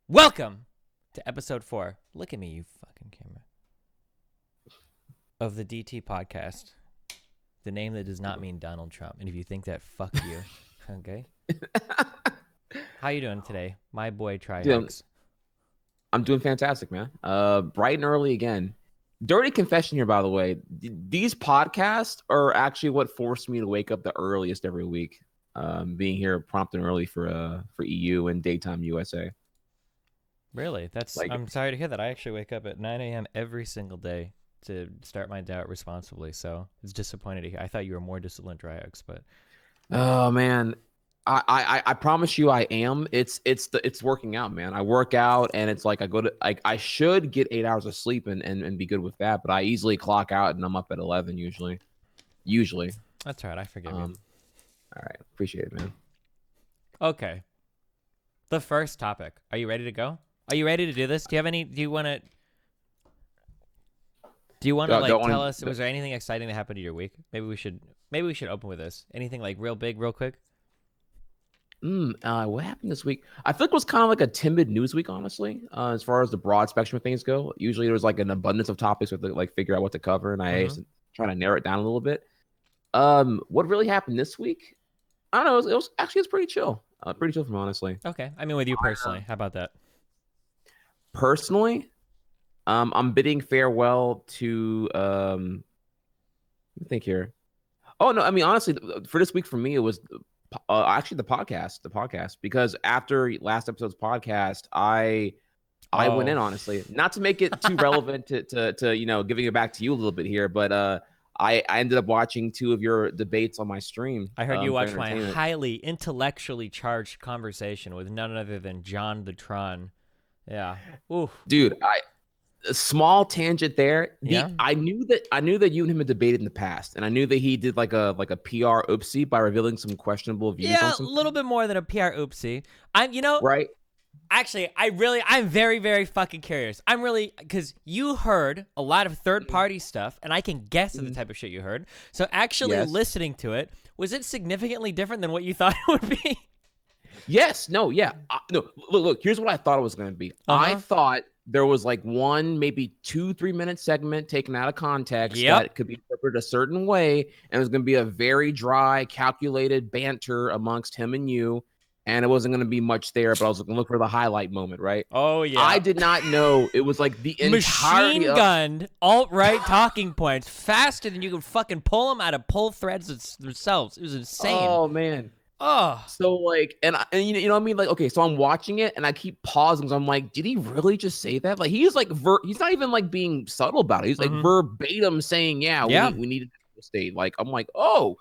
Welcome to episode 4. Look at me, you fucking camera. Of the DT podcast. The name that does not mean Donald Trump. And if you think that, fuck you. Okay? How you doing today? My boy trihex. I'm doing fantastic, man. Bright and early again. Dirty confession here, by the way. These podcasts are actually what forced me to wake up the earliest every week. Being here prompt and early for EU and daytime USA. Really? I'm sorry to hear that. I actually wake up at 9 a.m. every single day to start my day out responsibly. So it's disappointed to hear. I thought you were more disciplined, trihex, but oh man. I promise you I am. It's working out, man. I work out and it's like I should get 8 hours of sleep and be good with that, but I easily clock out and I'm up at 11 usually. That's all right. I forgive you. All right. Appreciate it, man. Okay. The first topic. Are you ready to go? Are you ready to do this? Do you want to tell us, was there anything exciting that happened to your week? Maybe we should open with this. Anything like real big, real quick? What happened this week? I feel like it was kind of like a timid news week, honestly, as far as the broad spectrum of things go. Usually there was like an abundance of topics with like figure out what to cover, and I try to narrow it down a little bit. What really happened this week? I don't know. It was pretty chill. Pretty chill from honestly. Okay. I mean, with you personally, how about that? Personally, I'm bidding farewell to let me think here. Oh no, I mean honestly, for this week for me, it was actually the podcast, because after last episode's podcast, I went in honestly, not to make it too relevant to giving it back to you a little bit here, but I ended up watching 2 of your debates on my stream. I heard you watched my highly intellectually charged conversation with none other than John the Tron. Yeah. Oof. Dude, a small tangent there. Yeah. I knew that you and him had debated in the past, and I knew that he did like a PR oopsie by revealing some questionable views. Yeah, a little bit more than a PR oopsie. Right. Actually, I'm very, very fucking curious. Because you heard a lot of third-party stuff, and I can guess at the type of shit you heard. So actually listening to it, was it significantly different than what you thought it would be? Yes. No. Yeah. No. Look. Here's what I thought it was going to be. I thought there was like one, maybe 2-3 minute segment taken out of context that could be interpreted a certain way, and it was going to be a very dry, calculated banter amongst him and you, and it wasn't going to be much there. But I was going to look for the highlight moment, right? Oh yeah. I did not know it was like the machine gunned alt-right talking points faster than you could fucking pull them out of pull threads themselves. It was insane. Oh man. Oh, so like, and you know what I mean? Like, okay, so I'm watching it and I keep pausing. So I'm like, did he really just say that? Like, he's like, he's not even like being subtle about it. He's like verbatim saying, we need a state. Like, I'm like, oh,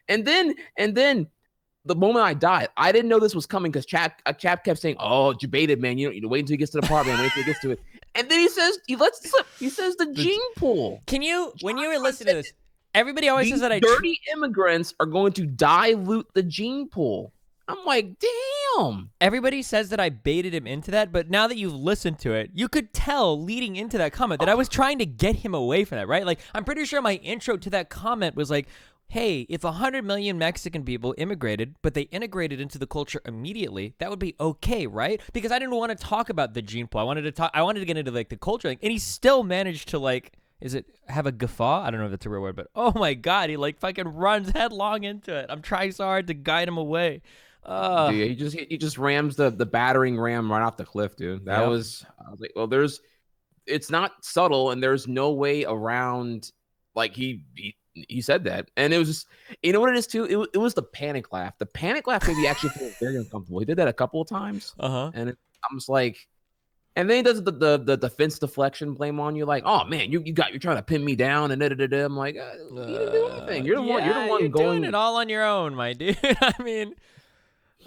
and then the moment I died, I didn't know this was coming because a chap kept saying, oh, debated, man. You know, wait until he gets to the part, man. Wait until he gets to it. And then he lets slip. He says the gene pool. When you were listening to this, everybody always says that dirty immigrants are going to dilute the gene pool. I'm like, damn. Everybody says that I baited him into that, but now that you've listened to it, you could tell leading into that comment that I was trying to get him away from that, right? Like, I'm pretty sure my intro to that comment was like, hey, if 100 million Mexican people immigrated, but they integrated into the culture immediately, that would be okay, right? Because I didn't want to talk about the gene pool. I wanted to get into like the culture, and he still managed to like, have a guffaw? I don't know if that's a real word, but oh my God, he like fucking runs headlong into it. I'm trying so hard to guide him away. Dude, he just rams the battering ram right off the cliff, dude. I was like, well, it's not subtle, and there's no way around. Like he said that, and it was just, you know what it is too. It was the panic laugh. The panic laugh made me actually feel very uncomfortable. He did that a couple of times, and I'm just like. And then he does the defense deflection blame on you, like, oh man, you're trying to pin me down and da. I'm like, you didn't do anything. You're the one doing it all on your own, my dude. I mean,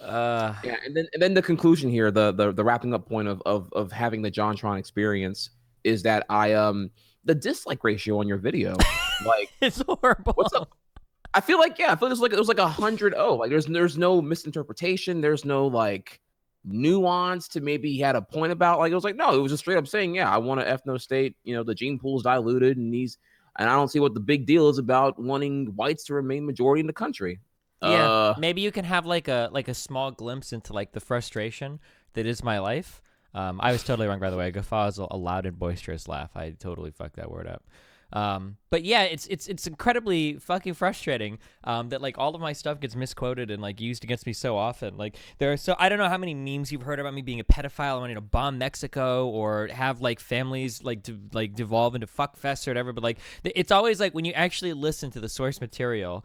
and then the conclusion here, the wrapping up point of having the JonTron experience is that the dislike ratio on your video, like, it's horrible. What's up? I feel like it was like 100-0. Like there's no misinterpretation. There's no like nuance to maybe he had a point about. Like it was like, no, it was just straight up saying, I want to ethno state, the gene pool's diluted and I don't see what the big deal is about wanting whites to remain majority in the country. Maybe you can have like a small glimpse into like the frustration that is my life. I was totally wrong, by the way. Guffaw is a loud and boisterous laugh. I totally fucked that word up. But yeah, it's incredibly fucking frustrating that like all of my stuff gets misquoted and like used against me so often. Like I don't know how many memes you've heard about me being a pedophile, wanting to bomb Mexico, or have like families like devolve into fuck fest or whatever. But like it's always like when you actually listen to the source material,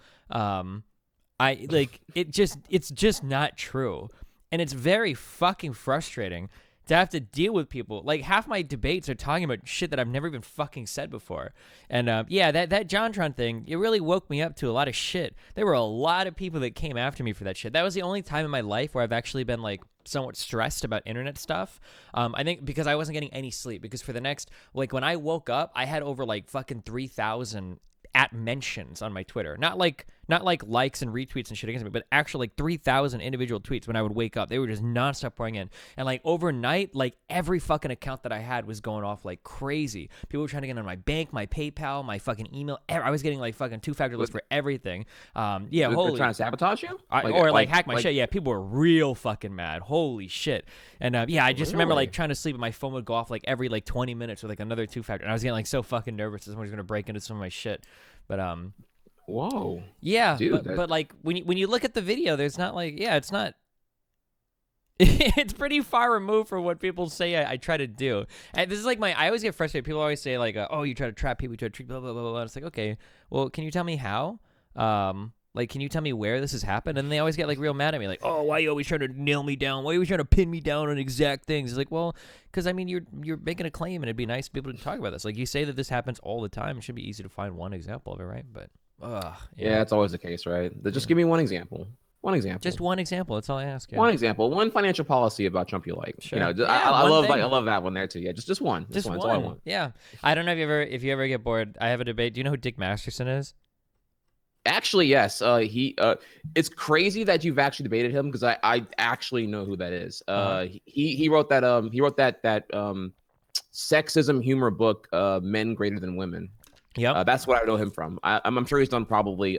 it's just not true, and it's very fucking frustrating to have to deal with people. Like half my debates are talking about shit that I've never even fucking said before. And yeah, that JonTron thing, it really woke me up to a lot of shit. There were a lot of people that came after me for that shit. That was the only time in my life where I've actually been like somewhat stressed about internet stuff. I think because I wasn't getting any sleep, because for the next, like when I woke up, I had over like fucking 3,000 at mentions on my Twitter. Not like likes and retweets and shit against me, but actually like 3,000 individual tweets when I would wake up. They were just nonstop pouring in. And like overnight, like every fucking account that I had was going off like crazy. People were trying to get on my bank, my PayPal, my fucking email. I was getting like fucking two-factor lists for everything. Yeah, They're trying to sabotage you? Or hack my shit. Yeah, people were real fucking mad. Holy shit. And yeah, I just remember like trying to sleep and my phone would go off like every like 20 minutes with like another two-factor. And I was getting like so fucking nervous that someone's going to break into some of my shit. But whoa. Yeah, dude, but like when you look at the video, there's not like, yeah, it's not. It's pretty far removed from what people say I try to do. And this is like I always get frustrated. People always say like, oh, you try to trap people, you try to treat blah blah blah blah. It's like, okay, well, can you tell me how? Like, can you tell me where this has happened? And they always get like real mad at me, like, oh, why are you always trying to nail me down? Why are you always trying to pin me down on exact things? It's like, well, because I mean, you're making a claim, and it'd be nice to be able to talk about this. Like, you say that this happens all the time. It should be easy to find one example of it, right? But, yeah, it's always the case, right? Just give me one example. One example. Just one example. That's all I ask. Yeah. One example. One financial policy about Trump you like. Sure. You know, I love that one there too. Yeah, just one. Just one. That's all I want. Yeah. I don't know if you ever get bored. I have a debate. Do you know who Dick Masterson is? Actually, yes. It's crazy that you've actually debated him, because I actually know who that is. He wrote that sexism humor book, Men Greater Than Women. Yeah. That's what I know him from. I'm sure he's done probably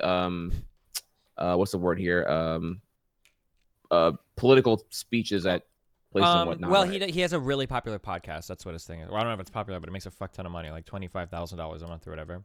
what's the word here? Political speeches at places and whatnot. Well, right? he has a really popular podcast. That's what his thing is. Well, I don't know if it's popular, but it makes a fuck ton of money, like $25,000 a month or whatever.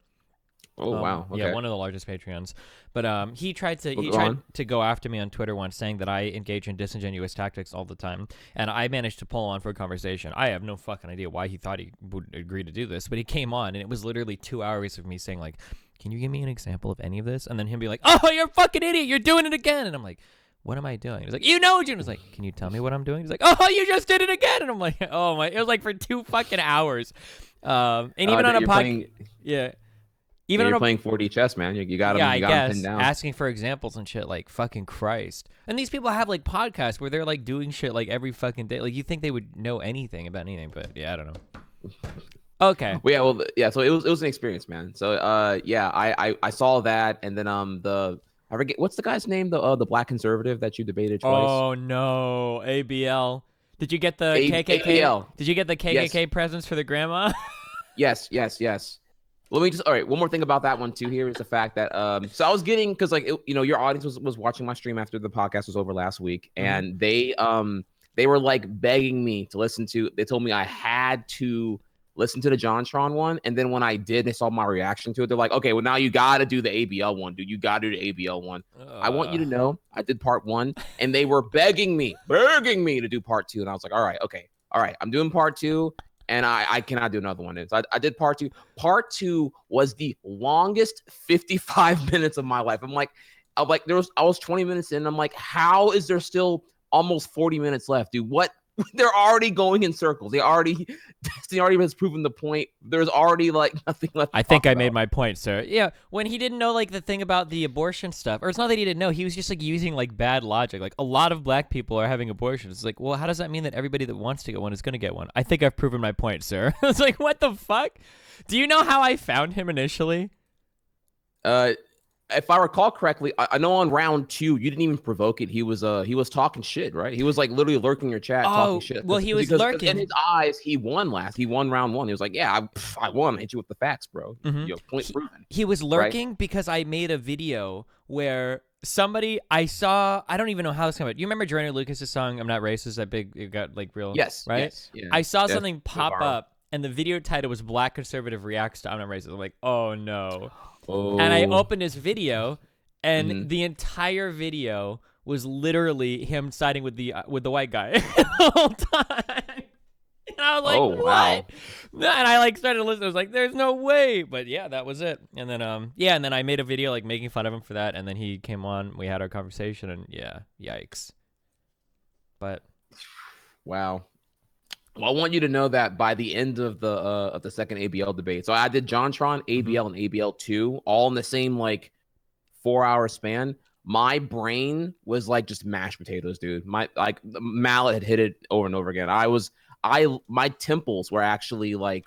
Oh wow! Okay. Yeah, one of the largest Patreons. But he tried to go after me on Twitter once, saying that I engage in disingenuous tactics all the time, and I managed to pull on for a conversation. I have no fucking idea why he thought he would agree to do this, but he came on, and it was literally 2 hours of me saying like, "Can you give me an example of any of this?" And then him be like, "Oh, you're a fucking idiot! You're doing it again!" And I'm like, "What am I doing?" He's like, "You know what you're." I was like, "Can you tell me what I'm doing?" He's like, "Oh, you just did it again!" And I'm like, "Oh my!" It was like for 2 fucking hours, and even on a podcast, yeah. Even you're playing 4D chess, man. You got him. Yeah, I guess pinned down. Asking for examples and shit, like fucking Christ. And these people have like podcasts where they're like doing shit like every fucking day. Like you think they would know anything about anything, but yeah, I don't know. Okay. Well, yeah. So it was an experience, man. So yeah, I saw that, and then I forget what's the guy's name, the black conservative that you debated twice. Oh no, ABL. Did you get the KKK? ABL. Did you get the KKK presents for the grandma? Yes. Let me just, all right, one more thing about that one too here is the fact that so I was getting, because like your audience was watching my stream after the podcast was over last week, and they were like begging me to listen to, they told me I had to listen to the JonTron one, and then when I did, they saw my reaction to it, they're like, okay, well now you gotta do the ABL one, dude. You gotta do the ABL one. I want you to know I did part 1, and they were begging me to do part 2, and I was like, all right, I'm doing part 2. And I cannot do another one. So I did part 2. Part 2 was the longest 55 minutes of my life. I was 20 minutes in. I'm like, how is there still almost 40 minutes left, dude? What? They're already going in circles. They already has proven the point. There's already like nothing left. I think I made my point, sir. Yeah, when he didn't know like the thing about the abortion stuff, or it's not that he didn't know. He was just like using like bad logic. Like a lot of black people are having abortions. It's like, well, how does that mean that everybody that wants to get one is going to get one? I think I've proven my point, sir. It's like, what the fuck? Do you know how I found him initially? If I recall correctly, I know on round 2 you didn't even provoke it. He was talking shit, right? He was like literally lurking your chat, talking shit. Well, he was lurking. In his eyes, he won round 1. He was like, yeah, I won. I hit you with the facts, bro. Point proven. He was lurking, right? Because I made a video where somebody I saw, I don't even know how this came out. You remember Joyner Lucas's song "I'm Not Racist"? That big, it got like real, Yes. right? Yes. Yeah. I saw That's something so pop viral. up, and the video title was "Black Conservative Reacts to I'm Not Racist." I'm like, oh no. Oh. And I opened his video, and Mhm. the entire video was literally him siding with the white guy the whole time. And I was like, Oh, what? wow. And I like started listening. I was like, there's no way. But yeah, that was it. And then and then I made a video like making fun of him for that. And then he came on. We had our conversation, and yeah, yikes. But Wow. Well, I want you to know that by the end of the second ABL debate, so I did JonTron, ABL, and ABL2 all in the same like 4-hour span. My brain was like just mashed potatoes, dude. My like the mallet had hit it over and over again. My temples were actually like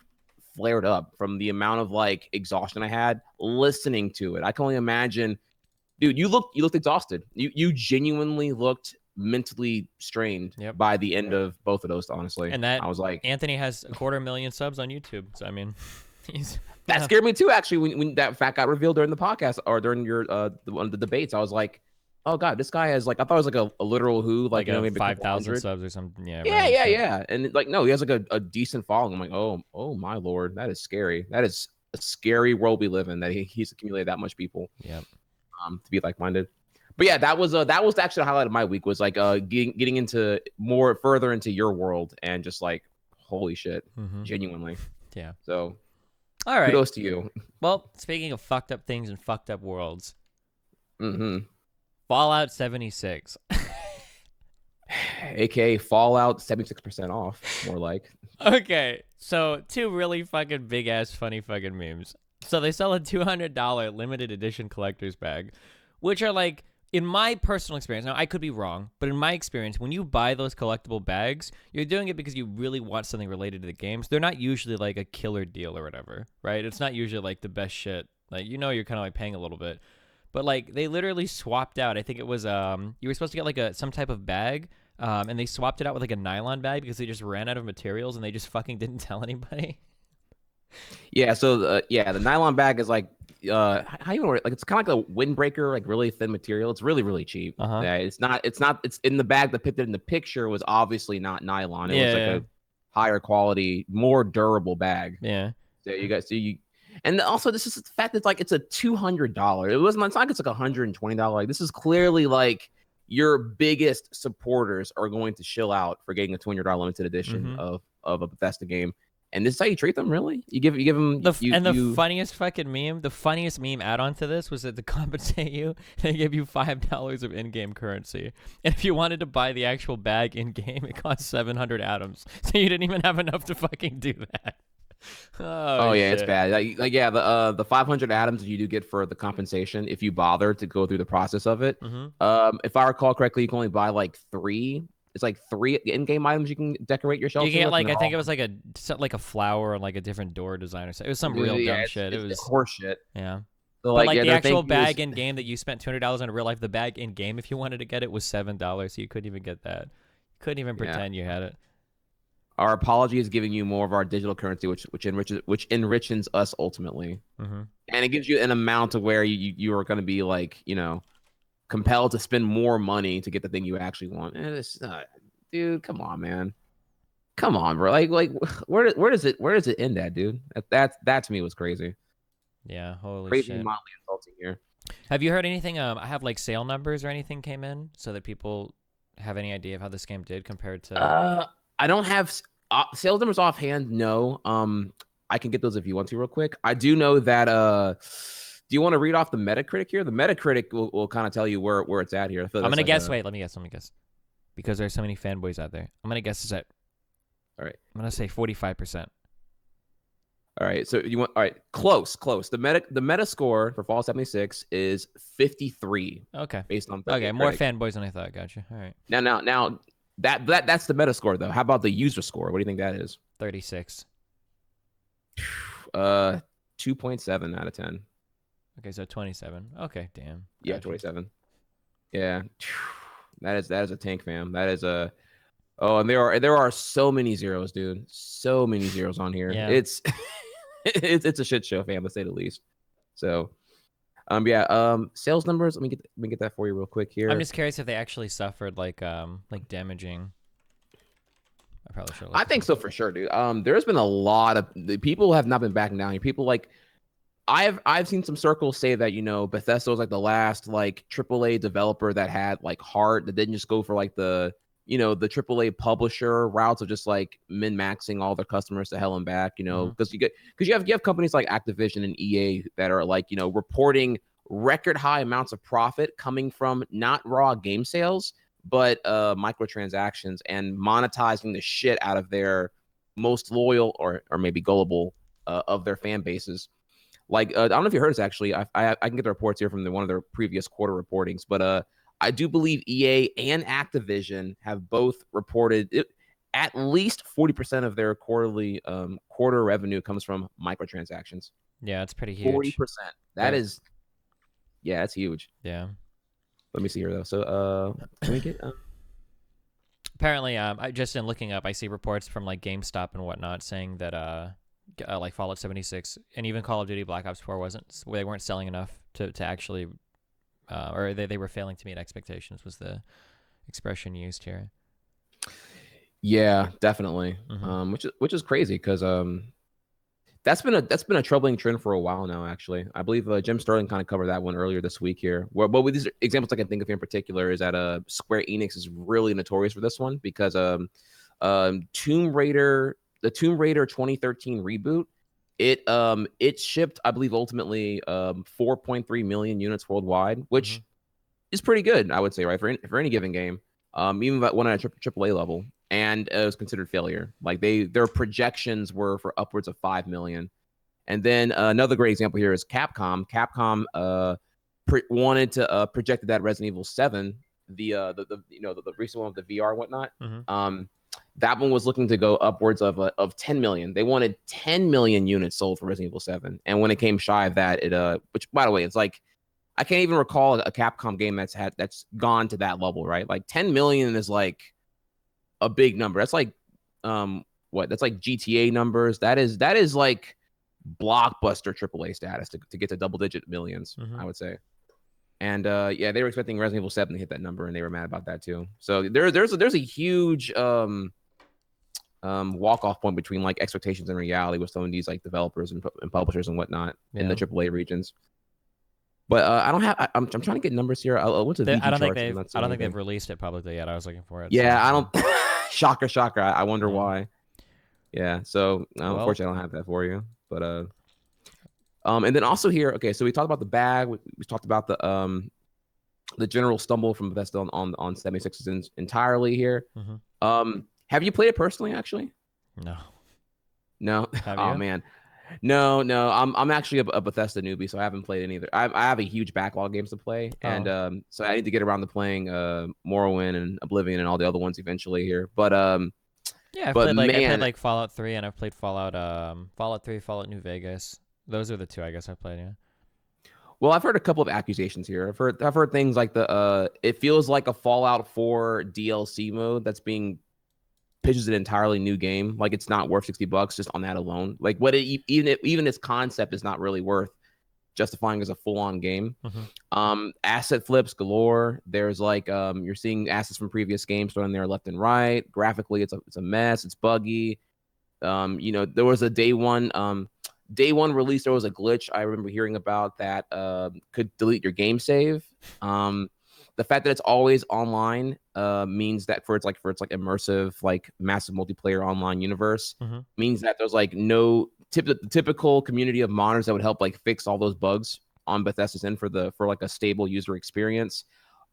flared up from the amount of like exhaustion I had listening to it. I can only imagine, dude. You looked exhausted. You genuinely looked mentally strained by the end of both of those, honestly. And that I was like, Anthony has 250,000 subs on YouTube. So I mean, that scared me too, actually, when that fact got revealed during the podcast or during your one of the debates. I was like, oh god, this guy has like, I thought it was like a literal who, like, you know, maybe 5,000 subs or something. Yeah. And like, no, he has like a decent following. I'm like, oh my lord, that is scary. That is a scary world we live in, that he's accumulated that much people. Yeah. To be like-minded. But yeah, that was actually the highlight of my week, was like getting into further into your world, and just like, holy shit, genuinely. Yeah. So all right, kudos to you. Well, speaking of fucked up things and fucked up worlds, Fallout 76, aka Fallout 76% off, more like. Okay, so 2 really fucking big ass funny fucking memes. So they sell a $200 limited edition collector's bag, which are like, in my personal experience, now I could be wrong, but in my experience, when you buy those collectible bags, you're doing it because you really want something related to the games. They're not usually like a killer deal or whatever, right? It's not usually like the best shit. Like, you know, you're kind of like paying a little bit. But like, they literally swapped out, I think it was you were supposed to get like some type of bag, and they swapped it out with like a nylon bag because they just ran out of materials and they just fucking didn't tell anybody. Yeah, so the nylon bag is like, how you like, it's kind of like a windbreaker, like really thin material. It's really, really cheap. Yeah, it's in the bag depicted in the picture was obviously not nylon. It was like a higher quality, more durable bag. Yeah. So you guys see, and also this is the fact that it's a $200. It's not like it's like $120. Like, this is clearly like your biggest supporters are going to chill out for getting a $200 limited edition of a Bethesda game. And this is how you treat them, really? You give them the funniest fucking meme, the funniest meme add-on to this was that to compensate you, they give you $5 of in-game currency. And if you wanted to buy the actual bag in-game, it cost 700 atoms. So you didn't even have enough to fucking do that. Oh yeah, shit. It's bad. Like yeah, the 500 atoms you do get for the compensation if you bother to go through the process of it. If I recall correctly, you can only buy like 3. It's like 3 in-game items you can decorate your shelf. You get like, I think it was like a flower and like a different door design or something. It was some real dumb shit. It was horse shit. Yeah. So but like the actual bag in game that you spent $200 on in real life, the bag in game, if you wanted to get it, was $7. So you couldn't even get that. You couldn't even pretend you had it. Our apology is giving you more of our digital currency, which enriches us ultimately, and it gives you an amount of where you are going to be like, you know, compelled to spend more money to get the thing you actually want. And it's dude, come on, man, come on, bro. Like where does it end at, dude? That to me was crazy. Yeah, holy crazy, shit. mildly insulting here. Have you heard anything? I have like sale numbers or anything came in so that people have any idea of how this game did compared to. I don't have sales numbers offhand. No. I can get those if you want to real quick. I do know that. Do you want to read off the Metacritic here? The Metacritic will kind of tell you where it's at here. I'm gonna guess. Wait, let me guess. Because there's so many fanboys out there. I'm gonna guess it's at. All right. I'm gonna say 45%. All right. So you want? All right. Close. The meta score for Fallout 76 is 53. Okay. Based on more fanboys than I thought. Gotcha. All right. Now. That's the meta score though. How about the user score? What do you think that is? 36. 2.7 out of 10. Okay, so 27. Okay, damn. Yeah, Gotcha. 27. Yeah, that is a tank, fam. That is a. Oh, and there are so many zeros, dude. So many zeros on here. Yeah. It's it's a shit show, fam, to say the least. So, Sales numbers. Let me get that for you real quick here. I'm just curious if they actually suffered like damaging. I probably should. I think so for sure, dude. There's been a lot of people have not been backing down. People like I've seen some circles say that Bethesda was like the last like AAA developer that had like heart, that didn't just go for like the the AAA publisher routes of just like min-maxing all their customers to hell and back, because you have companies like Activision and EA that are like reporting record high amounts of profit coming from not raw game sales but microtransactions and monetizing the shit out of their most loyal or maybe gullible of their fan bases. Like, I don't know if you heard this, actually. I can get the reports here from one of their previous quarter reportings, but I do believe EA and Activision have both reported at least 40% of their quarterly quarter revenue comes from microtransactions. Yeah, it's pretty huge. 40%. That's huge. Yeah. Let me see here, though. So, let me get... Apparently, I just in looking up, I see reports from like GameStop and whatnot saying that like Fallout 76 and even Call of Duty Black Ops 4 they weren't selling enough to actually, or they were failing to meet expectations was the expression used here. Yeah, definitely. Which is crazy because that's been a troubling trend for a while now. Actually, I believe Jim Sterling kind of covered that one earlier this week here. But with these examples I can think of in particular is that Square Enix is really notorious for this one because Tomb Raider 2013 reboot, it shipped, I believe, ultimately 4.3 million units worldwide, which is pretty good, I would say, right, for any given game, even when at a AAA level. And it was considered failure. Like their projections were for upwards of 5 million. And then another great example here is Capcom. Capcom wanted to projected that Resident Evil 7, the recent one with the VR and whatnot. That one was looking to go upwards of 10 million. They wanted 10 million units sold for Resident Evil 7. And when it came shy of that, which by the way, it's like I can't even recall a Capcom game that's gone to that level, right? Like 10 million is like a big number. That's like that's like GTA numbers. That is like blockbuster AAA status to get to double digit millions, I would say. And they were expecting Resident Evil 7 to hit that number, and they were mad about that too. So there's a huge walk off point between like expectations and reality with some of these like developers and publishers and whatnot in the AAA regions. But I'm trying to get numbers here. I went to VG I don't think charts. they've released it publicly yet. I was looking for it. Yeah, I don't. shocker. I wonder why. Yeah, so unfortunately, I don't have that for you. But and then also here, okay, so we talked about the bag. We talked about the general stumble from Bethesda on 76s entirely here. Have you played it personally? Actually, no. Have Oh you? man. No. I'm actually a Bethesda newbie, so I haven't played any either. I have a huge backlog of games to play, and so I need to get around to playing Morrowind and Oblivion and all the other ones eventually here. But yeah, I played like Fallout 3, and I've played Fallout 3, Fallout New Vegas. Those are the two I guess I played. Yeah. Well, I've heard a couple of accusations here. I've heard things like it feels like a Fallout 4 DLC mode that's being pitched as an entirely new game. Like it's not worth $60 just on that alone. Like even its concept is not really worth justifying as a full-on game. Asset flips galore. There's like you're seeing assets from previous games thrown in there left and right. Graphically, it's a mess. It's buggy. There was a day one release. There was a glitch I remember hearing about that could delete your game save. The fact that it's always online means that for its immersive, like massive multiplayer online universe, means that there's like no typical community of modders that would help like fix all those bugs on Bethesda's end for like a stable user experience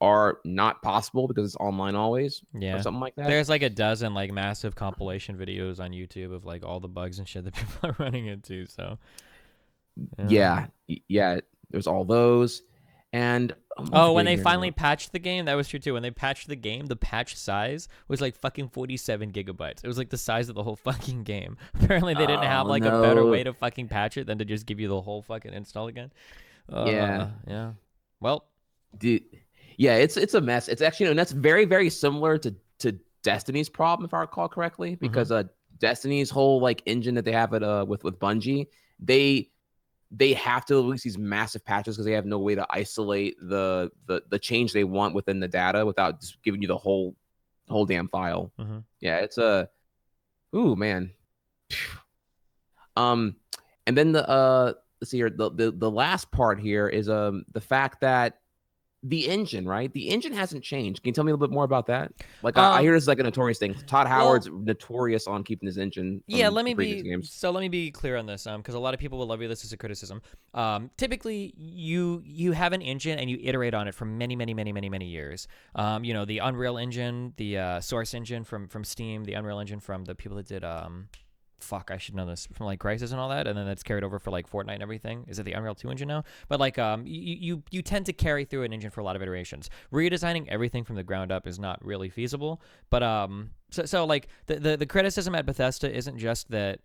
are not possible because it's online always. Yeah, or something like that. There's like a dozen like massive compilation videos on YouTube of like all the bugs and shit that people are running into. So yeah, there's all those. And when they finally patched the game, that was true too. When they patched the game, the patch size was like fucking 47 gigabytes. It was like the size of the whole fucking game. Apparently they didn't have like a better way to fucking patch it than to just give you the whole fucking install again. Yeah. Well, dude, yeah, it's a mess. It's actually, and that's very, very similar to Destiny's problem, if I recall correctly, because Destiny's whole like engine that they have with Bungie, they have to release these massive patches because they have no way to isolate the change they want within the data without just giving you the whole damn file. Mm-hmm. Yeah, it's a ooh man. And then the let's see here, the last part here is the fact that the engine, right? The engine hasn't changed. Can you tell me a little bit more about that? Like, I hear this is like a notorious thing. Todd Howard's notorious on keeping his engine from previous games. Let me be clear on this, because a lot of people will levy this as a criticism. Typically, you have an engine and you iterate on it for many years. The Unreal Engine, the Source Engine from Steam, the Unreal Engine from the people that did I should know this, from like Crysis and all that, and then that's carried over for like Fortnite and everything. Is it the Unreal 2 engine now? But like you tend to carry through an engine for a lot of iterations. Redesigning everything from the ground up is not really feasible. But so like the criticism at Bethesda isn't just that,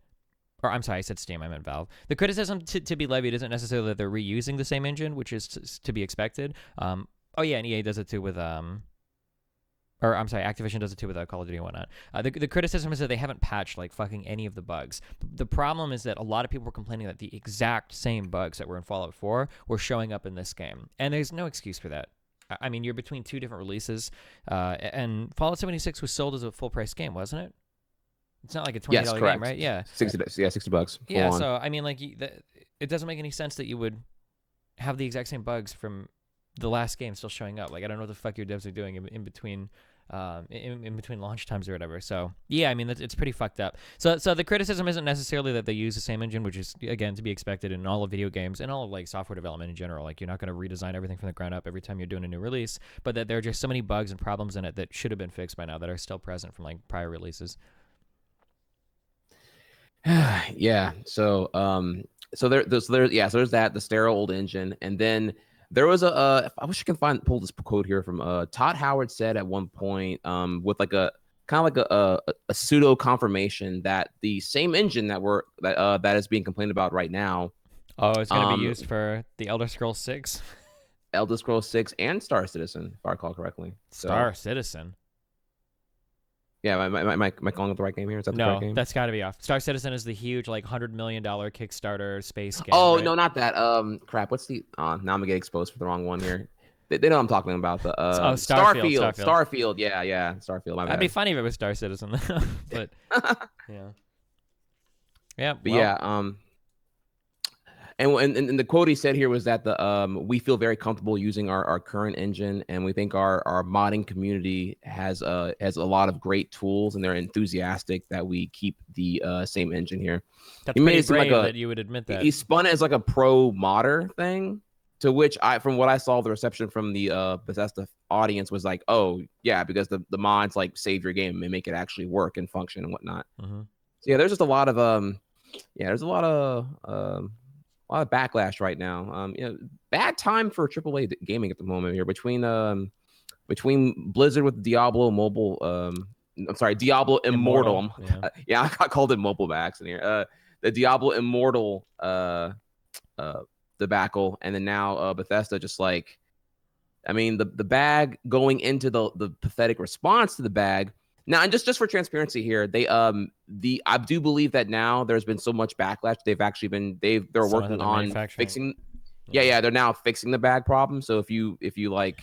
or I'm sorry, I said Steam, I meant Valve. The criticism to be levied isn't necessarily that they're reusing the same engine, which is to be expected. And EA does it too with or I'm sorry, Activision does it too with Call of Duty and whatnot. The criticism is that they haven't patched like fucking any of the bugs. The problem is that a lot of people were complaining that the exact same bugs that were in Fallout 4 were showing up in this game. And there's no excuse for that. I mean, you're between two different releases, and Fallout 76 was sold as a full-price game, wasn't it? It's not like a $20 game, right? Yeah. $60. Yeah, so I mean, like, it doesn't make any sense that you would have the exact same bugs from the last game still showing up. Like, I don't know what the fuck your devs are doing in between in between launch times or whatever. So yeah, I mean, it's pretty fucked up. So the criticism isn't necessarily that they use the same engine, which is again to be expected in all of video games and all of like software development in general. Like, you're not going to redesign everything from the ground up every time you're doing a new release, but that there are just so many bugs and problems in it that should have been fixed by now that are still present from like prior releases. Yeah. So there's that, the sterile old engine, and then there was I wish I can pull this quote here from Todd Howard said at one point with like a kind of like a pseudo confirmation that the same engine that is being complained about right now. Oh, it's going to be used for the Elder Scrolls 6. Elder Scrolls 6 and Star Citizen, if I recall correctly. Star Citizen. Yeah, am I calling it the right game here? Is that the right game? No, that's got to be off. Star Citizen is the huge, like, $100 million Kickstarter space game. Oh, right? No, not that. Crap. What's the? Now I'm gonna get exposed for the wrong one here. They know what I'm talking about. The Starfield. Starfield. Yeah. Starfield. My bad. That'd be funny if it was Star Citizen, but yeah. Yeah. But yeah. And the quote he said here was that we feel very comfortable using our current engine, and we think our modding community has a lot of great tools, and they're enthusiastic that we keep the same engine here. That's pretty brave that you would admit that. He spun it as like a pro modder thing, to which from what I saw, the reception from the Bethesda audience was like, oh yeah, because the mods like save your game and make it actually work and function and whatnot. Mm-hmm. So yeah, there's just a lot of there's a lot of backlash right now. Bad time for AAA gaming at the moment here between Blizzard with Diablo Mobile. I'm sorry, Diablo Immortal. Yeah, I called it mobile by accident here. The Diablo Immortal debacle, and then now Bethesda just like, I mean, the bag going into the pathetic response to the bag. Now, and just for transparency here, I do believe that now there's been so much backlash. They've actually they're working on fixing. Yeah, they're now fixing the bag problem. So if you like,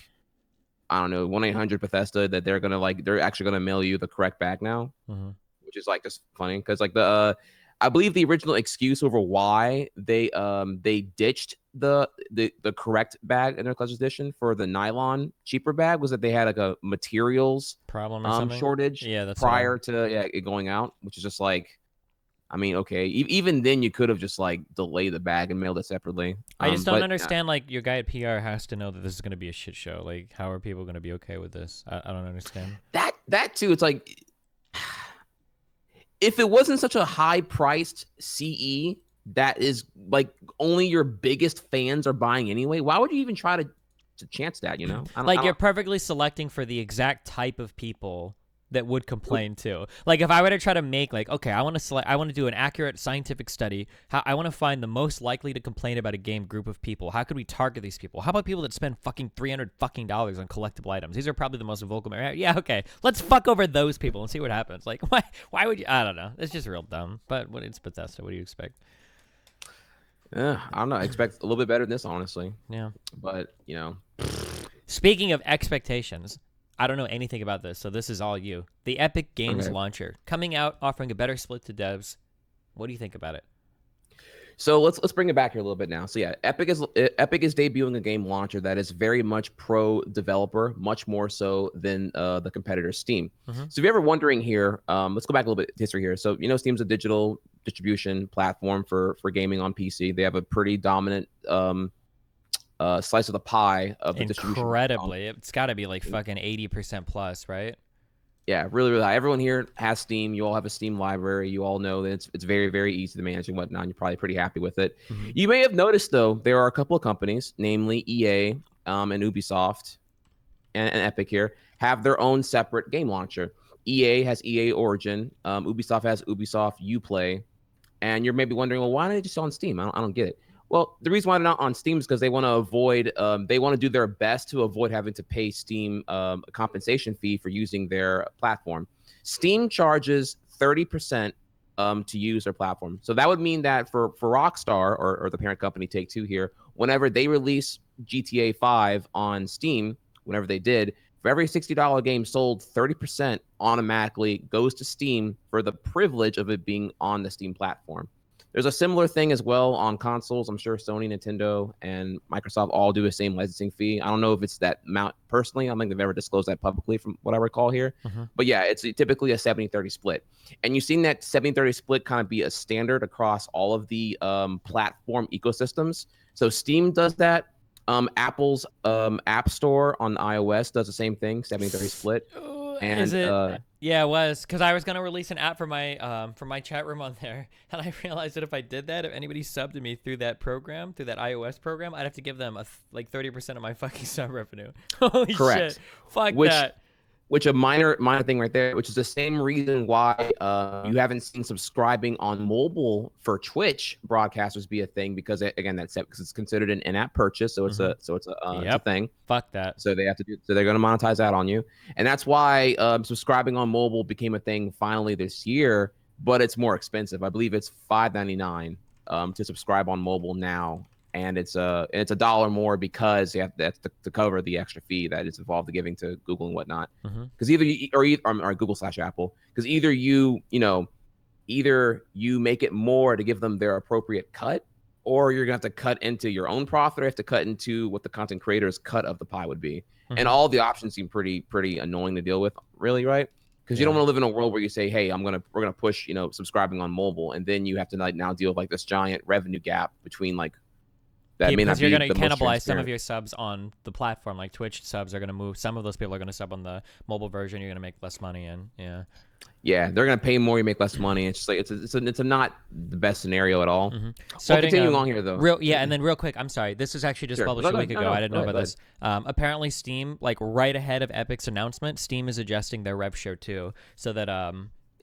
I don't know, 1-800 Bethesda, that they're actually gonna mail you the correct bag now, which is like just funny because like I believe the original excuse over why they ditched the correct bag in their collector's edition for the nylon cheaper bag was that they had like a materials problem or something? Shortage prior to it going out, which is just like, I mean, okay, even then you could have just like delayed the bag and mailed it separately. I just don't understand. Like, your guy at PR has to know that this is going to be a shit show. Like, how are people going to be okay with this? I don't understand. That too. It's like, if it wasn't such a high-priced CE that is like only your biggest fans are buying anyway, why would you even try to chance that? You know, you're perfectly selecting for the exact type of people that would complain too. Like, if I were to try to make like, okay, I want to do an accurate scientific study. I want to find the most likely to complain about a game group of people. How could we target these people? How about people that spend fucking $300 on collectible items? These are probably the most vocal. Yeah, okay, let's fuck over those people and see what happens. Like, why would you? I don't know. It's just real dumb. But it's Bethesda. What do you expect? I don't know. I expect a little bit better than this, honestly. Yeah. But you know, Speaking of expectations, I don't know anything about this, so this is all you. The Epic Games okay. launcher coming out, offering a better split to devs. What do you think about it? So let's bring it back here a little bit now. So yeah, Epic is debuting a game launcher that is very much pro developer, much more so than the competitor Steam. Mm-hmm. So if you're ever wondering here, let's go back a little bit history here. So Steam's a digital distribution platform for gaming on PC. They have a pretty dominant slice of the pie of the distribution. Incredibly, it's got to be like fucking 80% plus, right? Yeah, really, really high. Everyone here has Steam. You all have a Steam library. You all know that it's very, very easy to manage and whatnot. And you're probably pretty happy with it. Mm-hmm. You may have noticed, though, there are a couple of companies, namely EA and Ubisoft and Epic here, have their own separate game launcher. EA has EA Origin. Ubisoft has Ubisoft Uplay. And you're maybe wondering, well, why are they just on Steam? I don't get it. Well, the reason why they're not on Steam is because they want to avoid, they want to do their best to avoid having to pay Steam a compensation fee for using their platform. Steam charges 30% to use their platform. So that would mean that for Rockstar or the parent company Take-Two here, whenever they release GTA 5 on Steam, whenever they did, for every $60 game sold, 30% automatically goes to Steam for the privilege of it being on the Steam platform. There's a similar thing as well on consoles. I'm sure Sony, Nintendo, and Microsoft all do the same licensing fee. I don't know if it's that amount personally. I don't think they've ever disclosed that publicly from what I recall here. Mm-hmm. But yeah, it's typically a 70-30 split. And you've seen that 70-30 split kind of be a standard across all of the platform ecosystems. So Steam does that. Apple's App Store on iOS does the same thing, 70-30 split. And is it? Yeah, it was because I was gonna release an app for my chat room on there, and I realized that if I did that, if anybody subbed to me through that program, through that iOS program, I'd have to give them like 30% of my fucking sub revenue. Holy correct. Shit! Fuck that. Which a minor thing right there, which is the same reason why you haven't seen subscribing on mobile for Twitch broadcasters be a thing, because again, because it's considered an in-app purchase, so it's it's a thing. Fuck that. So they're going to monetize that on you, and that's why subscribing on mobile became a thing finally this year. But it's more expensive. I believe it's $5.99 to subscribe on mobile now. And it's $1 more because that's to cover the extra fee that is involved in giving to Google and whatnot. Because or Google/Apple, because either you make it more to give them their appropriate cut, or you're gonna have to cut into your own profit, or have to cut into what the content creator's cut of the pie would be. And all the options seem pretty annoying to deal with, really, right? Because you don't want to live in a world where you say, hey, we're gonna push subscribing on mobile, and then you have to now deal with like this giant revenue gap between like. Because you're going to cannibalize some of your subs on the platform. Like Twitch subs are going to move. Some of those people are going to sub on the mobile version. You're going to make less money, and yeah, they're going to pay more. You make less money. It's just like it's a not the best scenario at all. So continuing on here though. And then real quick, I'm sorry. This was actually just published a week ago. I didn't know about this. Apparently, Steam, like right ahead of Epic's announcement, Steam is adjusting their rev share too, so that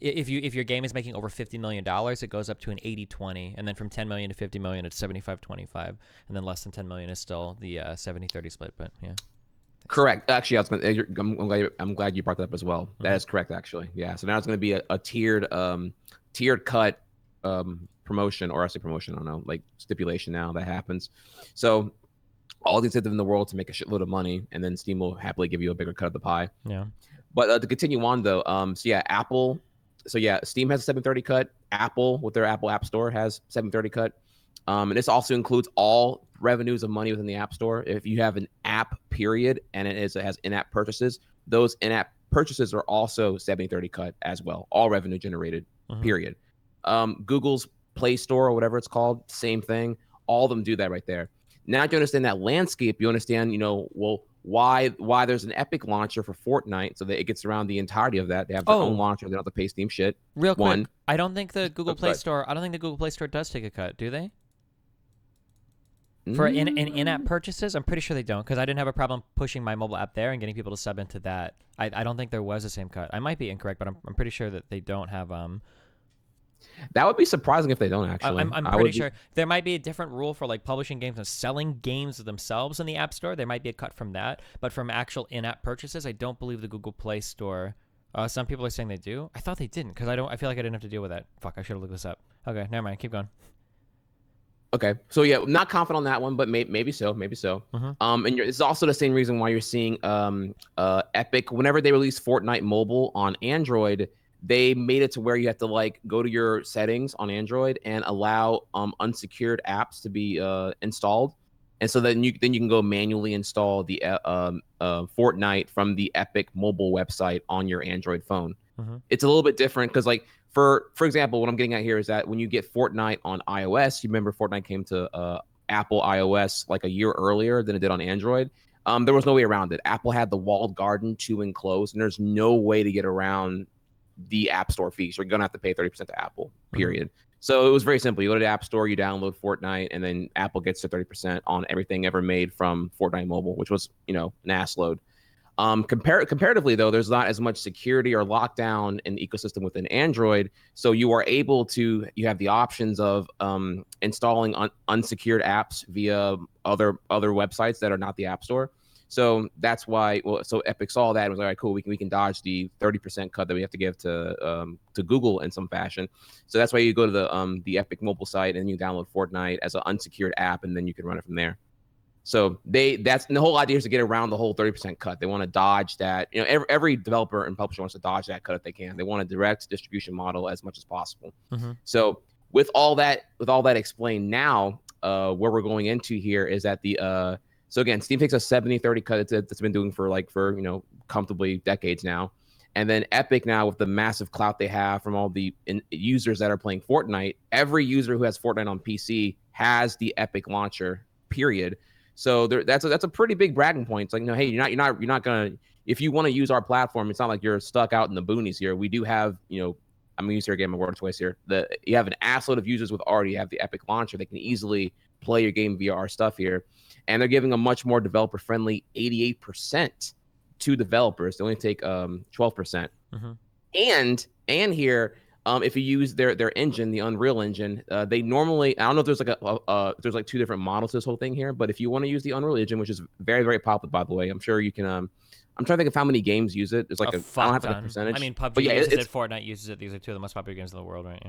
if your game is making over $50 million, it goes up to an 80-20, and then from 10 million to 50 million, it's 75-25, and then less than 10 million is still the 70-30 split. But yeah, correct. Actually, I'm glad you brought that up as well. That is correct, actually. Yeah. So now it's going to be a tiered cut promotion, or I say promotion. I don't know, like stipulation now that happens. So all the incentive in the world to make a shitload of money, and then Steam will happily give you a bigger cut of the pie. Yeah. But to continue on though, so yeah, Apple. So yeah, Steam has a 730 cut. Apple, with their Apple App Store, has 730 cut. And this also includes all revenues of money within the App Store. If you have an app, period, and it has in-app purchases, those in-app purchases are also 70-30 cut as well. All revenue generated, period. Google's Play Store, or whatever it's called, same thing. All of them do that right there. Now you understand that landscape, you understand, why there's an Epic launcher for Fortnite, so that it gets around the entirety of that. They have their own launcher. They don't have to pay Steam shit. Real quick, I don't think the Google Play Store. I don't think the Google Play Store does take a cut. Do they? For in-app purchases, I'm pretty sure they don't, because I didn't have a problem pushing my mobile app there and getting people to sub into that. I don't think there was the same cut. I might be incorrect, but I'm pretty sure that they don't have That would be surprising if they don't, actually. I'm pretty sure there might be a different rule for like publishing games and selling games themselves in the App Store. There might be a cut from that, but from actual in-app purchases, I don't believe the Google Play Store. Some people are saying they do. I thought they didn't, because I feel like I didn't have to deal with that. Fuck, I should have looked this up. Okay, never mind. Keep going. Okay, so yeah, not confident on that one, but maybe so, maybe so. And it's also the same reason why you're seeing Epic whenever they release Fortnite Mobile on Android, they made it to where you have to like go to your settings on Android and allow unsecured apps to be installed, and so then you can go manually install the Fortnite from the Epic mobile website on your Android phone. It's a little bit different because like for example, what I'm getting at here is that when you get Fortnite on iOS, you remember Fortnite came to Apple iOS like a year earlier than it did on Android. There was no way around it. Apple had the walled garden to enclose, and there's no way to get around the App Store fees. You're gonna have to pay 30% to Apple, period. So it was very simple. You go to the App Store, you download Fortnite, and then Apple gets to 30% on everything ever made from Fortnite Mobile, which was, an ass load. Comparatively, though, there's not as much security or lockdown in the ecosystem within Android. So you are able to, you have the options of installing unsecured apps via other websites that are not the App Store. So that's why, so Epic saw that and was like, all right, cool, we can dodge the 30% cut that we have to give to Google in some fashion. So that's why you go to the Epic mobile site and you download Fortnite as an unsecured app, and then you can run it from there. So that's the whole idea is to get around the whole 30% cut. They want to dodge that. Every developer and publisher wants to dodge that cut if they can. They want a direct distribution model as much as possible. So with all that explained now, where we're going into here is that so again, Steam takes a 70-30 cut it's been doing for comfortably decades now. And then Epic now, with the massive clout they have from all the users that are playing Fortnite, every user who has Fortnite on PC has the Epic launcher, period. So that's a pretty big bragging point. It's like, hey, you're not gonna, if you want to use our platform, it's not like you're stuck out in the boonies here. We do have, I'm gonna use here again my word choice here. You have an assload of users with already have the Epic launcher. They can easily play your game via our stuff here, and they're giving a much more developer friendly 88% to developers. They only take 12%. And here, if you use their engine, the Unreal Engine, they normally, I don't know if there's like there's like two different models to this whole thing here, but if you want to use the Unreal Engine, which is very, very popular, by the way, I'm sure you can, I'm trying to think of how many games use it. There's like I don't have like a percentage. I mean, PUBG uses it, Fortnite uses it. These are two of the most popular games in the world, right?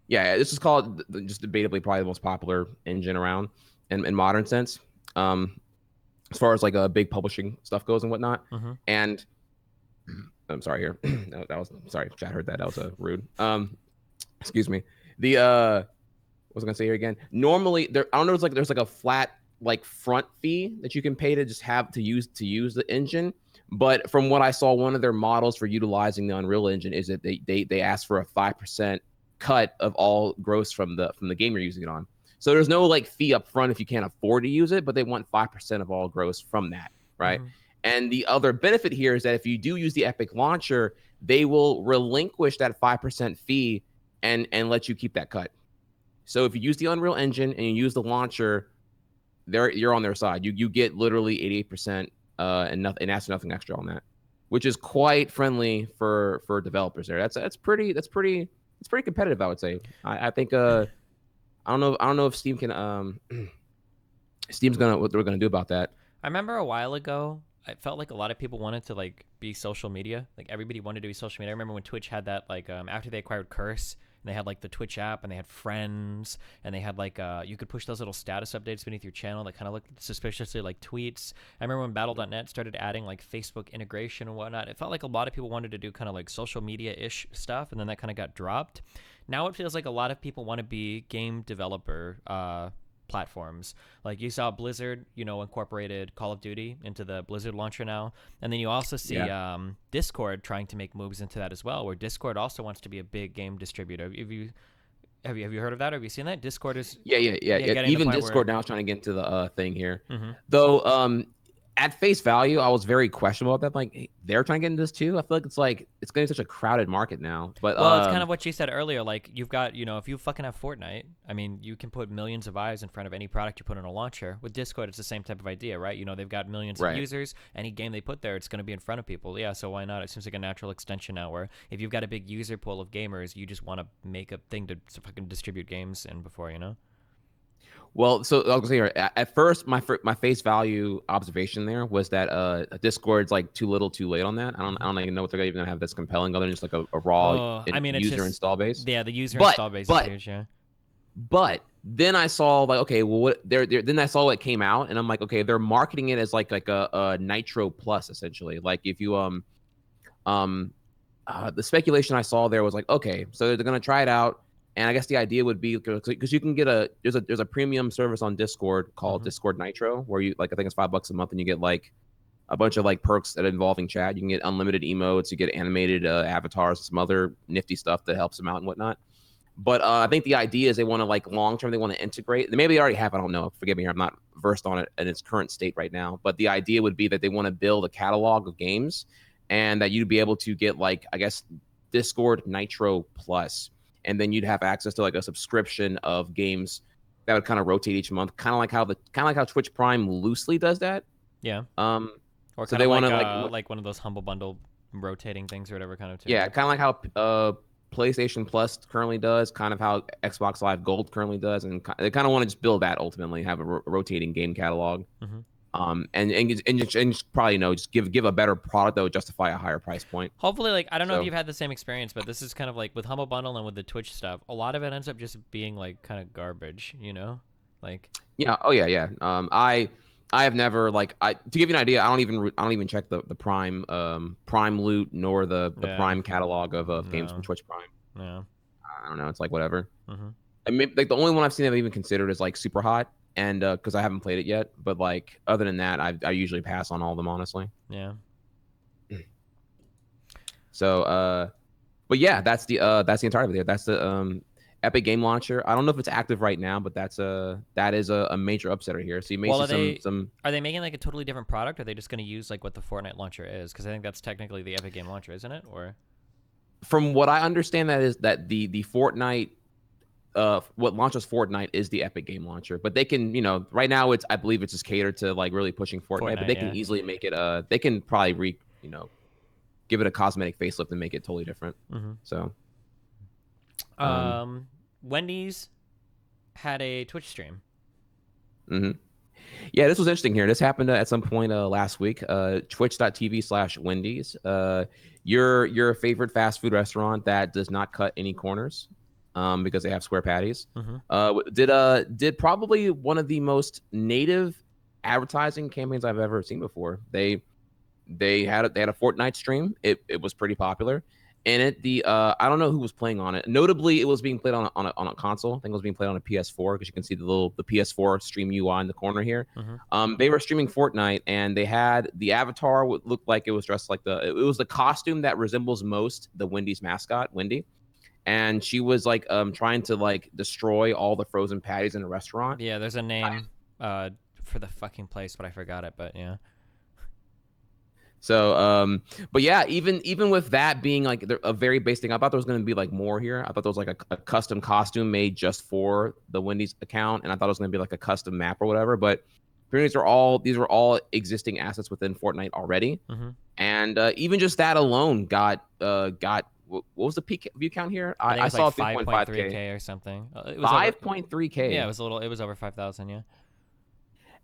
Yeah, this is called just debatably probably the most popular engine around in modern sense. As far as like big publishing stuff goes and whatnot. And I'm sorry here. that was sorry, chat heard that. That was rude. Excuse me. What was I gonna say here again? Normally, I don't know. There's like a flat like front fee that you can pay to just have to use the engine. But from what I saw, one of their models for utilizing the Unreal Engine is that they ask for a 5% cut of all gross from the game you're using it on. So there's no like fee up front if you can't afford to use it, but they want 5% of all gross from that, right? And the other benefit here is that if you do use the Epic launcher, they will relinquish that 5% fee and let you keep that cut. So if you use the Unreal Engine and you use the launcher, you're on their side. You get literally 88% and ask nothing extra on that, which is quite friendly for developers there. That's pretty competitive, I would say. I think I don't know if Steam can Steam's what they're gonna do about that. I remember a while ago, I felt like a lot of people wanted to like be social media. Like everybody wanted to be social media. I remember when Twitch had that, like after they acquired Curse, and they had like the Twitch app, and they had friends, and they had like you could push those little status updates beneath your channel that kind of looked suspiciously like tweets. I remember when Battle.net started adding like Facebook integration and whatnot. It felt like a lot of people wanted to do kind of like social media-ish stuff, and then that kind of got dropped. Now it feels like a lot of people want to be game developer platforms. Like you saw Blizzard, incorporated Call of Duty into the Blizzard launcher now, and then you also see Discord trying to make moves into that as well, where Discord also wants to be a big game distributor. Have you heard of that? Or have you seen that? Discord is even Discord now is trying to get into the thing here, though. At face value, I was very questionable about that. Like, hey, they're trying to get into this too. I feel like it's going to be such a crowded market now. But well, it's kind of what you said earlier. Like, you've got, if you fucking have Fortnite, I mean, you can put millions of eyes in front of any product you put in a launcher. With Discord, it's the same type of idea, right? They've got millions of users. Any game they put there, it's going to be in front of people. Yeah, so why not? It seems like a natural extension now, where if you've got a big user pool of gamers, you just want to make a thing to fucking distribute games in before, Well, so I'll say here, at first, my face value observation there was that Discord's like too little, too late on that. I don't even know what they're even gonna have that's compelling other than just like a raw user install base. Yeah, the user install base is huge. Yeah. But then I saw like, okay, well, what then I saw what came out, and I'm like, okay, they're marketing it as like a Nitro Plus essentially. Like if you um the speculation I saw there was like, okay, so they're gonna try it out, and I guess the idea would be because you can get there's a premium service on Discord called Discord Nitro where you like I think it's $5 a month and you get like a bunch of like perks that involving chat. You can get unlimited emotes, you get animated avatars, some other nifty stuff that helps them out and whatnot. But I think the idea is they want to like long term, they want to integrate. Maybe they already have. I don't know. Forgive me, I'm not versed on it in its current state right now. But the idea would be that they want to build a catalog of games, and that you'd be able to get like I guess Discord Nitro Plus, and then you'd have access to like a subscription of games that would kind of rotate each month, kind of like how Twitch Prime loosely does that. Yeah. Or So kind they of want to like one of those humble bundle rotating things or whatever kind of. Yeah, kind of like how PlayStation Plus currently does, kind of how Xbox Live Gold currently does, and they kind of want to just build that ultimately, have a rotating game catalog, and just probably just give a better product that would justify a higher price point. Hopefully, like I don't know if you've had the same experience, but this is kind of like with Humble Bundle and with the Twitch stuff. A lot of it ends up just being like kind of garbage, like. Yeah. Oh yeah. I have never to give you an idea. I don't even check the Prime loot nor the Prime catalog of games from Twitch Prime. Yeah. I don't know. It's like whatever. I mean, like the only one I've seen I've even considered is like Super Hot, and because I haven't played it yet. But like other than that, I usually pass on all of them honestly. Yeah. So but yeah, that's the entirety there. That's the Epic Game Launcher. I don't know if it's active right now, but that is a major upsetter here. So you may see some. Are they making like a totally different product? Or are they just going to use like what the Fortnite launcher is? Because I think that's technically the Epic Game Launcher, isn't it? Or from what I understand, that is that the Fortnite, what launches Fortnite is the Epic Game Launcher. But they can, right now I believe it's just catered to like really pushing Fortnite. But they can easily make it. They can probably give it a cosmetic facelift and make it totally different. So. Wendy's had a Twitch stream. Yeah, this was interesting here. This happened at some point last week. Twitch.tv/Wendy's. Your favorite fast food restaurant that does not cut any corners, because they have square patties. Did probably one of the most native advertising campaigns I've ever seen before. They had a Fortnite stream. It was pretty popular. In it, I don't know who was playing on it. Notably, it was being played on a console. I think it was being played on a PS4 because you can see the PS4 stream UI in the corner here. They were streaming Fortnite, and they had the avatar looked like it was dressed like it was the costume that resembles most the Wendy's mascot, Wendy, and she was like trying to like destroy all the frozen patties in the restaurant. Yeah, there's a name for the fucking place, but I forgot it. But yeah. So, but yeah, even with that being like a very basic thing, I thought there was going to be like more here. I thought there was like a custom costume made just for the Wendy's account, and I thought it was going to be like a custom map or whatever. But these were all existing assets within Fortnite already, and even just that alone got what was the peak view count here? I saw like 5.3K or something. It was 5.3K. Yeah, it was over 5,000. Yeah.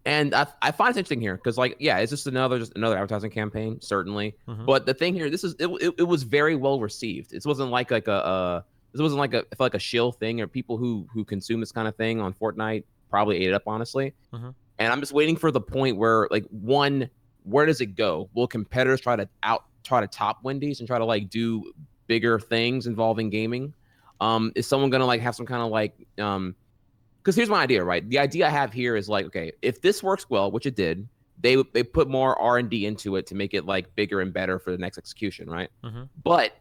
And I find it interesting here because, like, yeah, it's just another advertising campaign, certainly. But the thing here, it was very well received. It wasn't like a shill thing, or people who consume this kind of thing on Fortnite probably ate it up, honestly. And I'm just waiting for the point where, like, where does it go? Will competitors try to top Wendy's and try to like do bigger things involving gaming? Is someone gonna like have some kind of like because here's my idea, right? The idea I have here is like, okay, if this works well, which it did, they put more R&D into it to make it like bigger and better for the next execution, right? But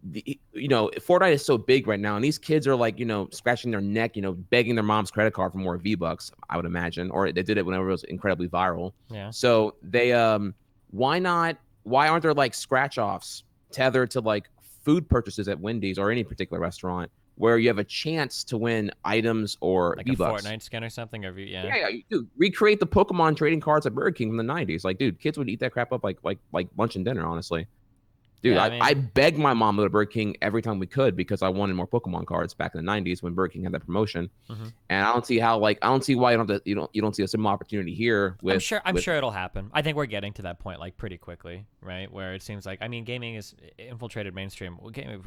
Fortnite is so big right now, and these kids are like, scratching their neck, begging their mom's credit card for more V-Bucks, I would imagine, or they did it whenever it was incredibly viral. Yeah. So they why aren't there like scratch offs tethered to like food purchases at Wendy's or any particular restaurant, where you have a chance to win items or like V-Bucks. A Fortnite skin or something, Yeah, dude, recreate the Pokemon trading cards at Burger King from the '90s. Like, dude, kids would eat that crap up like lunch and dinner, honestly. Dude, Yeah, I I mean, begged my mom to go to Burger King every time we could because I wanted more Pokemon cards back in the '90s when Burger King had that promotion. mhm. And I don't see how I don't see why you don't see a similar opportunity here with I'm sure it'll happen. I think we're getting to that point like pretty quickly, right? Where it seems like, I mean, gaming is infiltrated mainstream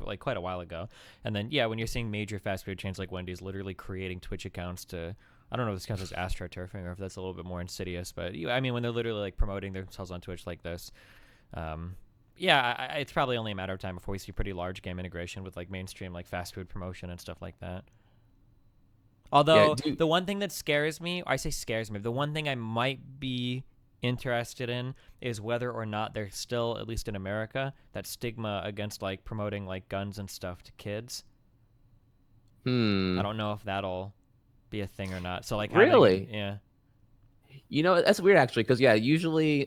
like quite a while ago, and then yeah, when you're seeing major fast food chains like Wendy's literally creating Twitch accounts to, I don't know if this counts as astroturfing or if that's a little bit more insidious, but I mean, when they're literally like promoting themselves on Twitch like this, um, yeah, it's probably only a matter of time before we see pretty large game integration with like mainstream like fast food promotion and stuff like that. yeah, Although dude. the one thing that scares me, I say scares me, the one thing I might be interested in is whether or not there's still, at least in America, that stigma against like promoting like guns and stuff to kids. I Hmm. don't know if that'll be a thing or not. So like having, Really? yeah. You know, that's weird actually, because yeah, usually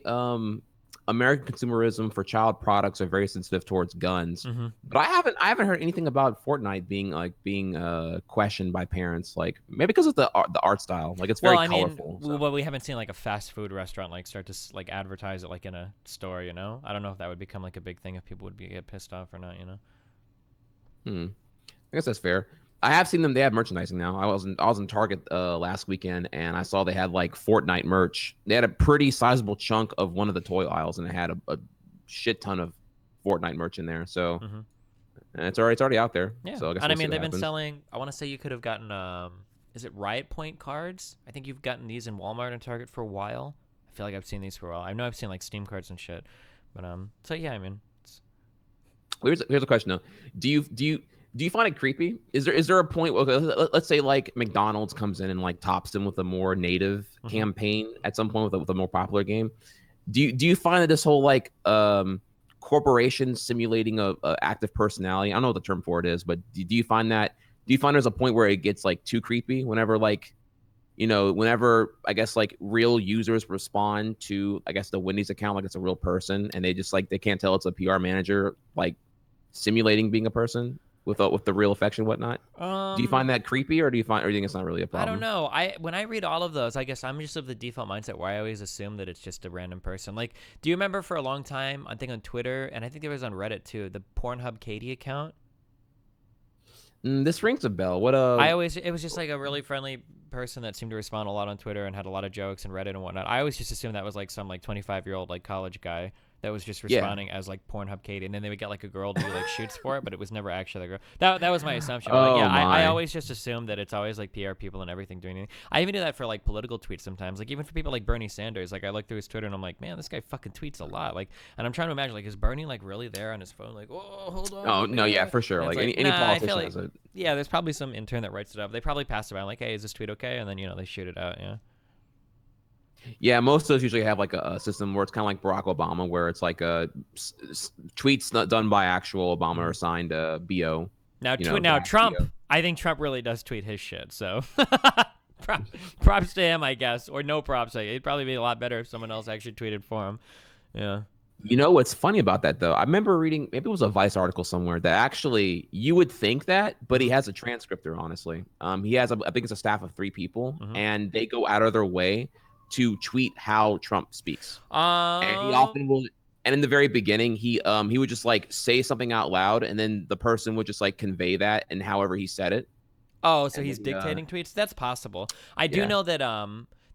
American consumerism for child products are very sensitive towards guns. Mm-hmm. But I haven't heard anything about Fortnite being questioned by parents, like maybe because of the art style. Like it's Well, very I mean, colorful. So well, we haven't seen like a fast food restaurant like start to like advertise it like in a store, you know? I don't know if that would become like a big thing if people would get pissed off or not, you know? hmm. I guess that's fair. I have seen them. They have merchandising now. I was in Target last weekend and I saw they had like Fortnite merch. They had a pretty sizable chunk of one of the toy aisles and it had a shit ton of Fortnite merch in there. So Mm-hmm. and it's already out there. Yeah, So I guess and I we'll see mean what they've been happens. selling. I want to say you could have gotten is it Riot Point cards? I think you've gotten these in Walmart and Target for a while. I feel like I've seen these for a while. I know I've seen like Steam cards and shit, but so yeah, I mean, Here's a question though. Do you find it creepy? Is there a point? Okay, let's say like McDonald's comes in and like tops them with a more native mm-hmm. campaign at some point with a more popular game. Do you find that this whole like corporation simulating a active personality? I don't know what the term for it is, but do you find that do you find there's a point where it gets like too creepy whenever like whenever I guess like real users respond to I guess the Wendy's account like it's a real person and they just like they can't tell it's a PR manager like simulating being a person with the real affection and whatnot. Do you um, find that creepy or do you think it's not really a I don't problem? know. I when I read all of those, I guess I'm just of the default mindset where I always assume that it's just a random person. Like, do you remember for a long time? I think on Twitter and I think there was on Reddit too, the Pornhub Katie account. This rings a bell. It was just like a really friendly person that seemed to respond a lot on Twitter and had a lot of jokes and Reddit and whatnot. I always just assumed that was like some like 25-year-old like college guy that was just Yeah. responding as like Pornhub Katie, and then they would get like a girl to do like shoots for it, but it was never actually the girl. That was my assumption. But like, Oh yeah, I my. always just assume that it's always like PR people and everything doing anything. I even do that for like political tweets sometimes. Like even for people like Bernie Sanders, like I look through his Twitter and I'm like, man, this guy fucking tweets a lot. Like, and I'm trying to imagine like, is Bernie like really there on his phone? Like, oh, hold on, Oh let me. no, yeah, for sure. And it's Like like, any nah, I feel politician like has a yeah, there's probably some intern that writes it up. They probably pass it around like, hey, is this tweet okay? And then they shoot it out. Yeah. yeah. Most of those usually have like a system where it's kind of like Barack Obama, where it's like tweets not done by actual Obama Mm-hmm. or signed BO, Now dash Trump, BO. I think Trump really does tweet his shit. So props to him, I guess, or no props. Like, it'd probably be a lot better if someone else actually tweeted for him. Yeah. You know what's funny about that though? I remember reading maybe it was a Vice article somewhere that actually you would think that, but he Mm-hmm. has a transcriptor. Honestly, he has I think it's a staff of 3 people, Mm-hmm. and they go out of their way to tweet how Trump speaks. And he Um. often will. And in the very beginning, he would just like say something out loud, and then the person would just like convey that and however he said it. Oh, so And he's then dictating tweets? That's possible. I do yeah. know that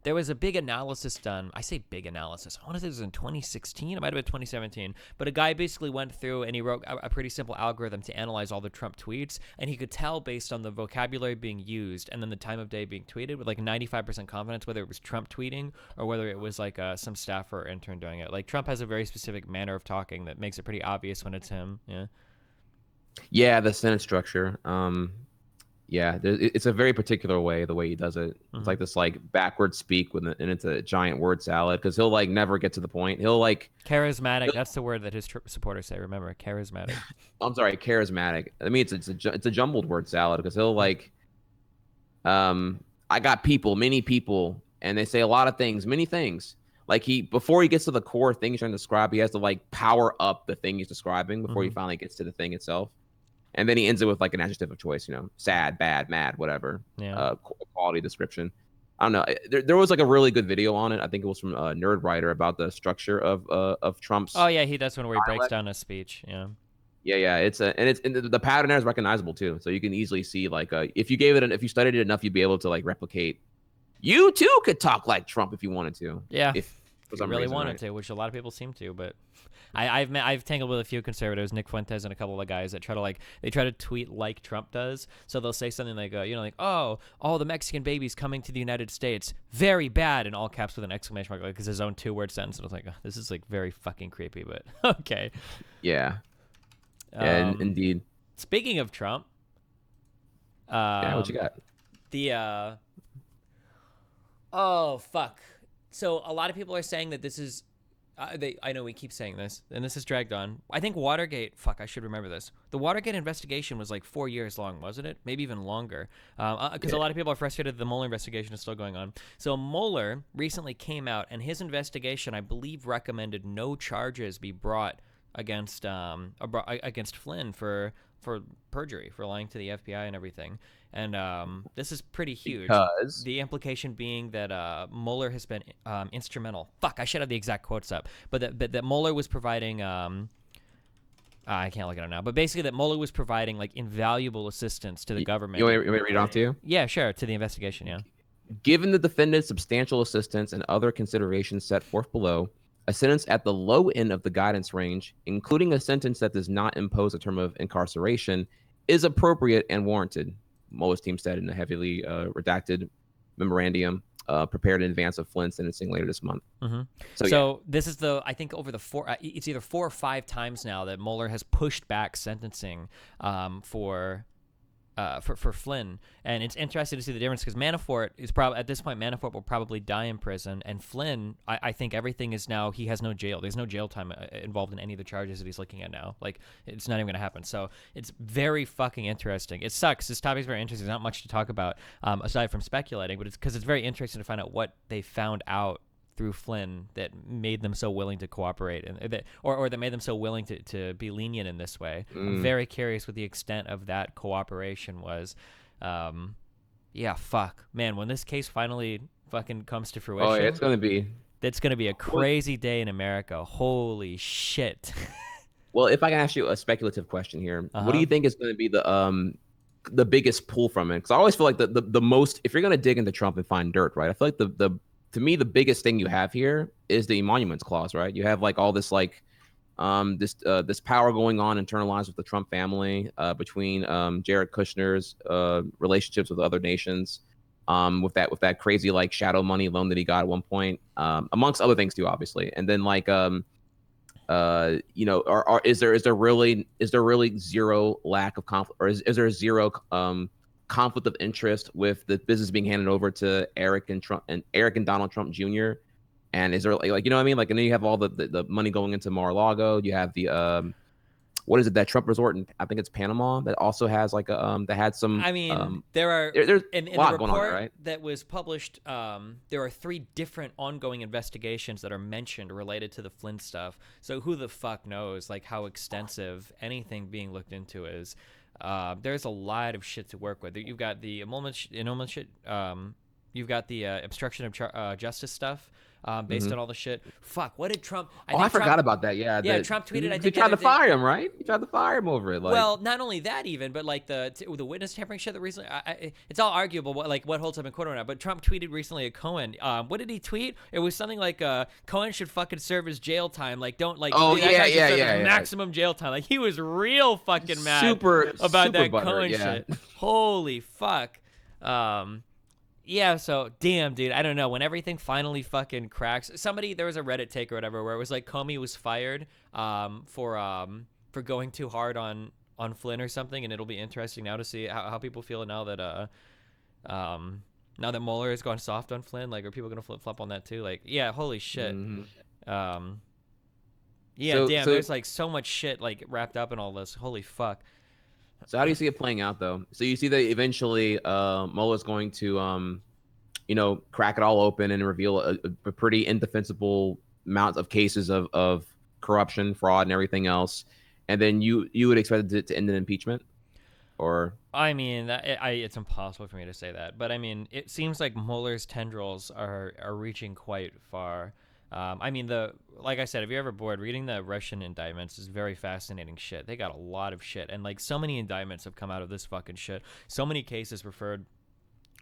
there was a big analysis done. I say big analysis. I want to say it was in 2016. It might have been 2017. But a guy basically went through and he wrote a pretty simple algorithm to analyze all the Trump tweets, and he could tell based on the vocabulary being used and then the time of day being tweeted with like 95% confidence whether it was Trump tweeting or whether it was like some staffer or intern doing it. Like Trump has a very specific manner of talking that makes it pretty obvious when it's him. Yeah. Yeah, the sentence structure. Yeah, it's a very particular way the way he does it. It's Mm-hmm. like this like backward speak and it's a giant word salad because he'll like never get to the point. He'll like Charismatic. That's the word that his supporters say. Remember, charismatic. I'm sorry, charismatic. I mean it's a jumbled word salad because he'll like I got people, many people, and they say a lot of things, many things. Like before he gets to the core thing he's trying to describe, he has to like power up the thing he's describing before he Mm-hmm. finally gets to the thing itself. And then he ends it with like an adjective of choice, sad, bad, mad, whatever, Yeah. quality description. I don't know. There was like a really good video on it. I think it was from Nerd Writer about the structure of Oh Trump's yeah, that's one where he breaks dialect. down his speech. Yeah. Yeah, yeah. And the pattern there is recognizable too. So you can easily see like if you gave it if you studied it enough, you'd be able to like replicate. You too could talk like Trump if you wanted to, Yeah. if for If you some really reason, wanted right? to, which a lot of people seem to, but I've tangled with a few conservatives, Nick Fuentes and a couple of guys that try to tweet like Trump does. So they'll say something like like, oh, all the Mexican babies coming to the United States, very bad, in all caps with an exclamation mark, like, because his own 2-word sentence. And I was like, oh, this is like very fucking creepy, but okay. Yeah, yeah, Um, indeed. Speaking of Trump, Yeah, what you um, got? the oh fuck. So a lot of people are saying that this is I know we keep saying this, and this is dragged on. I think Watergate. Fuck, I should remember this. The Watergate investigation was like 4 years long, wasn't it? Maybe even longer. Because a Yeah. lot of people are frustrated that the Mueller investigation is still going on. So Mueller recently came out, and his investigation, I believe, recommended no charges be brought against Flynn for perjury, for lying to the FBI and everything. And this is pretty huge. Because The implication being that Mueller has been instrumental. Fuck, I should have the exact quotes up. But that Mueller was providing. I can't look at it now. But basically, that Mueller was providing like invaluable assistance to the government. you want me to read it off to you? Yeah, sure. To the investigation, yeah. Given the defendant's substantial assistance and other considerations set forth below, a sentence at the low end of the guidance range, including a sentence that does not impose a term of incarceration, is appropriate and warranted, Mueller's team said in a heavily redacted memorandum prepared in advance of Flynn's sentencing later this month. Mm-hmm. So, So this is I think over the it's either 4 or 5 times now that Mueller has pushed back sentencing for Flynn, and it's interesting to see the difference because Manafort is probably at this point Manafort will probably die in prison, and Flynn, I think everything is now he has no jail. There's no jail time involved in any of the charges that he's looking at now. Like it's not even gonna happen. So it's very fucking interesting. It sucks. This topic's very interesting. There's not much to talk about aside from speculating, but it's because it's very interesting to find out what they found out through Flynn that made them so willing to cooperate and or that made them so willing to be lenient in this way. I'm very curious what the extent of that cooperation was. Yeah, fuck. Man, when this case finally fucking comes to fruition, oh, yeah, it's going to be. that's going to be a crazy day in America. Holy shit. Well, if I can ask you a speculative question here, what do Uh-huh. you think is going to be the biggest pull from it? Because I always feel like the most, if you're going to dig into Trump and find dirt, right? I feel like the to me the biggest thing you have here is the emoluments clause, right? You have like all this like this power going on internalized with the Trump family between Jared Kushner's relationships with other nations, with that crazy like shadow money loan that he got at one point, amongst other things too, obviously, and then like is there really zero lack of conflict, or is there zero conflict of interest with the business being handed over to Eric and Donald Trump Jr.? And is there like you know what I mean? Like, and then you have all the money going into Mar-a-Lago. You have the what is it, that Trump resort in, I think it's Panama, that also has like a that had some I mean, there's in a the lot going on there, report right? that was published, there are 3 different ongoing investigations that are mentioned related to the Flynn stuff. So who the fuck knows, like, how extensive anything being looked into is. There's a lot of shit to work with. You've got the emoluments shit. You've got the obstruction of justice stuff. Based on all the shit. Fuck, what did Trump? I forgot about that. Yeah, Yeah, Trump tweeted. I they think tried to fire him, right? He tried to fire him over it. Like, well, not only that, even, but like the witness tampering shit that recently, it's all arguable what holds up in court or not. But Trump tweeted recently at Cohen. What did he tweet? It was something like Cohen should fucking serve his jail time. Like, don't like. Oh, that guy should yeah, serve yeah, his yeah. maximum jail time. Like, he was real fucking mad Super about that butthurt, Cohen yeah. shit. Holy fuck. Yeah, so damn, dude, I don't know. When everything finally fucking cracks, there was a Reddit take or whatever where it was like Comey was fired for going too hard on Flynn or something, and it'll be interesting now to see how people feel now that Mueller has gone soft on Flynn. Like, are people gonna flip flop on that too? Like, yeah, holy shit. Yeah, damn. There's like so much shit like wrapped up in all this. Holy fuck. So how do you see it playing out, though? So you see that eventually Mueller's going to, crack it all open and reveal a pretty indefensible amount of cases of corruption, fraud, and everything else, and then you would expect it to end in impeachment. Or I mean, it's impossible for me to say that, but I mean, it seems like Mueller's tendrils are reaching quite far. I mean, like I said, if you're ever bored, reading the Russian indictments is very fascinating shit. They got a lot of shit, and like so many indictments have come out of this fucking shit. So many cases referred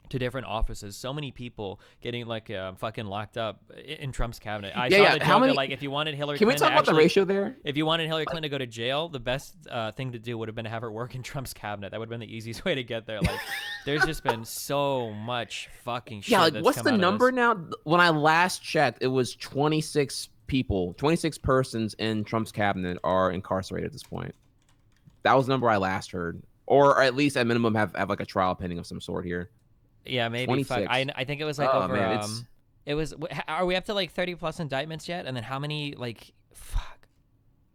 to different offices, so many people getting like fucking locked up in Trump's cabinet. I saw the joke that like if you wanted Hillary Can we Clinton talk about the ratio there? if you wanted Hillary Clinton to go to jail, the best thing to do would have been to have her work in Trump's cabinet. That would have been the easiest way to get there. Like, there's just been so much fucking shit. Yeah, like that's what's come the out of number this. now? When I last checked, it was 26 people, 26 persons in Trump's cabinet are incarcerated at this point. That was the number I last heard, or at least at minimum have like a trial pending of some sort here. Yeah, maybe. 26. Fuck. I think it was like Oh, over. man, it's... It was. Are we up to like 30 plus indictments yet? And then how many? Like, fuck.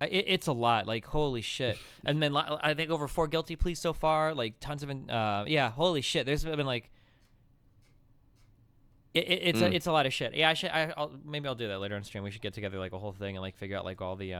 It's a lot. Like, holy shit. And then I think over 4 guilty pleas so far. Like, tons of. Yeah, holy shit. There's been like. It's a lot of shit. Yeah, maybe I'll do that later on stream. We should get together like a whole thing and like figure out like all the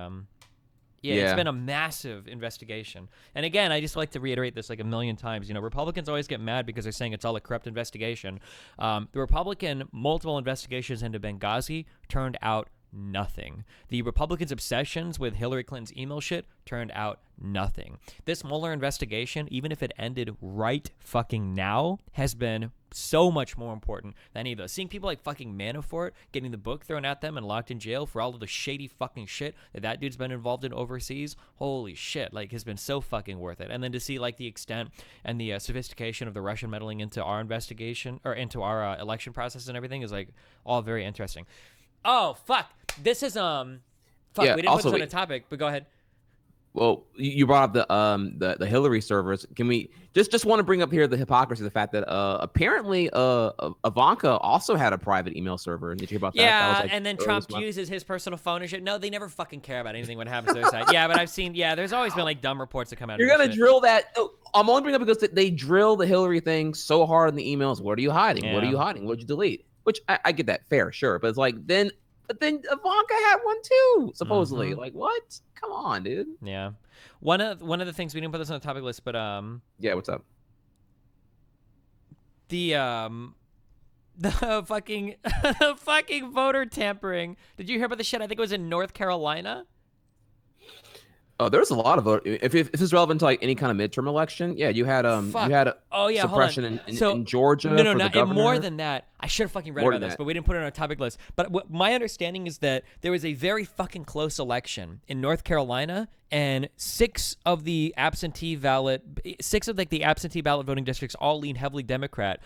Yeah, it's been a massive investigation. And again, I just like to reiterate this like a million times. You know, Republicans always get mad because they're saying it's all a corrupt investigation. The Republican multiple investigations into Benghazi turned out nothing. The Republicans' obsessions with Hillary Clinton's email shit turned out nothing. This Mueller investigation, even if it ended right fucking now, has been so much more important than any of those. Seeing people like fucking Manafort getting the book thrown at them and locked in jail for all of the shady fucking shit that dude's been involved in overseas, holy shit, like, has been so fucking worth it. And then to see like the extent and the sophistication of the Russian meddling into our investigation or into our election process and everything is like all very interesting. Oh fuck! This is fuck. Yeah, We didn't put this on a topic, but go ahead. Well, you brought up the Hillary servers. Can we just want to bring up here the hypocrisy, the fact that apparently Ivanka also had a private email server. Did you hear about that? Yeah, That was, like, and then Trump uses his personal phone and shit. No, they never fucking care about anything when it happens to their side. Yeah, but I've seen. Yeah, there's always been like dumb reports that come out. You're gonna drill that. I'm only bringing up because they drill the Hillary thing so hard in the emails. What are you hiding? Yeah. What are you hiding? What'd you delete? Which I get that, fair, sure, but it's like then Ivanka had one too, supposedly. Like, what? Come on, dude. Yeah. One of the things, we didn't put this on the topic list, but yeah, what's up? The fucking fucking voter tampering. Did you hear about the shit? I think it was in North Carolina. Oh, there's a lot of vote. If this is relevant to like any kind of midterm election, yeah, you had suppression in Georgia. No, for the more than that. I should have fucking read about this, but we didn't put it on our topic list. But my understanding is that there was a very fucking close election in North Carolina, and 6 of the absentee ballot voting districts all lean heavily Democrat,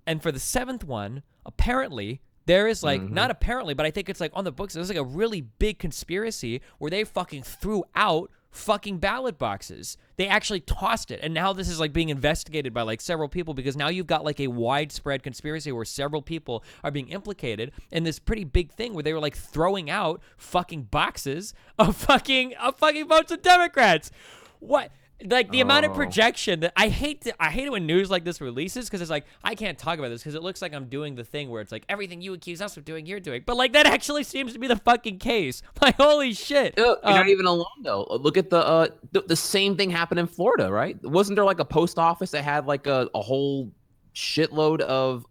and for the 7th one, apparently. There is like, not apparently, but I think it's like on the books, there's like a really big conspiracy where they fucking threw out fucking ballot boxes. They actually tossed it. And now this is like being investigated by like several people because now you've got like a widespread conspiracy where several people are being implicated in this pretty big thing where they were like throwing out fucking boxes of fucking votes of Democrats. What? Like the amount of projection that I hate it when news like this releases because it's like I can't talk about this because it looks like I'm doing the thing where it's like everything you accuse us of doing you're doing, but like that actually seems to be the fucking case. Like holy shit! You're not even alone though. Look at the same thing happened in Florida, right? Wasn't there like a post office that had like a whole shitload of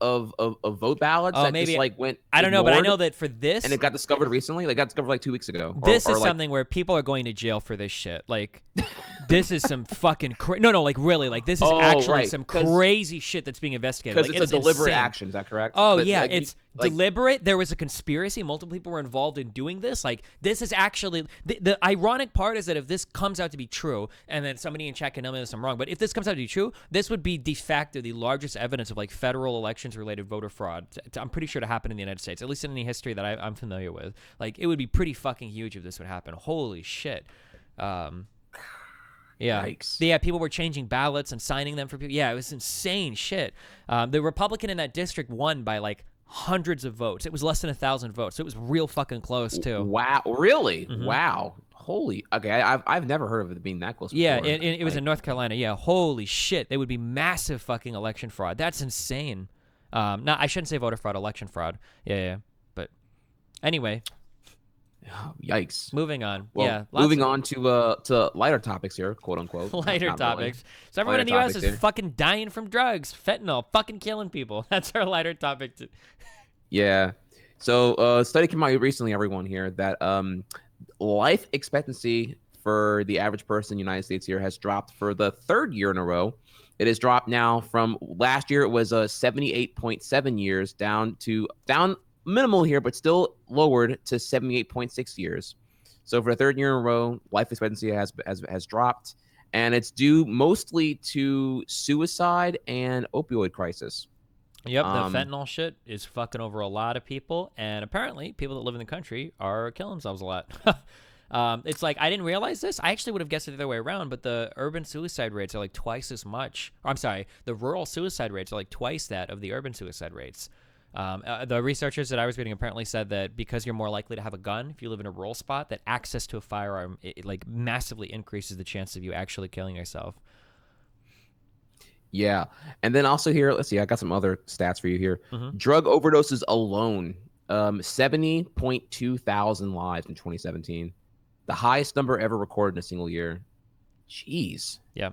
vote ballots that maybe just like went I don't know, but I know that for this, and it got discovered recently. Like got discovered like 2 weeks ago. This is something where people are going to jail for this shit. Like this is some fucking like really, like this is actually some crazy shit that's being investigated. Because like, it's a deliberate action. Is that correct? Oh yeah, it's deliberate. There was a conspiracy. Multiple people were involved in doing this. Like this is actually the ironic part is that if this comes out to be true, and then somebody in chat can tell me this I'm wrong, but if this comes out to be true, this would be de facto the largest evidence of like federal elections related voter fraud. I'm pretty sure to happen in the United States, at least in any history that I'm familiar with. Like it would be pretty fucking huge if this would happen. Holy shit. Yeah. Yikes. Yeah, people were changing ballots and signing them for people. Yeah, it was insane shit. The Republican in that district won by like hundreds of votes. It was less than 1,000 votes. So it was real fucking close too. Wow. Really? Wow. Holy. Okay. I've never heard of it being that close. Yeah, before. it was in North Carolina. Yeah. Holy shit. They would be massive fucking election fraud. That's insane. No, I shouldn't say voter fraud, election fraud. Yeah. But anyway. Yikes. Moving on. Well, Yeah, lots moving of on to lighter topics here, quote unquote. lighter Not really. topics. So everyone Lighter in the U.S. topics is here. fucking dying from drugs, fentanyl, fucking killing people. That's our lighter topic. Yeah. So a study came out recently, everyone here, that life expectancy for the average person in the United States here has dropped for the third year in a row. It has dropped now from last year. It was 78.7 years down minimal here, but still lowered to 78.6 years. So for the third year in a row, life expectancy has dropped, and it's due mostly to suicide and opioid crisis. Yep, the Um, fentanyl shit is fucking over a lot of people, and apparently people that live in the country are killing themselves a lot. It's like I didn't realize this. I actually would have guessed it the other way around, but the urban suicide rates are like twice as much. Or, I'm sorry, the rural suicide rates are like twice that of the urban suicide rates. The researchers that I was reading apparently said that because you're more likely to have a gun if you live in a rural spot, that access to a firearm it like massively increases the chance of you actually killing yourself. Yeah. And then also here, let's see, I got some other stats for you here. Mm-hmm. Drug overdoses alone, 70.2 thousand lives in 2017. The highest number ever recorded in a single year. Jeez. Yeah.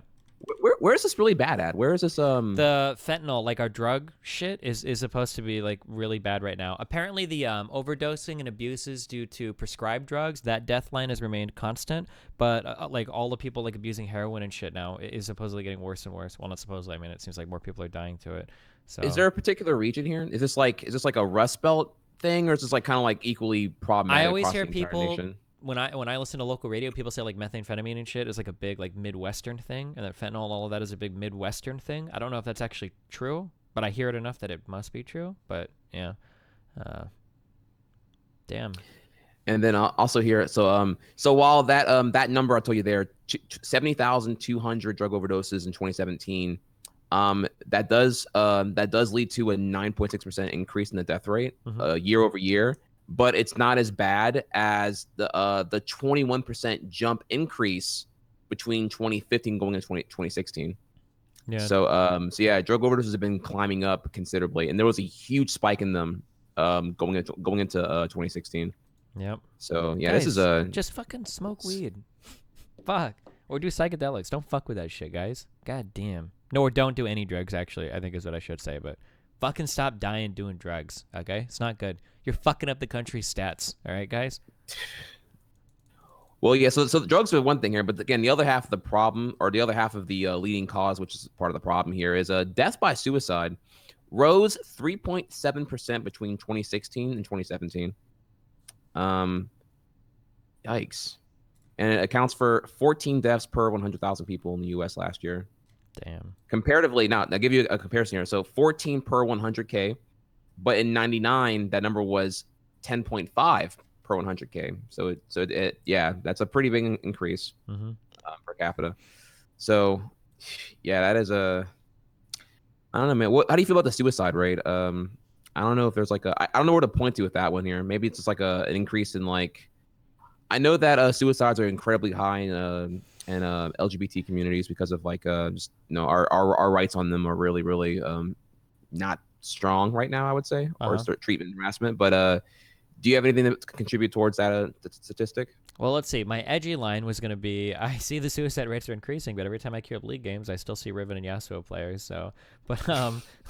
Where is this really bad at? Where is this The fentanyl, like our drug shit, is supposed to be like really bad right now. Apparently, the overdosing and abuses due to prescribed drugs, that death line has remained constant. But like all the people like abusing heroin and shit now is supposedly getting worse and worse. Well, not supposedly. I mean, it seems like more people are dying to it. So is there a particular region here? Is this like a Rust Belt thing, or is this like kind of like equally I problematic always across hear the entire people nation? when I listen to local radio, people say like methamphetamine and shit is like a big like Midwestern thing, and that fentanyl and all of that is a big Midwestern thing. I don't know if that's actually true, but I hear it enough that it must be true. But yeah, damn. And then also here, so while that number I told you there, 70,200 drug overdoses in 2017, that does lead to a 9.6% increase in the death rate year over year, but it's not as bad as the 21% jump increase between 2015 going into 2016. Yeah. So yeah, drug overdoses have been climbing up considerably, and there was a huge spike in them going into 2016. Yep. So yeah, Guys, this is just fucking smoke weed. Fuck. Or do psychedelics. Don't fuck with that shit, guys. God damn. No, or don't do any drugs, actually, I think is what I should say. But fucking stop dying doing drugs, okay? It's not good. You're fucking up the country's stats, all right, guys? Well, yeah. So the drugs are one thing here, but again, the other half of the problem, or the other half of the leading cause, which is part of the problem here, is death by suicide rose 3.7% between 2016 and 2017. Yikes. And it accounts for 14 deaths per 100,000 people in the U.S. last year. Damn. Comparatively, now I'll give you a comparison here. So 14 per 100K, but in 99, that number was 10.5 per 100K. So yeah, that's a pretty big increase per capita. So yeah, that is I don't know, man. How do you feel about the suicide rate? I don't know if there's like I don't know where to point to with that one here. Maybe it's just like an increase in like, I know that suicides are incredibly high in LGBT communities because of like just our rights on them are really really not strong right now, I would say, or treatment and harassment. But do you have anything that can contribute towards that statistic? Well, let's see. My edgy line was going to be, I see the suicide rates are increasing, but every time I queue up league games, I still see Riven and Yasuo players. So, but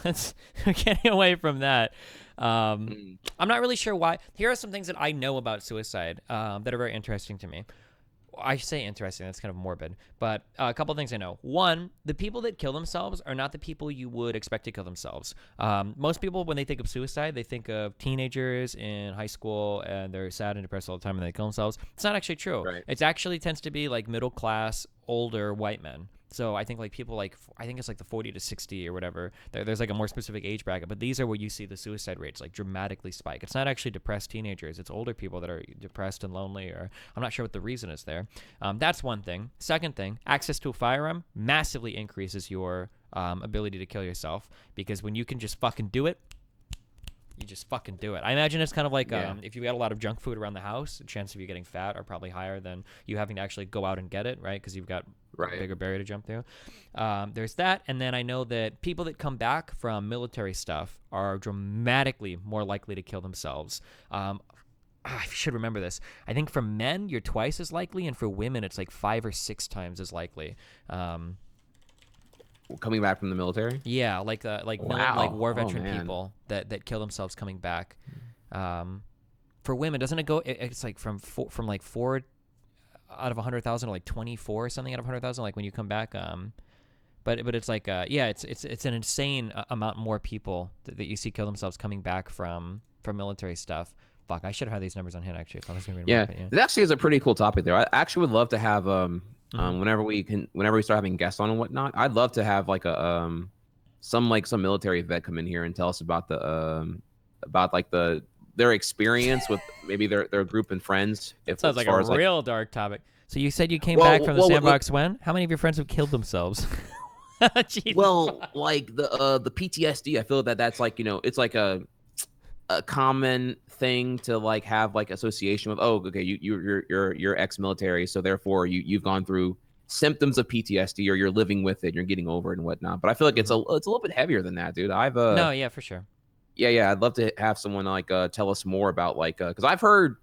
let's getting away from that. I'm not really sure why. Here are some things that I know about suicide that are very interesting to me. I say interesting, that's kind of morbid, but a couple of things I know. One, the people that kill themselves are not the people you would expect to kill themselves. Most people, when they think of suicide, they think of teenagers in high school and they're sad and depressed all the time and they kill themselves. It's not actually true. Right. It actually tends to be like middle class, older white men. So I think like people like, I think it's like the 40 to 60 or whatever. There's like a more specific age bracket, but these are where you see the suicide rates like dramatically spike. It's not actually depressed teenagers. It's older people that are depressed and lonely, or I'm not sure what the reason is there. That's one thing. Second thing, access to a firearm massively increases your ability to kill yourself, because when you can just fucking do it, you just fucking do it. I imagine it's kind of like if you got a lot of junk food around the house, the chance of you getting fat are probably higher than you having to actually go out and get it, right? Because you've got a bigger barrier to jump through. There's that. And then I know that people that come back from military stuff are dramatically more likely to kill themselves. I should remember this. I think for men you're twice as likely, and for women it's like 5 or 6 times as likely. Coming back from the military? Yeah, like Wow. war Oh, veteran man. people that kill themselves coming back. For women, doesn't it go? It's like from 4 out of 100,000 to like 24 or something out of 100,000. Like when you come back. But it's like it's an insane amount more people that you see kill themselves coming back from military stuff. Fuck, I should have had these numbers on hand actually. If I was gonna read Yeah, them. it actually is a pretty cool topic there. I actually would love to have whenever we start having guests on and whatnot, I'd love to have like a some military vet come in here and tell us about their experience with maybe their group and friends. It sounds like a real dark topic. So you said you came back from the sandbox when? How many of your friends have killed themselves? Well, like the PTSD, I feel that's like, it's like a common thing to like have like association with. Oh, okay, you're ex-military, so therefore you've gone through symptoms of PTSD, or you're living with it, you're getting over it and whatnot. But I feel like it's a little bit heavier than that, dude. No, yeah, for sure. Yeah, I'd love to have someone like tell us more about like because I've heard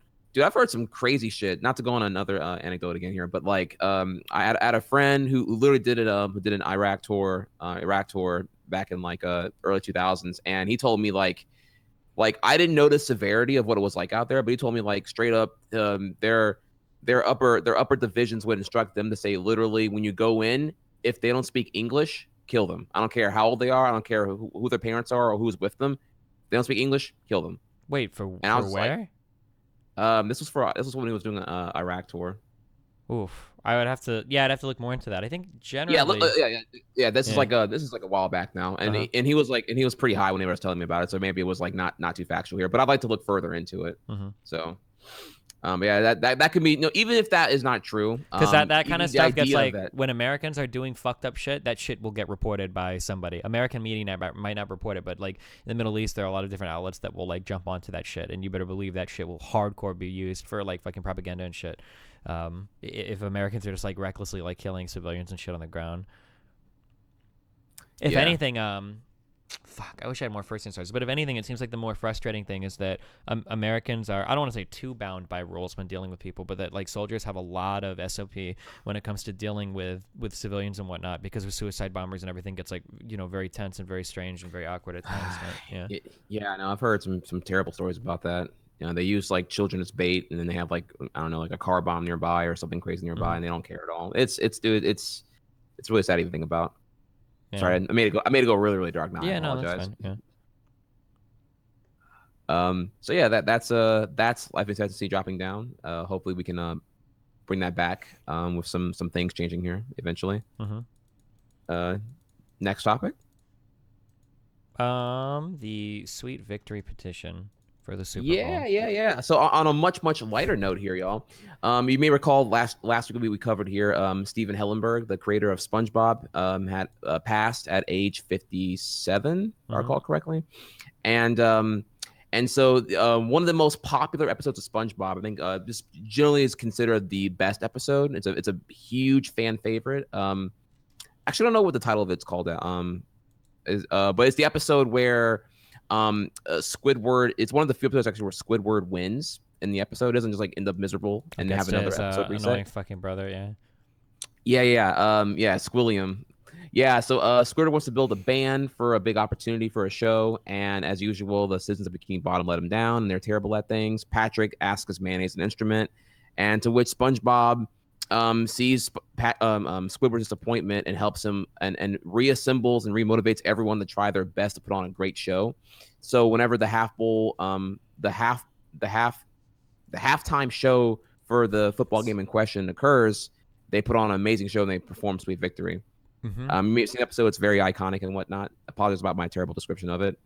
some crazy shit. Not to go on another anecdote again here, but like I had a friend who literally did it who did an Iraq tour back in like early 2000s, and he told me like I didn't know the severity of what it was like out there, but he told me like straight up their upper divisions would instruct them to say literally, when you go in, if they don't speak English, kill them. I don't care how old they are. I don't care who their parents are or who's with them. If they don't speak English, kill them. Wait, for where? This was when he was doing an Iraq tour. Oof. I'd have to look more into that. I think generally. Yeah. This is like a while back now, and and he was pretty high when he was telling me about it. So maybe it was like not too factual here, but I'd like to look further into it. So, yeah, that could be even if that is not true, because that kind of stuff gets like when Americans are doing fucked up shit, that shit will get reported by somebody. American media might not report it, but like in the Middle East, there are a lot of different outlets that will like jump onto that shit, and you better believe that shit will hardcore be used for like fucking propaganda and shit. If Americans are just like recklessly like killing civilians and shit on the ground. If anything, fuck, I wish I had more first insights. But if anything, it seems like the more frustrating thing is that Americans are, I don't want to say too bound by rules when dealing with people, but that like soldiers have a lot of SOP when it comes to dealing with civilians and whatnot, because of suicide bombers and everything gets like, very tense and very strange and very awkward at times. Right? Yeah, no, I've heard some terrible stories about that. They use like children as bait, and then they have like, I don't know, like a car bomb nearby or something crazy nearby, and they don't care at all. It's really sad to even think about. Yeah. Sorry, I made it go really, really dark now. Yeah, I apologize. No, that's fine. Yeah. So yeah, that's Life Expectancy dropping down. Hopefully we can bring that back with some things changing here eventually. Next topic. The Sweet Victory petition for the Super Bowl. Yeah. So on a much lighter note here, y'all. You may recall last week we covered here Steven Hellenberg, the creator of SpongeBob, had passed at age 57, if I recall correctly. And so one of the most popular episodes of SpongeBob, I think, just generally is considered the best episode. It's a huge fan favorite. Actually, I don't know what the title of it's called. But it's the episode where Squidward. It's one of the few episodes actually where Squidward wins in the episode. It doesn't just like end up miserable and have another episode reset. Annoying fucking brother. Yeah. Squilliam. Yeah, so Squidward wants to build a band for a big opportunity for a show, and as usual, the citizens of Bikini Bottom let him down, and they're terrible at things. Patrick asks his mayonnaise an instrument, and to which SpongeBob sees Squidward's disappointment and helps him and reassembles and remotivates everyone to try their best to put on a great show. So whenever the halftime show for the football game in question occurs, they put on an amazing show and they perform Sweet Victory. You may have seen the episode. It's very iconic and whatnot. Apologies about my terrible description of it.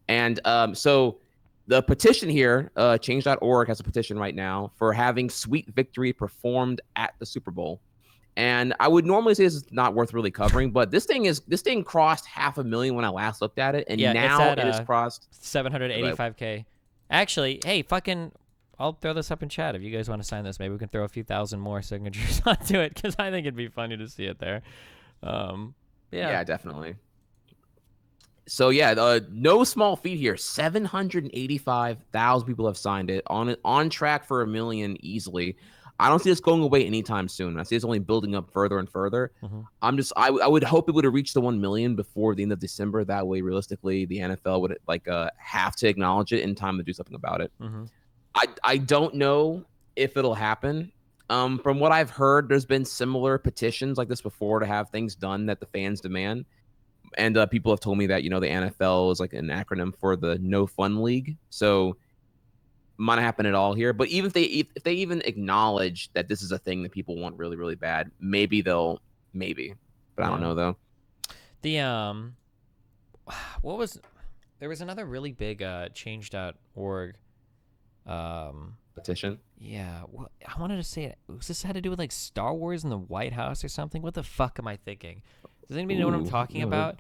And so the petition here, change.org has a petition right now for having Sweet Victory performed at the Super Bowl. And I would normally say this is not worth really covering, but this thing crossed 500,000 when I last looked at it, and now it has crossed 785K. Actually, hey, I'll throw this up in chat if you guys want to sign this. Maybe we can throw a few thousand more signatures onto it, because I think it'd be funny to see it there. Yeah, definitely. So yeah, no small feat here. 785,000 people have signed it. On track for 1 million easily. I don't see this going away anytime soon. I see it's only building up further and further. Mm-hmm. I would hope it would have reached the 1 million before the end of December. That way, realistically, the NFL would have to acknowledge it in time to do something about it. Mm-hmm. I don't know if it'll happen. From what I've heard, there's been similar petitions like this before to have things done that the fans demand. And people have told me that, the NFL is like an acronym for the No Fun League. So might not happen at all here. But even if they even acknowledge that this is a thing that people want really, really bad, maybe. But I don't know though. The there was another really big change.org petition. Yeah, I wanted to say it. Was this had to do with like Star Wars and the White House or something? What the fuck am I thinking? Does anybody know what I'm talking about?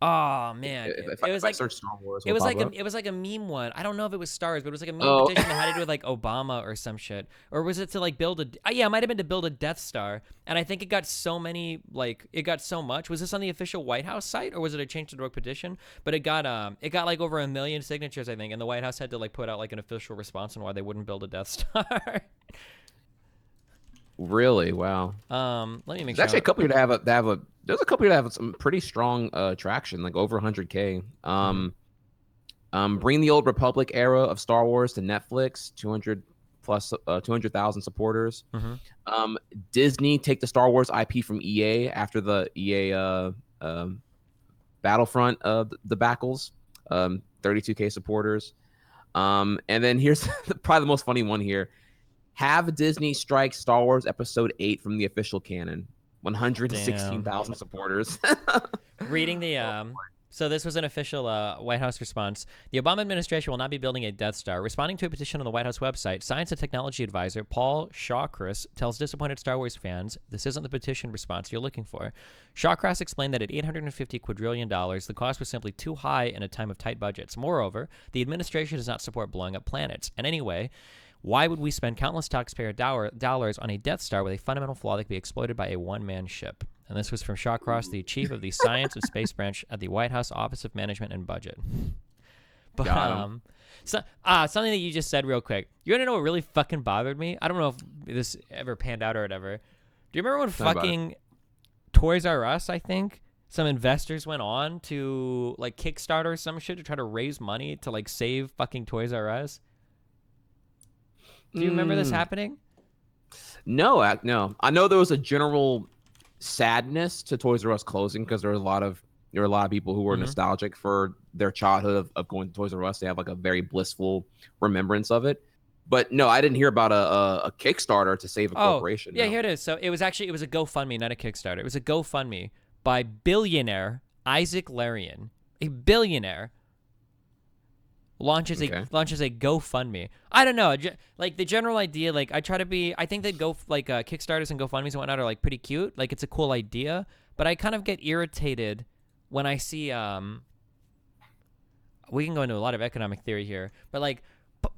Oh man, If I search Star Wars, it was like a meme one. I don't know if it was Star Wars, but it was like a meme petition that had to do with like Obama or some shit, or was it to like build a? Yeah, it might have been to build a Death Star, and I think it got so much. Was this on the official White House site, or was it a change.org petition? But it got like over 1 million signatures, I think, and the White House had to like put out like an official response on why they wouldn't build a Death Star. Really? Wow. Let me make sure. There's actually a couple here there's a couple here that have some pretty strong traction, like over 100K. Bring the Old Republic era of Star Wars to Netflix, 200,000 supporters. Mm-hmm. Disney take the Star Wars IP from EA after the EA Battlefront debacles, 32K supporters. And then here's probably the most funny one here. Have Disney strike Star Wars Episode 8 from the official canon. 116,000 supporters. Reading the so this was an official White House response. The Obama administration will not be building a Death Star. Responding to a petition on the White House website, Science and Technology Advisor Paul Shawcross tells disappointed Star Wars fans this isn't the petition response you're looking for. Shawcross explained that at $850 quadrillion, the cost was simply too high in a time of tight budgets. Moreover, the administration does not support blowing up planets. And anyway, why would we spend countless taxpayer dollars on a Death Star with a fundamental flaw that could be exploited by a one-man ship? And this was from Shawcross, the chief of the Science and Space Branch at the White House Office of Management and Budget. But something that you just said real quick. You want to know what really fucking bothered me? I don't know if this ever panned out or whatever. Do you remember when fucking Toys R Us, I think, some investors went on to like Kickstarter or some shit to try to raise money to like save fucking Toys R Us? Do you remember this happening? No. I know there was a general sadness to Toys R Us closing because there were a lot of people who were nostalgic for their childhood of going to Toys R Us. They have like a very blissful remembrance of it. But no, I didn't hear about a Kickstarter to save a corporation. Yeah, here it is. So it was a GoFundMe, not a Kickstarter. It was a GoFundMe by billionaire Isaac Larian, a billionaire. Launches a GoFundMe. I don't know, like the general idea. Like I think that Kickstarters and GoFundMes and whatnot are like pretty cute. Like it's a cool idea, but I kind of get irritated when I see. We can go into a lot of economic theory here, but like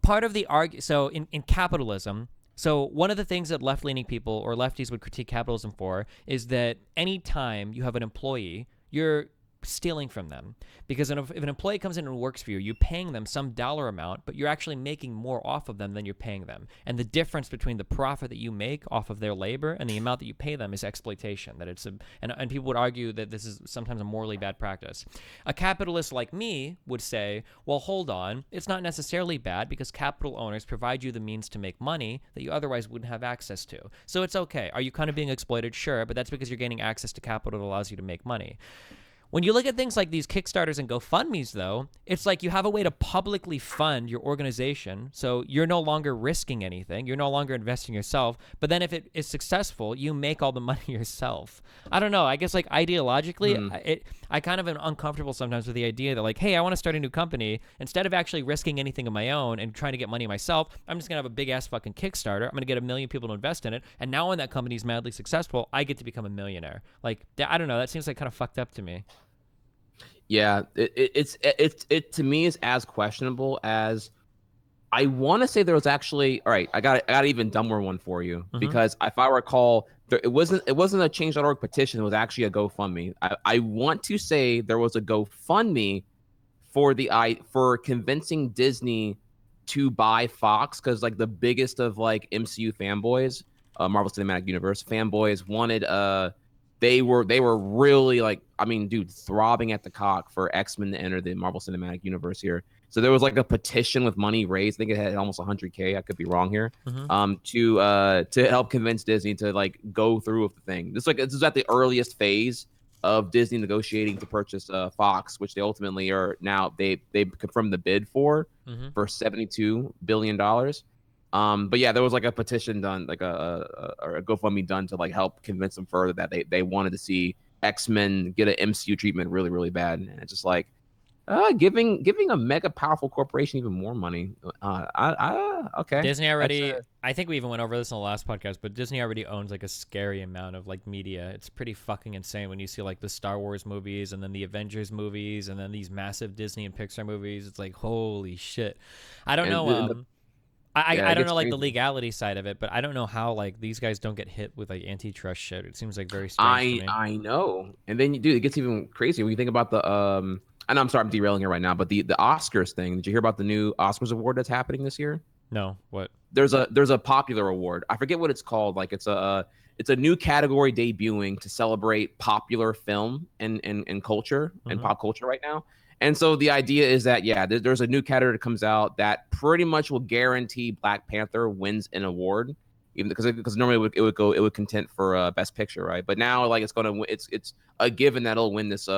part of the so in capitalism. So one of the things that left-leaning people or lefties would critique capitalism for is that anytime you have an employee, you're stealing from them, because if an employee comes in and works for you, you're paying them some dollar amount, but you're actually making more off of them than you're paying them, and the difference between the profit that you make off of their labor and the amount that you pay them is exploitation. That it's and people would argue that this is sometimes a morally bad practice. A capitalist like me would say, well, hold on, it's not necessarily bad because capital owners provide you the means to make money that you otherwise wouldn't have access to, so it's okay. Are you kind of being exploited? Sure, but that's because you're gaining access to capital that allows you to make money. When you look at things like these Kickstarters and GoFundMes, though, it's like you have a way to publicly fund your organization, so you're no longer risking anything. You're no longer investing yourself. But then if it is successful, you make all the money yourself. I don't know. I guess like ideologically, I kind of am uncomfortable sometimes with the idea that like, hey, I want to start a new company. Instead of actually risking anything of my own and trying to get money myself, I'm just going to have a big-ass fucking Kickstarter. I'm going to get 1 million people to invest in it. And now when that company is madly successful, I get to become a millionaire. Like, I don't know. That seems like kind of fucked up to me. Yeah, it to me is as questionable as I want to say there was actually, all right, I got an even dumber one for you, Mm-hmm. because if I recall, it wasn't a change.org petition, it was actually a GoFundMe. I want to say there was a GoFundMe for convincing Disney to buy Fox, because like the biggest of like MCU fanboys, Marvel Cinematic Universe fanboys wanted they were really like, I mean, dude, throbbing at the cock for X-Men to enter the Marvel Cinematic Universe here. So there was like a petition with money raised. I think it had almost 100K. I could be wrong here. Mm-hmm. To help convince Disney to like go through with the thing. This is at the earliest phase of Disney negotiating to purchase Fox, which they ultimately are now they confirmed the bid Mm-hmm. for $72 billion. But yeah, there was like a petition done, like or a GoFundMe done to like help convince them further that they wanted to see X-Men get an MCU treatment really, really bad. And it's just like giving a mega powerful corporation even more money. Okay. Disney already, I think we even went over this in the last podcast, but Disney already owns like a scary amount of like media. It's pretty fucking insane when you see like the Star Wars movies and then the Avengers movies and then these massive Disney and Pixar movies. It's like, holy shit. I don't know. I don't know like the legality side of it, but I don't know how like these guys don't get hit with like antitrust shit. It seems like very strange to me. I know. And then dude, it gets even crazier when you think about the I know I'm sorry I'm derailing here right now, but the Oscars thing. Did you hear about the new Oscars award that's happening this year? No, what? There's a popular award. I forget what it's called. Like it's a new category debuting to celebrate popular film and culture and pop culture right now. And so the idea is that, yeah, there's a new category that comes out that pretty much will guarantee Black Panther wins an award, even because normally it would contend for Best Picture, right? But now like it's a given that it'll win this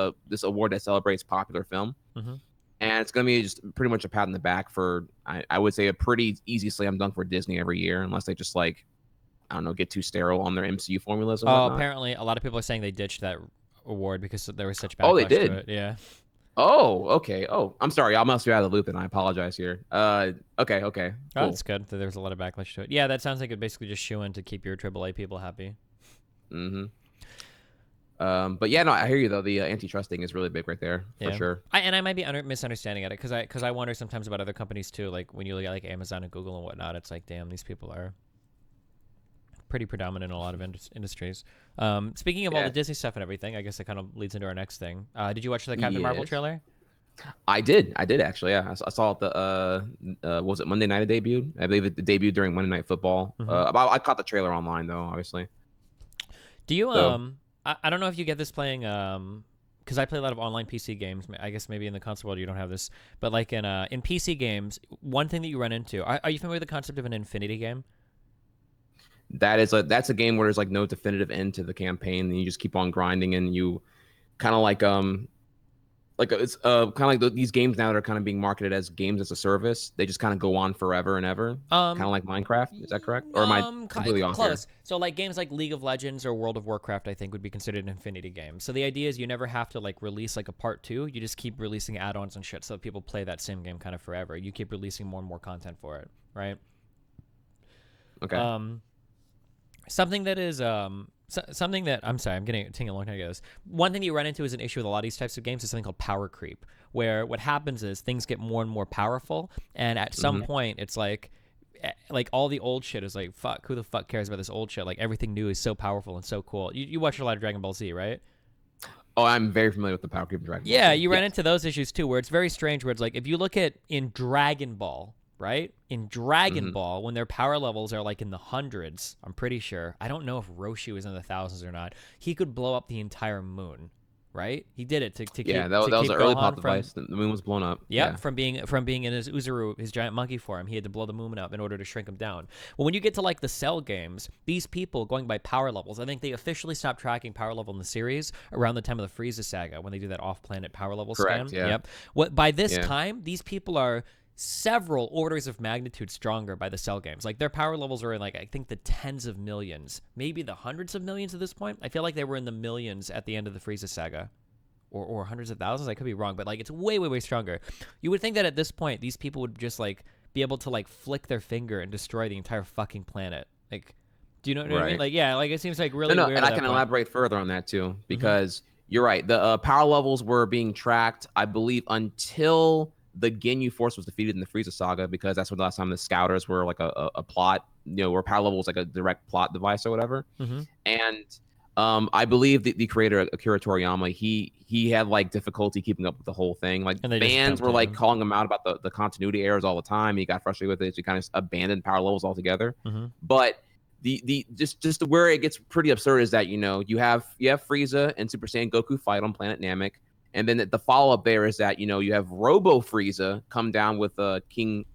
award that celebrates popular film, and it's gonna be just pretty much a pat on the back for I would say a pretty easy slam dunk for Disney every year, unless they just like, I don't know, get too sterile on their MCU formulas. And whatnot. Apparently a lot of people are saying they ditched that award because there was such backlash. Oh, they did. To it. Yeah. Oh, okay. Oh, I'm sorry. I must be out of the loop, and I apologize here. Okay. Cool. Oh, that's good. There's a lot of backlash to it. Yeah, that sounds like it basically just shoe in to keep your AAA people happy. Mm-hmm. But yeah, no, I hear you though. The antitrust thing is really big right there for sure. I might be misunderstanding it because I wonder sometimes about other companies too. Like when you look at like Amazon and Google and whatnot, it's like, damn, these people are pretty predominant in a lot of industries. Speaking of all the Disney stuff and everything, I guess that kind of leads into our next thing. Did you watch the Captain Marvel trailer? I did actually. Yeah, I saw it. Was it Monday night it debuted? I believe it debuted during Monday Night Football. I caught the trailer online though, obviously. Do you I don't know if you get this playing because I play a lot of online PC games. I guess maybe in the console world you don't have this, but like in PC games, one thing that you run into. Are you familiar with the concept of an infinity game? That's a game where there's like no definitive end to the campaign, and you just keep on grinding, and you kind of like it's kind of like these games now that are kind of being marketed as games as a service. They just kind of go on forever and ever, kind of like Minecraft. Is that correct? Or am I completely off here? Close. So like games like League of Legends or World of Warcraft, I think would be considered an infinity game. So the idea is you never have to like release like a part 2. You just keep releasing add-ons and shit, so people play that same game kind of forever. You keep releasing more and more content for it, right? Okay. Something that is something that I'm sorry, I'm taking a long time to get this. One thing you run into as an issue with a lot of these types of games is something called power creep, where what happens is things get more and more powerful, and at some point it's like all the old shit is like, fuck, who the fuck cares about this old shit? Like everything new is so powerful and so cool. You watch a lot of Dragon Ball Z, right? Oh, I'm very familiar with the power creep of Dragon Ball. Yeah, you ran into those issues too, where it's very strange, where it's like if you look at in Dragon Ball, right? In Dragon Ball, when their power levels are like in the hundreds, I'm pretty sure. I don't know if Roshi was in the thousands or not. He could blow up the entire moon, right? He did it to keep. Yeah, that was an early pop device. The moon was blown up. Yeah, from being in his Uzuru, his giant monkey form, he had to blow the moon up in order to shrink him down. Well, when you get to like the Cell games, these people going by power levels, I think they officially stopped tracking power level in the series around the time of the Frieza saga when they do that off-planet power level Correct, scan. Yeah. Yep. What by this time, these people are several orders of magnitude stronger by the Cell games. Like their power levels are in like I think the tens of millions, maybe the hundreds of millions at this point. I feel like they were in the millions at the end of the Frieza saga, or hundreds of thousands. I could be wrong, but like it's way stronger. You would think that at this point these people would just like be able to like flick their finger and destroy the entire fucking planet. Like, do you know what I mean? Like, yeah, like it seems like really weird. And I can elaborate further on that too, because you're right. The power levels were being tracked, I believe, until the Ginyu Force was defeated in the Frieza saga, because that's when the last time the Scouters were like a plot, where power level was like a direct plot device or whatever. Mm-hmm. And I believe the creator Akira Toriyama, he had like difficulty keeping up with the whole thing. Like And they just fans dumped were like him. calling him out about the continuity errors all the time. He got frustrated with it, so he kind of abandoned power levels altogether. Mm-hmm. But the just where it gets pretty absurd is that you have Frieza and Super Saiyan Goku fight on planet Namek, and then the follow up there is that you have Robo Frieza come down with King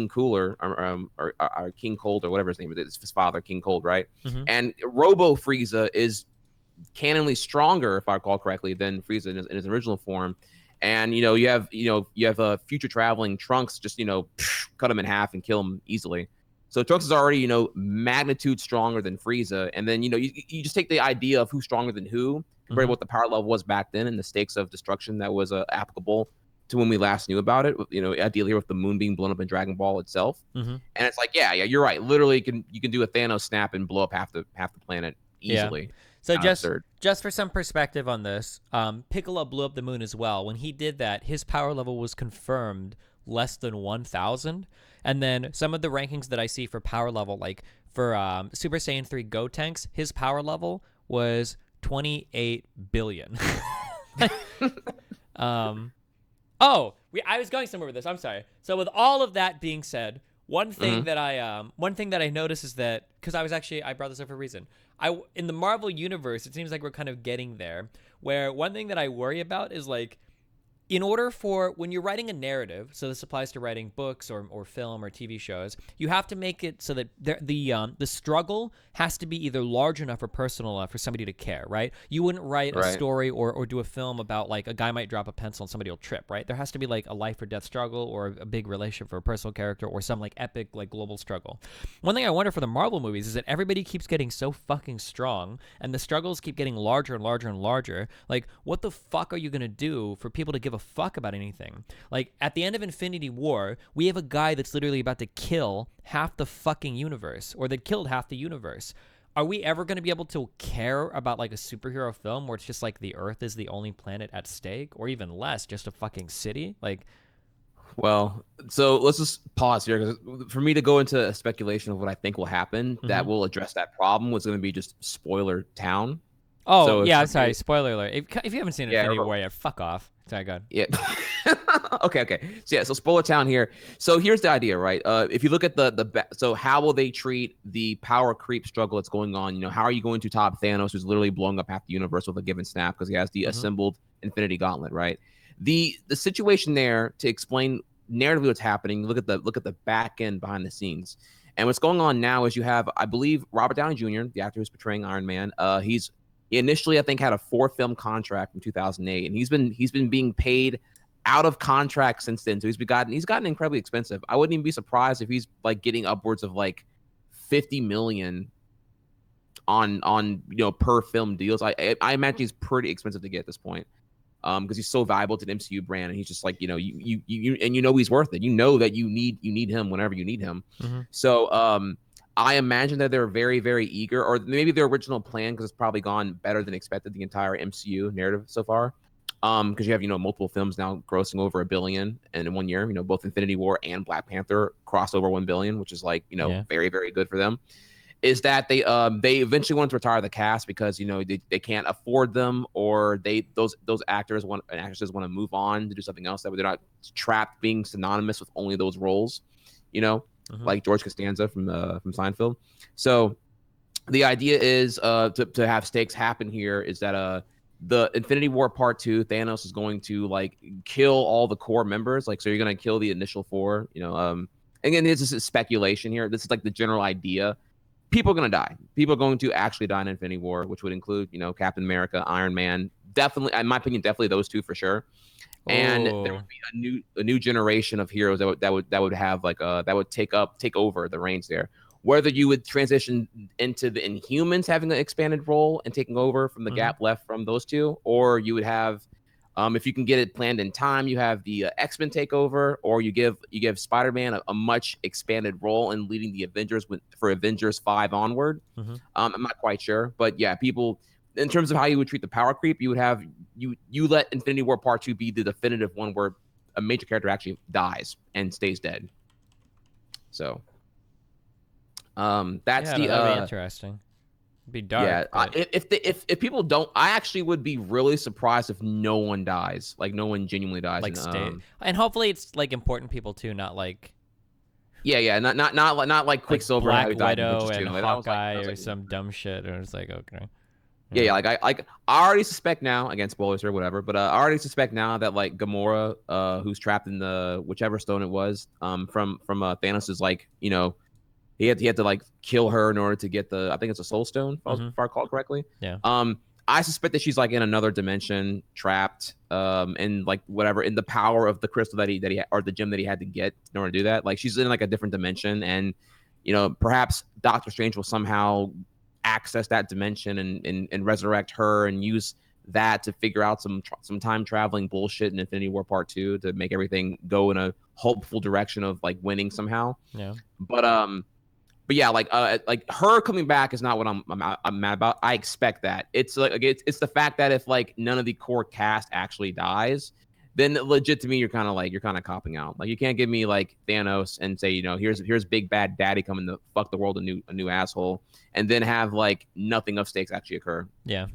Cooler or King Cold or whatever his name is. It's his father, King Cold, right? Mm-hmm. And Robo Frieza is canonly stronger, if I recall correctly, than Frieza in his original form. And you have a future traveling Trunks just cut him in half and kill him easily. So Trunks is already magnitude stronger than Frieza, and then you just take the idea of who's stronger than who compared to what the power level was back then and the stakes of destruction that was applicable to when we last knew about it. Ideally here with the moon being blown up in Dragon Ball itself, and it's like yeah, you're right. Literally, you can do a Thanos snap and blow up half the planet easily. Yeah. So Absurd. just for some perspective on this, Piccolo blew up the moon as well. When he did that, his power level was confirmed less than 1,000. And then some of the rankings that I see for power level, like for Super Saiyan 3 Gotenks, his power level was 28 billion. I was going somewhere with this. I'm sorry. So with all of that being said, one thing that I noticed is that, because I brought this up for a reason. In the Marvel universe, it seems like we're kind of getting there, where one thing that I worry about is like, in order for when you're writing a narrative, so this applies to writing books or film or TV shows, you have to make it so that the struggle has to be either large enough or personal enough for somebody to care, right? You wouldn't write a story or do a film about like a guy might drop a pencil and somebody will trip, right? There has to be like a life or death struggle or a big relationship for a personal character or some like epic like global struggle. One thing I wonder for the Marvel movies is that everybody keeps getting so fucking strong and the struggles keep getting larger and larger and larger. Like, what the fuck are you gonna do for people to give a fuck about anything? Like, at the end of Infinity War, we have a guy that's literally about to kill half the fucking universe, or that killed half the universe. Are we ever going to be able to care about like a superhero film where it's just like the Earth is the only planet at stake, or even less, just a fucking city? Like, well, so let's just pause here, because for me to go into a speculation of what I think will happen that will address that problem was going to be just spoiler town. Oh, so yeah, I'm sorry. Spoiler alert. If you haven't seen Infinity War yet, fuck off. Sorry, go ahead. Yeah. Okay. So spoiler town here. So here's the idea, right? If you look at so how will they treat the power creep struggle that's going on? How are you going to top Thanos, who's literally blowing up half the universe with a given snap because he has the assembled Infinity Gauntlet, right? The situation there, to explain narratively what's happening, look at the back end behind the scenes. And what's going on now is you have, I believe, Robert Downey Jr., the actor who's portraying Iron Man. He initially, I think, had a 4-film contract from 2008, and he's been being paid out of contract since then. So he's gotten incredibly expensive. I wouldn't even be surprised if he's like getting upwards of like $50 million on per film deals. I imagine he's pretty expensive to get at this point, because he's so valuable to the MCU brand, and he's just like you he's worth it. You know that you need him whenever you need him. So I imagine that they're very, very eager, or maybe their original plan, because it's probably gone better than expected, the entire MCU narrative so far. Because you have, multiple films now grossing over $1 billion, and in 1 year, both Infinity War and Black Panther crossed over $1 billion, which is like, very, very good for them. Is that they eventually want to retire the cast because, they can't afford them, or those actors and actresses want to move on to do something else, that they're not trapped being synonymous with only those roles, like George Costanza from Seinfeld. So the idea is to have stakes happen here is that the Infinity War Part 2, Thanos is going to like kill all the core members. Like, so you're going to kill the initial 4, again, this is speculation here. This is like the general idea. People are going to die. People are going to actually die in Infinity War, which would include, Captain America, Iron Man. Definitely, in my opinion, definitely those two for sure. And there would be a new generation of heroes that would have like that would take over the reins there. Whether you would transition into the Inhumans having an expanded role and taking over from the gap left from those two, or you would have, if you can get it planned in time, you have the X-Men take over, or you give Spider-Man a much expanded role in leading the Avengers for Avengers 5 onward. I'm not quite sure, but yeah, people. In terms of how you would treat the power creep, you would have you let Infinity War Part 2 be the definitive one where a major character actually dies and stays dead. So, that's that'd be interesting. It'd be dark. Yeah, but... if people don't, I actually would be really surprised if no one dies, like no one genuinely dies. Like and hopefully it's like important people too, not like. Yeah, not like Quicksilver, Black who died Widow in and like, Hawkeye or some dumb shit. Or it's like, okay. Yeah, like I already suspect now, again, spoilers or whatever, but I already suspect now that like Gamora, who's trapped in the whichever stone it was, from Thanos is like, you know, he had to like kill her in order to get the, I think it's a Soul Stone, if I recall correctly. Yeah. I suspect that she's like in another dimension, trapped, in like whatever, in the power of the crystal that he or the gem that he had to get in order to do that. Like she's in like a different dimension, and you know, perhaps Doctor Strange will somehow access that dimension and resurrect her and use that to figure out some time traveling bullshit in Infinity War Part 2 to make everything go in a hopeful direction of like winning somehow. Yeah. But yeah, like her coming back is not what I'm mad about. I expect that. It's like it's the fact that if like none of the core cast actually dies, then legit to me you're kind of copping out. Like you can't give me like Thanos and say, you know, here's big bad daddy coming to fuck the world a new asshole, and then have like nothing of stakes actually occur. Yeah.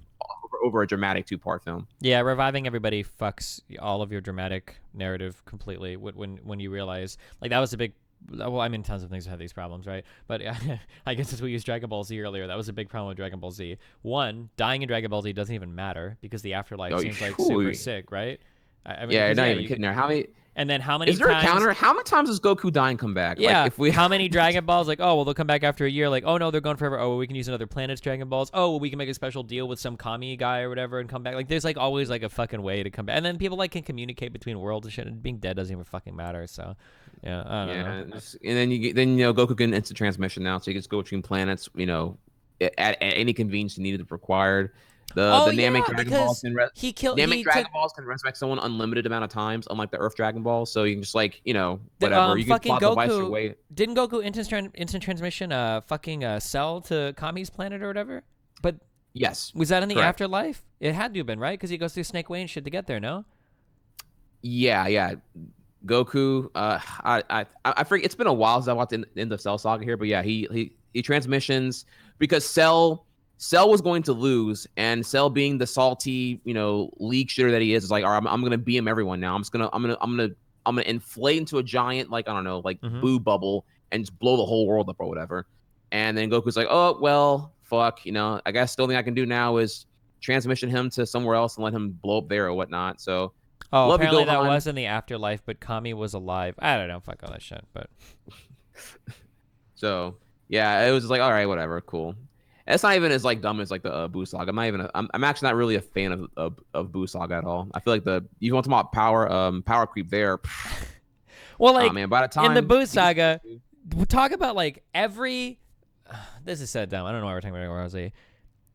Over a dramatic 2-part film. Yeah, reviving everybody fucks all of your dramatic narrative completely. When you realize like that was a big. Well, I mean, tons of things have these problems, right? But I guess as we used Dragon Ball Z earlier, that was a big problem with Dragon Ball Z. One, dying in Dragon Ball Z doesn't even matter because the afterlife seems like super sick, right? I mean, not even kidding there. How many? And then how many? Is there times, a counter? How many times does Goku die and come back? Yeah. Like how many Dragon Balls? Like, oh, well, they'll come back after a year. Like, oh no, they're gone forever. Oh, well, we can use another planet's Dragon Balls. Oh, well, we can make a special deal with some kami guy or whatever and come back. Like, there's like always like a fucking way to come back. And then people like can communicate between worlds and shit. And being dead doesn't even fucking matter. So, yeah, I don't know. And then you know Goku can instant transmission now, so you can just go between planets. You know, at any convenience needed if required. The Namek Dragon Balls Dragon Balls can resurrect someone unlimited amount of times, unlike the Earth Dragon Balls. So you can just like, you know, whatever. You can plot the device your way. Didn't Goku instant transmission Cell to Kami's planet or whatever? But yes, was that in the afterlife? It had to have been, right? Because he goes through Snake Way and shit to get there. No. Yeah. Goku. I forget. It's been a while since I watched the end of Cell Saga here, but yeah, he transmissions because Cell was going to lose, and Cell, being the salty, you know, league shooter that he is like, all right, I'm gonna BM everyone now. I'm gonna inflate into a giant, like, I don't know, like boo bubble and just blow the whole world up or whatever. And then Goku's like, oh well, fuck, you know, I guess the only thing I can do now is transmission him to somewhere else and let him blow up there or whatnot. So apparently that was in the afterlife, but Kami was alive. I don't know, fuck all that shit, but so yeah, it was just like, all right, whatever, cool. It's not even as like dumb as like the Boo Saga. I'm actually not really a fan of Boo Saga at all. I feel like you want to talk about power creep there. Well, like, man, by the time in the Boo Saga, we talk about like every. This is so dumb. I don't know why we're talking about Dragon Ball Z.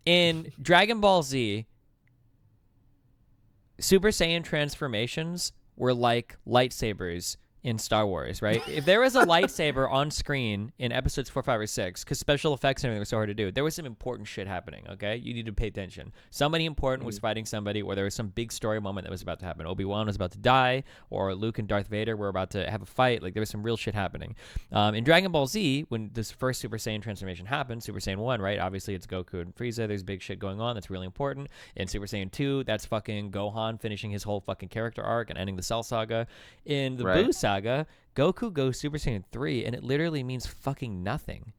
In Dragon Ball Z, Super Saiyan transformations were like lightsabers in Star Wars, right? If there was a lightsaber on screen in episodes 4, 5, or 6, because special effects and everything was so hard to do, there was some important shit happening, okay? You need to pay attention. Somebody important was fighting somebody, or there was some big story moment that was about to happen. Obi-Wan was about to die, or Luke and Darth Vader were about to have a fight. Like, there was some real shit happening. In Dragon Ball Z, when this first Super Saiyan transformation happened, Super Saiyan 1, right? Obviously, it's Goku and Frieza. There's big shit going on. That's really important. In Super Saiyan 2, that's fucking Gohan finishing his whole fucking character arc and ending the Cell Saga. In the Boo Saga, Goku goes Super Saiyan 3, and it literally means fucking nothing.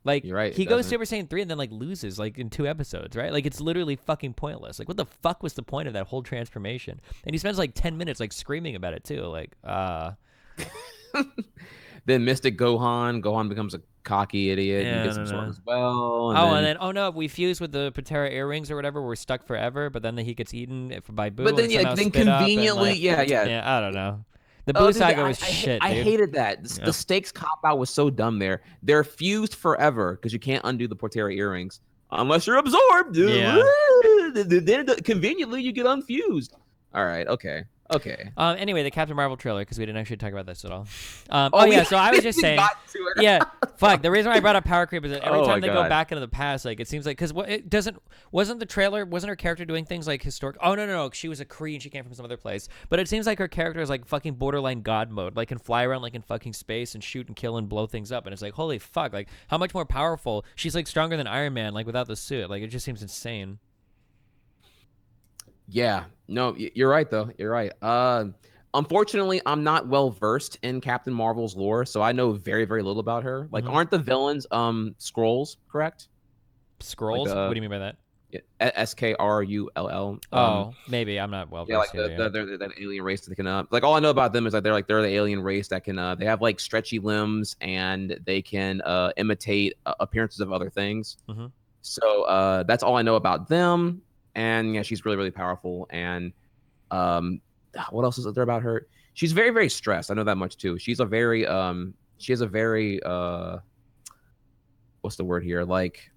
Like, you're right, he goes Super Saiyan 3 and then, like, loses, like, in 2 episodes, right? Like, it's literally fucking pointless. Like, what the fuck was the point of that whole transformation? And he spends, like, 10 minutes, like, screaming about it, too. Like, Then Mystic Gohan becomes a cocky idiot and gets some sword as well. And then, no, we fuse with the Patera earrings or whatever. We're stuck forever, but then he gets eaten by Boo. But then, then conveniently, yeah, I don't know. The Boo Saga was shit, I dude. hated that. The stakes cop-out was so dumb there. They're fused forever because you can't undo the Portera earrings unless you're absorbed. Yeah. Then conveniently, you get unfused. All right, okay. Okay. Anyway, the Captain Marvel trailer, because we didn't actually talk about this at all. Yeah. So I was just saying. Yeah, fuck. The reason why I brought up power creep is that every time they go back into the past, like, it seems like, because wasn't her character doing things like historic? Oh no, she was a Kree and she came from some other place. But it seems like her character is like fucking borderline god mode, like can fly around like in fucking space and shoot and kill and blow things up. And it's like, holy fuck, like how much more powerful? She's like stronger than Iron Man, like without the suit. Like it just seems insane. Yeah, no, you're right though. You're right. Unfortunately, I'm not well versed in Captain Marvel's lore, so I know very, very little about her. Like, aren't the villains Skrulls, correct? Skrulls? Like what do you mean by that? Skrull. Oh, maybe I'm not well versed. Yeah, like they're that alien race that can like all I know about them is that they're the alien race that can they have like stretchy limbs and they can imitate appearances of other things. So that's all I know about them. And yeah, she's really, really powerful. And what else is there about her? She's very, very stressed. I know that much too. She has a very what's the word here? Like,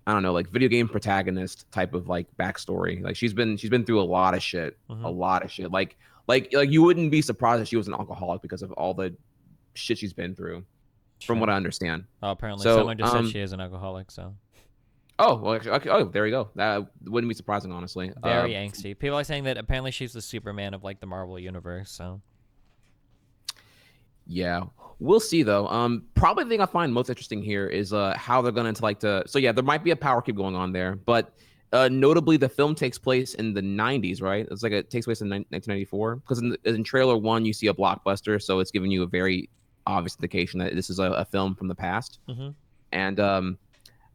I don't know, like video game protagonist type of like backstory. Like she's been through a lot of shit, a lot of shit. Like you wouldn't be surprised if she was an alcoholic because of all the shit she's been through, from what I understand. Oh, apparently someone just said she is an alcoholic. So. Oh, well, okay. Oh, there you go. That wouldn't be surprising, honestly. Very angsty. People are saying that apparently she's the Superman of like the Marvel universe. So. Yeah, we'll see though. Probably the thing I find most interesting here is how they're going to So yeah, there might be a power keep going on there, but notably the film takes place in the 90s, right? It's like it takes place in 1994 because in trailer 1 you see a blockbuster, so it's giving you a very obvious indication that this is a film from the past. And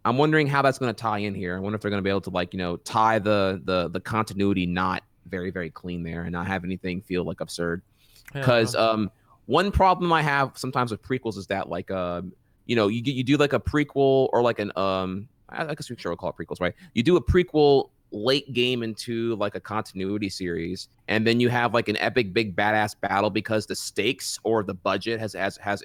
I'm wondering how that's going to tie in here. I wonder if they're going to be able to tie the continuity not very, very clean there and not have anything feel like absurd. Because one problem I have sometimes with prequels is that you do like a prequel or like an I guess we should call it prequels, right? You do a prequel late game into like a continuity series, and then you have like an epic big badass battle because the stakes or the budget has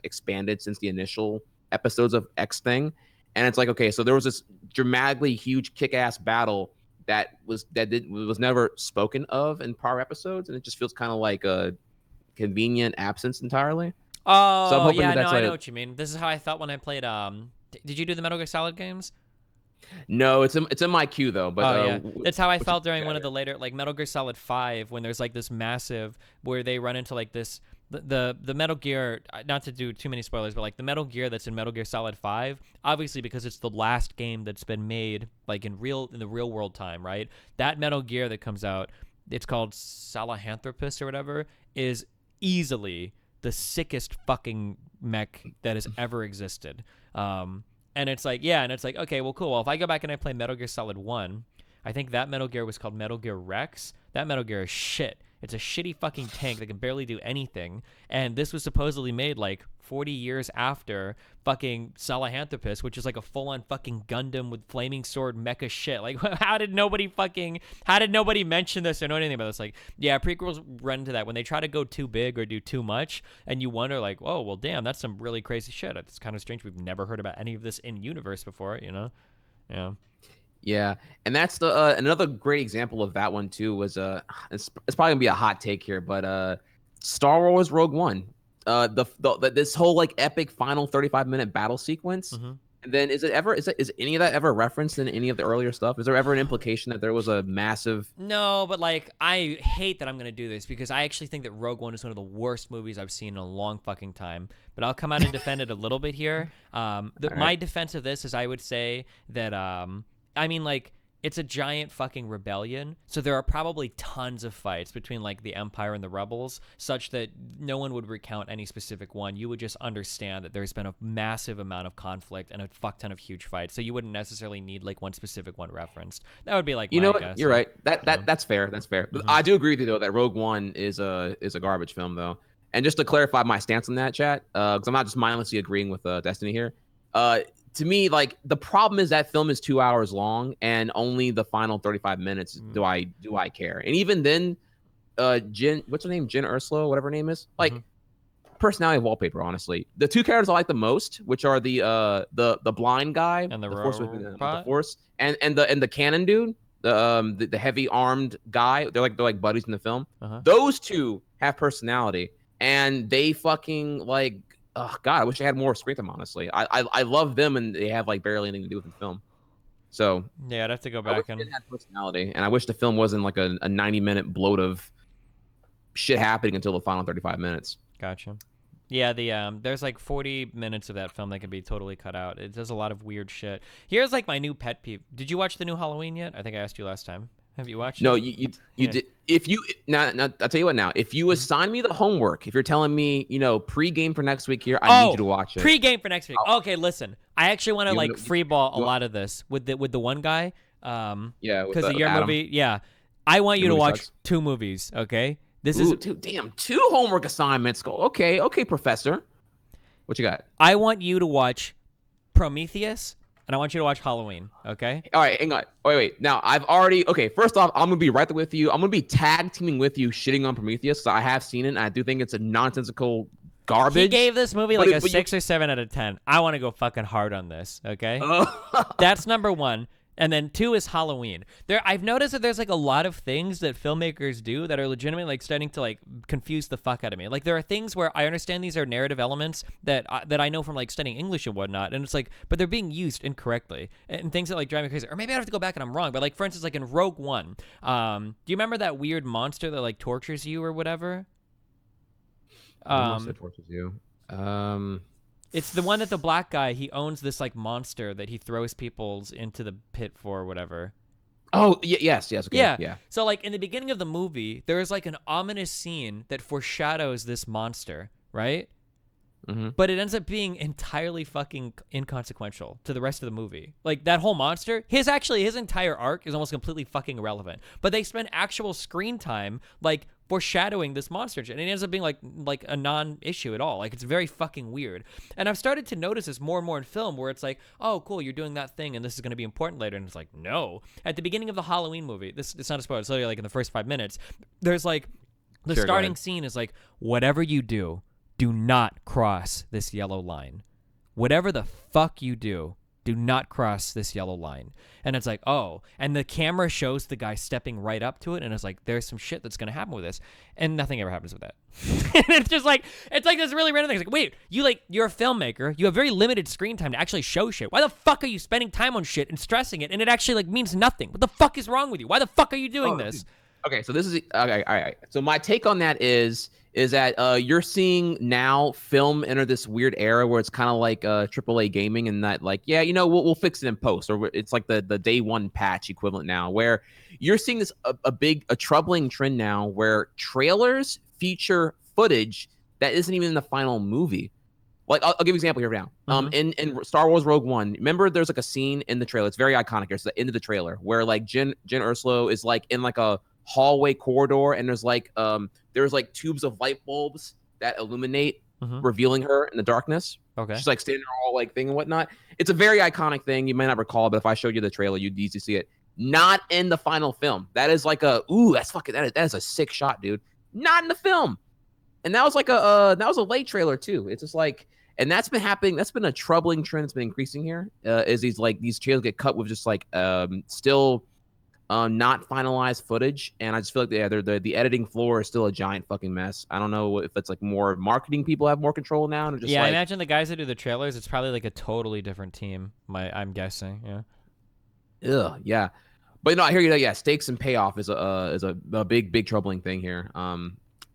expanded since the initial episodes of X thing. And it's like, okay, so there was this dramatically huge kick-ass battle that was never spoken of in prior episodes, and it just feels kind of like a convenient absence entirely. Oh, so yeah, no, I know what you mean. This is how I felt when I played. Did you do the Metal Gear Solid games? No, it's in my queue though. But yeah, that's how I felt during one of the later, like Metal Gear Solid 5, when there's like this massive where they run into like this. The Metal Gear, not to do too many spoilers, but like the Metal Gear that's in Metal Gear Solid 5, obviously because it's the last game that's been made like in the real world time, right? That Metal Gear that comes out, it's called Sahelanthropus or whatever, is easily the sickest fucking mech that has ever existed. And it's like, yeah, and it's like, okay, well, cool. Well, if I go back and I play Metal Gear Solid 1, I think that Metal Gear was called Metal Gear Rex. That Metal Gear is shit. It's a shitty fucking tank that can barely do anything. And this was supposedly made like 40 years after fucking Sahelanthropus, which is like a full-on fucking Gundam with flaming sword mecha shit. Like, how did nobody mention this or know anything about this? Like, yeah, prequels run into that when they try to go too big or do too much, and you wonder like, oh, well, damn, that's some really crazy shit. It's kind of strange. We've never heard about any of this in universe before, you know? Yeah. Yeah, and that's the another great example of that one too was it's probably gonna be a hot take here, but Star Wars Rogue One, this whole like epic final 35-minute battle sequence, and then is any of that ever referenced in any of the earlier stuff? Is there ever an implication that there was a massive? No, but like I hate that I'm gonna do this because I actually think that Rogue One is one of the worst movies I've seen in a long fucking time. But I'll come out and defend it a little bit here. My defense of this is I would say that I mean, like, it's a giant fucking rebellion, so there are probably tons of fights between, like, the Empire and the Rebels, such that no one would recount any specific one. You would just understand that there's been a massive amount of conflict and a fuck ton of huge fights, so you wouldn't necessarily need, like, one specific one referenced. That would be, like, you know what? You're right. That's fair. That's fair. I do agree with you, though, that Rogue One is a garbage film, though. And just to clarify my stance on that, chat, because I'm not just mindlessly agreeing with Destiny here, to me, like the problem is that film is 2 hours long, and only the final 35 minutes do I care. And even then, Jyn, what's her name, Jyn Erso, whatever her name is, like personality wallpaper. Honestly, the two characters I like the most, which are the blind guy and the Force and the cannon dude. the heavy armed guy. They're like buddies in the film. Uh-huh. Those two have personality, and they fucking like. Oh God, I wish I had more screen time. Honestly, I love them, and they have like barely anything to do with the film. So Yeah, I'd have to go I wish back it and. had personality, and I wish the film wasn't like a 90-minute bloat of shit happening until the final 35 minutes. Gotcha. Yeah, there's like 40 minutes of that film that can be totally cut out. It does a lot of weird shit. Here's like my new pet peeve. Did you watch the new Halloween yet? I think I asked you last time. Have you watched No, it? you Yeah. did. If you now, I'll tell you what. Now, if you assign me the homework, if you're telling me, pre-game for next week here, I need you to watch it. Pre-game for next week. Okay, listen. I actually want to You like wanna- freeball a you want- lot of this with the one guy. Yeah, Because with your Adam. movie. Yeah, I want you Your to movie watch sucks. 2 movies. Okay, this Ooh, is. dude, damn, 2 homework assignments. Go. Okay, professor. What you got? I want you to watch Prometheus, and I want you to watch Halloween. Okay. All right, hang on. Wait. Now, I've already. Okay, first off, I'm gonna be right there with you. I'm gonna be tag teaming with you, shitting on Prometheus. So I have seen it, and I do think it's a nonsensical garbage. He gave this movie But like it- a but you- 6 or 7 out of 10. I want to go fucking hard on this. Okay. Oh. That's number 1. And then 2 is Halloween. I've noticed that there's like a lot of things that filmmakers do that are legitimately like starting to like confuse the fuck out of me. Like there are things where I understand these are narrative elements that I know from like studying English and whatnot, and it's like, but they're being used incorrectly, and things that like drive me crazy. Or maybe I have to go back and I'm wrong. But like for instance, like in Rogue One, do you remember that weird monster that like tortures you or whatever? Almost it tortures you. It's the one that the black guy, he owns this like monster that he throws people's into the pit for or whatever. Oh, yes. Okay, yeah. So like in the beginning of the movie, there is like an ominous scene that foreshadows this monster, right? Mm-hmm. But it ends up being entirely fucking inconsequential to the rest of the movie. Like that whole monster, his entire arc is almost completely fucking irrelevant. But they spend actual screen time like foreshadowing this monster, and it ends up being like a non-issue at all. Like it's very fucking weird. And I've started to notice this more and more in film, where it's like, oh, cool, you're doing that thing, and this is going to be important later. And it's like, no. At the beginning of the Halloween movie, it's not a spoiler. It's literally like in the first 5 minutes. There's like the Sure, go starting ahead. scene is like, whatever you do not cross this yellow line. Whatever the fuck you do not cross this yellow line. And it's like, oh. And the camera shows the guy stepping right up to it, and it's like, there's some shit that's going to happen with this. And nothing ever happens with that. And it's just like, it's like this really random thing. It's like, wait, you're a filmmaker. You have very limited screen time to actually show shit. Why the fuck are you spending time on shit and stressing it, and it actually like means nothing? What the fuck is wrong with you? Why the fuck are you doing this? Okay, so this is okay. All right. So my take on that is that you're seeing now film enter this weird era where it's kind of like AAA gaming, and that like, yeah, we'll fix it in post, or it's like the day one patch equivalent now, where you're seeing this a troubling trend now where trailers feature footage that isn't even in the final movie. Like I'll give you an example here now. In Star Wars Rogue One, remember there's like a scene in the trailer. It's very iconic. It's the end of the trailer where like Jyn Erso is like in like a hallway corridor, and there's like tubes of light bulbs that illuminate, revealing her in the darkness. Okay. She's like standing there all like thing and whatnot. It's a very iconic thing. You may not recall, but if I showed you the trailer, you'd easily see it. Not in the final film. That is like that is a sick shot, dude. Not in the film. And that was like that was a late trailer too. It's just like, and that's been happening. That's been a troubling trend that's been increasing here. Is these trailers get cut with just like still not finalized footage, and I just feel like the editing floor is still a giant fucking mess. I don't know if it's like more marketing people have more control now, and just I like, imagine the guys that do the trailers, it's probably like a totally different team. I'm guessing. Yeah. Yeah. But I hear you. Yeah, stakes and payoff is a big troubling thing here.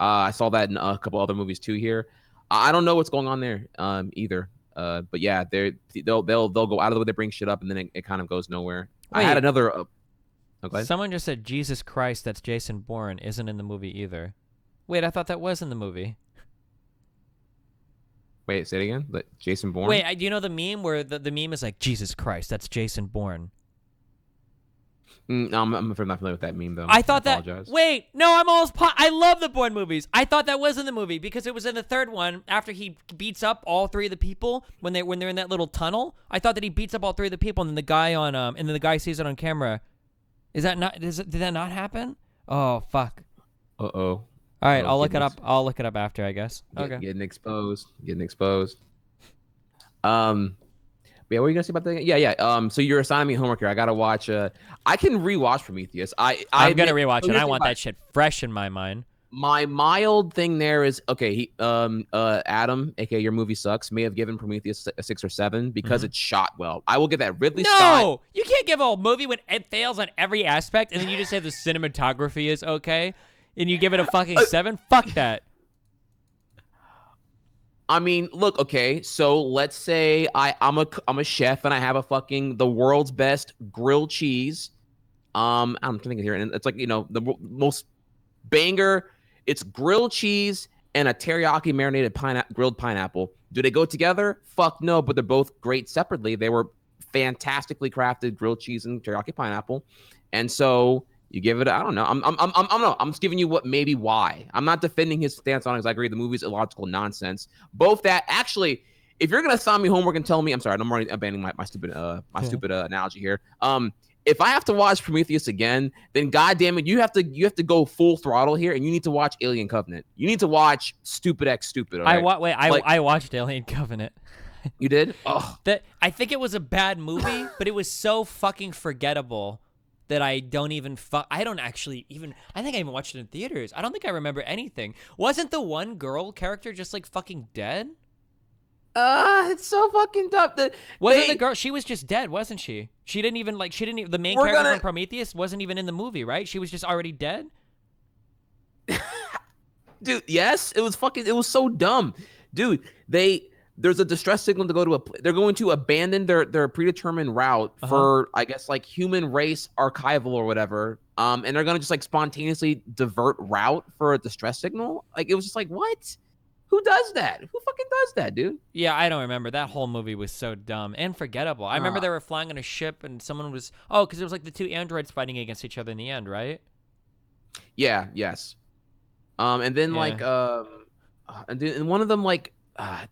I saw that in a couple other movies too here. I don't know what's going on there either. But yeah, they'll go out of the way to bring shit up, and then it kind of goes nowhere. Wait. I had another. Someone just said Jesus Christ, that's Jason Bourne, isn't in the movie either. Wait, I thought that was in the movie. Wait, say it again. Jason Bourne. Wait, do you know the meme where the meme is like, Jesus Christ, that's Jason Bourne? No, I'm not familiar with that meme though. I thought that. Apologize. Wait, no, I'm almost. I love the Bourne movies. I thought that was in the movie because it was in the third one after he beats up all 3 of the people when they're in that little tunnel. I thought that he beats up all 3 of the people, and then the guy sees it on camera. Is that not? Did that not happen? Oh fuck. Uh-oh. All right, I'll look it up. I'll look it up after, I guess. Okay. Getting exposed. But Yeah, what were you gonna say about that? Yeah. So you're assigning me homework here. I gotta watch. I can rewatch Prometheus. I'm gonna admit, rewatch so it. here's I the thing want about that shit fresh in my mind. my mild thing there is okay. Adam, aka your movie sucks, may have given Prometheus a 6 or 7 because it's shot well. I will give that. Ridley Scott. No, you can't give a movie when it fails on every aspect, and then you just say the cinematography is okay, and you give it a fucking 7. Fuck that. I mean, look, okay. So let's say I'm a chef and I have a fucking the world's best grilled cheese. I'm thinking here, and it's like the most banger. It's grilled cheese and a teriyaki marinated grilled pineapple. Do they go together? Fuck no, but they're both great separately. They were fantastically crafted grilled cheese and teriyaki pineapple, and so you give it. I don't know. I'm just giving you what maybe why. I'm not defending his stance on it because I agree the movie's illogical nonsense. Both that actually, if you're gonna assign me homework and tell me, I'm sorry, I'm already abandoning my stupid analogy here. If I have to watch Prometheus again, then goddamn it, you have to go full throttle here, and you need to watch Alien Covenant. You need to watch Stupid X Stupid. Right? I watched Alien Covenant. You did? Oh, I think it was a bad movie, but it was so fucking forgettable that I don't even I don't actually even. I think I even watched it in theaters. I don't think I remember anything. Wasn't the one girl character just like fucking dead? It's so fucking tough. Wasn't the girl? She was just dead, wasn't she? She didn't even the main character from Prometheus wasn't even in the movie, right? She was just already dead. Dude, yes, it was so dumb. Dude, there's a distress signal to go to they're going to abandon their predetermined route for I guess like human race archival or whatever. And they're gonna just like spontaneously divert route for a distress signal. Like it was just like, what? Who does that? Who fucking does that, dude? Yeah, I don't remember. That whole movie was so dumb and forgettable. I remember they were flying on a ship and someone was because it was like the two androids fighting against each other in the end, right? Yeah, yes. And then and one of them like I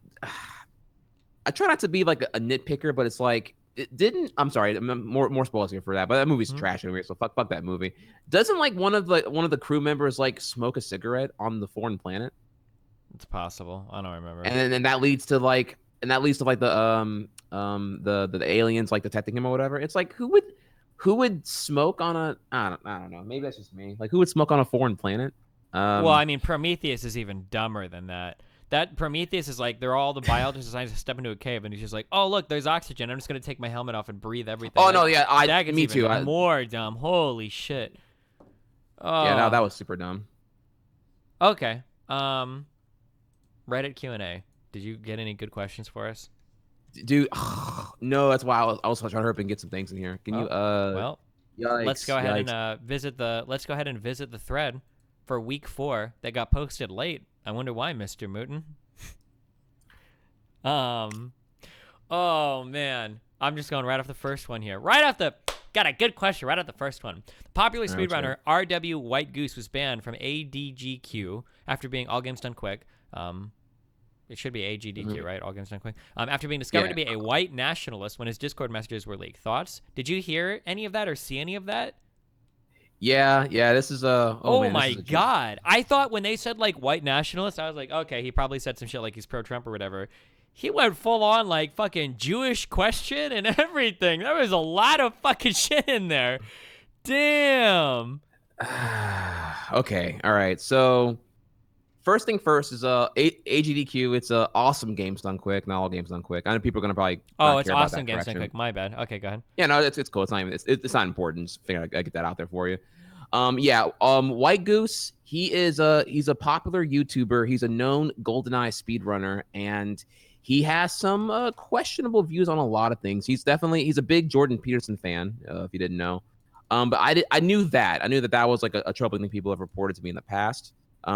try not to be like a nitpicker, but it's like it didn't. I'm sorry, more spoilers here for that. But that movie's trash anyway, so fuck that movie. Doesn't like one of the crew members like smoke a cigarette on the foreign planet? It's possible. I don't remember. And then that leads to like the aliens like detecting him or whatever. It's like who would smoke on a I don't know. Maybe that's just me. Like who would smoke on a foreign planet? Well, I mean, Prometheus is even dumber than that. That Prometheus is like they're all the biologists and scientists step into a cave and he's just like, oh look, there's oxygen. I'm just gonna take my helmet off and breathe everything. Oh like, no, yeah, that gets me even too. More dumb. Holy shit. Oh. Yeah, no, that was super dumb. Okay. Reddit Q&A. Did you get any good questions for us? Dude, no, that's why I was trying to hurry up and get some things in here. Can you well, yikes, let's go ahead and visit the thread for week 4 that got posted late. I wonder why, Mr. Mooten. Oh man, I'm just going right off the first one here. Got a good question right off the first one. The popular speedrunner RW White Goose was banned from ADGQ after being All Games Done Quick. It should be AGDQ, right? All Games Done Quick. After being discovered to be a white nationalist when his Discord messages were leaked. Thoughts? Did you hear any of that or see any of that? Yeah. This is oh my god! I thought when they said like white nationalist, I was like, okay, he probably said some shit like he's pro-Trump or whatever. He went full on like fucking Jewish question and everything. There was a lot of fucking shit in there. Damn. Okay. All right. So first thing first is AGDQ. It's awesome games done quick. Not all games done quick. I know people are gonna probably. It's awesome games done quick. My bad. Okay, go ahead. Yeah, no, it's cool. It's not even. It's not important. Just figure I get that out there for you. White Goose. He's a popular YouTuber. He's a known GoldenEye speedrunner, and he has some questionable views on a lot of things. He's a big Jordan Peterson fan. If you didn't know, but I knew that was like a troubling thing people have reported to me in the past.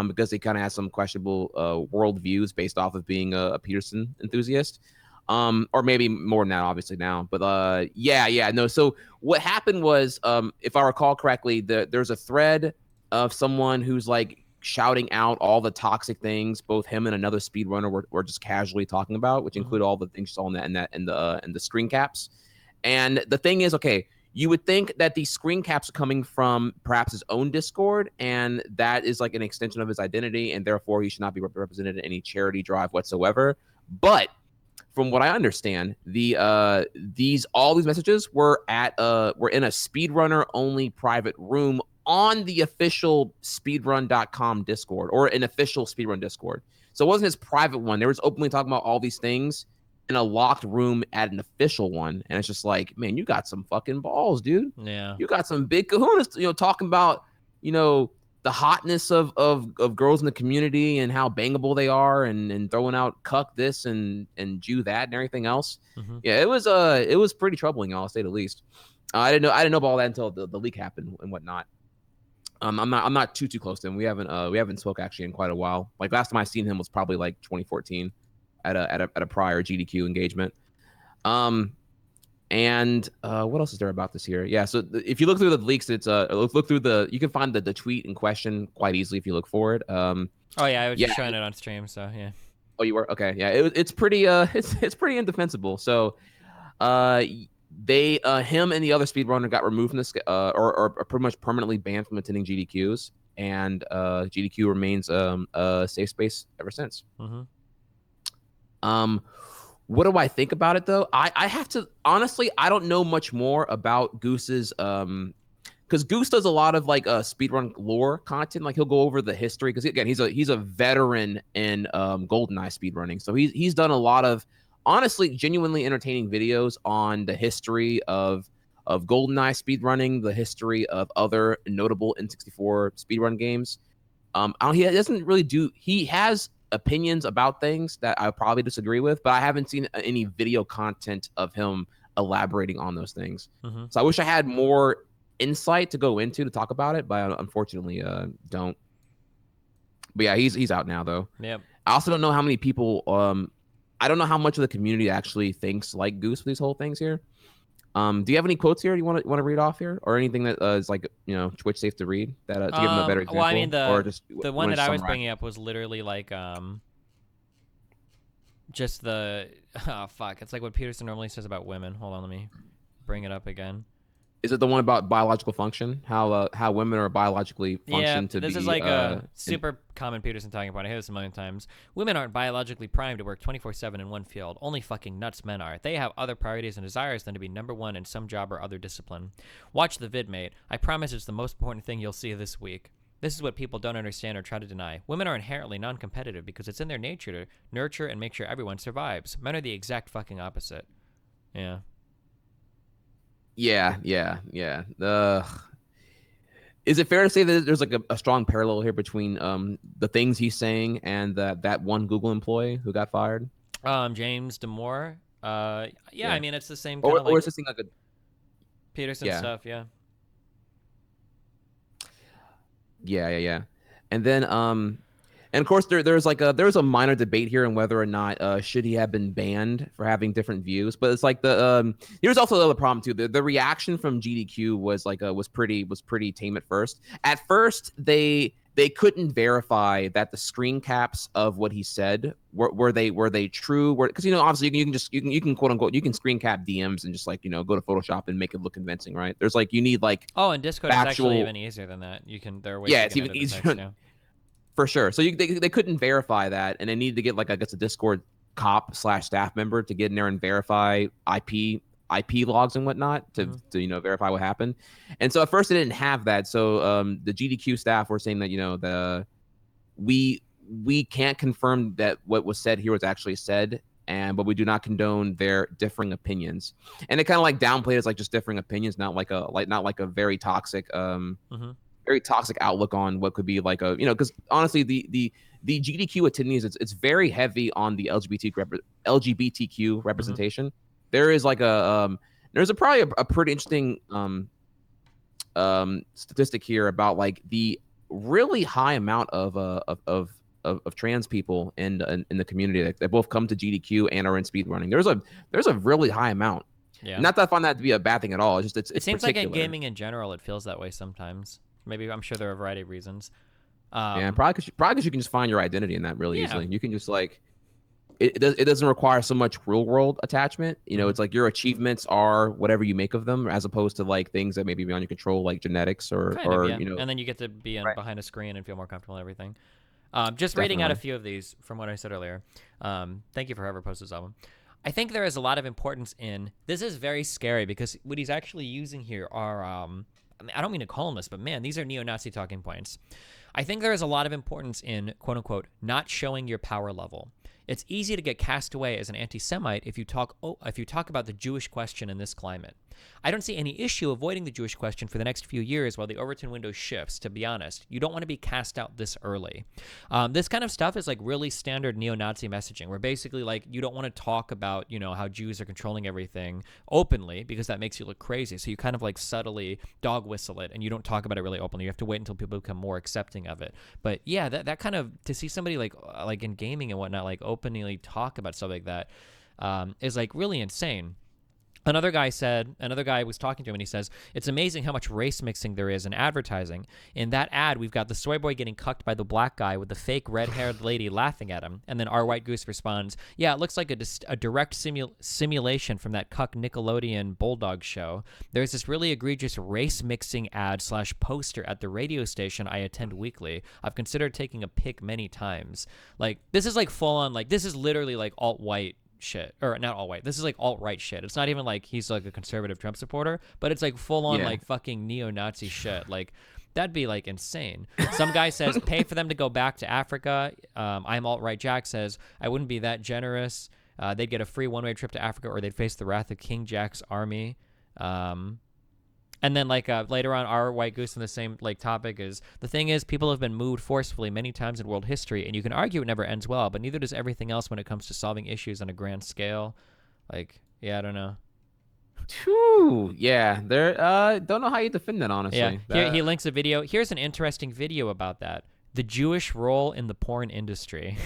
Because he kind of has some questionable world views based off of being a Peterson enthusiast, or maybe more than that, obviously now. But no. So what happened was, if I recall correctly, there's a thread of someone who's like shouting out all the toxic things both him and another speedrunner were just casually talking about, which include all the things you saw in the screen caps. And the thing is, okay, you would think that these screen caps are coming from perhaps his own Discord, and that is like an extension of his identity, and therefore he should not be represented in any charity drive whatsoever. But from what I understand, all these messages were in a speedrunner only private room on the official speedrun.com Discord, or an official speedrun Discord. So it wasn't his private one. They were openly talking about all these things in a locked room at an official one. And it's just like, man, you got some fucking balls, dude. Yeah. You got some big kahunas, talking about, the hotness of girls in the community and how bangable they are, and throwing out cuck this and Jew that and everything else. Mm-hmm. Yeah, it was pretty troubling, I'll say the least. I didn't know about all that until the leak happened and whatnot. I'm not too close to him. We haven't spoke actually in quite a while. Like last time I seen him was probably like 2014 at a prior GDQ engagement. And what else is there about this here? Yeah, so if you look through the leaks, it's look through you can find the tweet in question quite easily if you look for it. Oh yeah, I was just showing it on stream, so yeah. Oh, you were? Okay, yeah, it's pretty it's pretty indefensible. So him and the other speedrunner got removed from this or pretty much permanently banned from attending GDQs, and GDQ remains a safe space ever since. Mm-hmm. What do I think about it though? I have to honestly, I don't know much more about Goose's because Goose does a lot of like speedrun lore content. Like he'll go over the history, because again he's a veteran in GoldenEye speedrunning, so he's done a lot of honestly genuinely entertaining videos on the history of GoldenEye speedrunning, the history of other notable N64 speedrun games. He doesn't really he has opinions about things that I probably disagree with, but I haven't seen any video content of him elaborating on those things. Mm-hmm. So I wish I had more insight to go into to talk about it, but I unfortunately don't. But yeah, he's out now though. Yep. I also don't know how many people I don't know how much of the community actually thinks like Goose for these whole things here. Do you have any quotes here you want to read off here, or anything that is like Twitch safe to read that to give them a better example? Well, I mean the one that I was bringing up was literally like just the it's like what Peterson normally says about women. Hold on, let me bring it up again. Is it the one about biological function? How women are biologically function to be? Yeah, this is like a super common Peterson talking point. I hear this a million times. Women aren't biologically primed to work 24/7 in one field. Only fucking nuts men are. They have other priorities and desires than to be number one in some job or other discipline. Watch the vid, mate. I promise it's the most important thing you'll see this week. This is what people don't understand or try to deny. Women are inherently non-competitive because it's in their nature to nurture and make sure everyone survives. Men are the exact fucking opposite. Yeah. Yeah. Is it fair to say that there's like a strong parallel here between the things he's saying and that one Google employee who got fired? James Damore. Yeah, I mean it's the same. Or is this thing like a Peterson stuff? Yeah. Yeah. And then and of course there's a minor debate here on whether or not should he have been banned for having different views. But it's like here's also the other problem too. The reaction from GDQ was like was pretty tame at first. At first they couldn't verify that the screen caps of what he said were they true, because obviously you can quote unquote screen cap DMs and just like go to Photoshop and make it look convincing, right? There's like you need like and Discord is actually even easier than that. There are ways it's even easier. For sure. So they couldn't verify that, and they needed to get like I guess a Discord cop/staff member to get in there and verify IP logs and whatnot to verify what happened. And so at first they didn't have that. So the GDQ staff were saying that we can't confirm that what was said here was actually said, but we do not condone their differing opinions. And it kind of like downplayed it as like just differing opinions, not like a very toxic very toxic outlook on what could be like a because honestly the GDQ attendees it's very heavy on the LGBTQ representation. There is like there's probably a pretty interesting statistic here about like the really high amount of trans people in the community that both come to GDQ and are in speedrunning. There's a really high amount. Yeah. Not that I find that to be a bad thing at all. It's just it seems particular. like in gaming in general it feels that way sometimes. Maybe I'm sure there are a variety of reasons. Probably because you can just find your identity in that really easily. You can just like it doesn't require so much real world attachment. It's like your achievements are whatever you make of them, as opposed to like things that may be beyond your control, like genetics or And then you get to be behind a screen and feel more comfortable and everything. Just reading out a few of these from what I said earlier. Thank you for whoever posted this album. I think there is a lot of importance in this. Is very scary because what he's actually using here are I mean, I don't mean to call him this, but man, these are neo-Nazi talking points. I think there is a lot of importance in quote unquote not showing your power level. It's easy to get cast away as an anti-Semite if you talk about the Jewish question in this climate. I don't see any issue avoiding the Jewish question for the next few years while the Overton window shifts, to be honest. You don't want to be cast out this early. This kind of stuff is like really standard neo-Nazi messaging, where basically like you don't want to talk about, you know, how Jews are controlling everything openly because that makes you look crazy. So you kind of like subtly dog whistle it and you don't talk about it really openly. You have to wait until people become more accepting of it. But yeah, that kind of, to see somebody like in gaming and whatnot, like openly talk about stuff like that is like really insane. Another guy was talking to him and he says, it's amazing how much race mixing there is in advertising. In that ad, we've got the soy boy getting cucked by the black guy with the fake red-haired lady laughing at him. And then our white goose responds, yeah, it looks like a direct simulation from that cuck Nickelodeon Bulldog show. There's this really egregious race mixing ad / poster at the radio station I attend weekly. I've considered taking a pic many times. Like, this is like full on, like, this is literally like alt-white shit, or not all white. This is like alt-right shit. It's not even like he's like a conservative Trump supporter, but it's like full on like fucking neo-Nazi shit. Like that'd be like insane. Some guy says pay for them to go back to Africa. I'm alt-right Jack says I wouldn't be that generous. They'd get a free one-way trip to Africa or they'd face the wrath of King Jack's army. And then like later on, our white goose on the same like topic is, the thing is people have been moved forcefully many times in world history, and you can argue it never ends well, but neither does everything else when it comes to solving issues on a grand scale. Like, yeah, I don't know. Yeah, there. Don't know how you defend that, honestly. Yeah, here he links a video. Here's an interesting video about that: the Jewish role in the porn industry.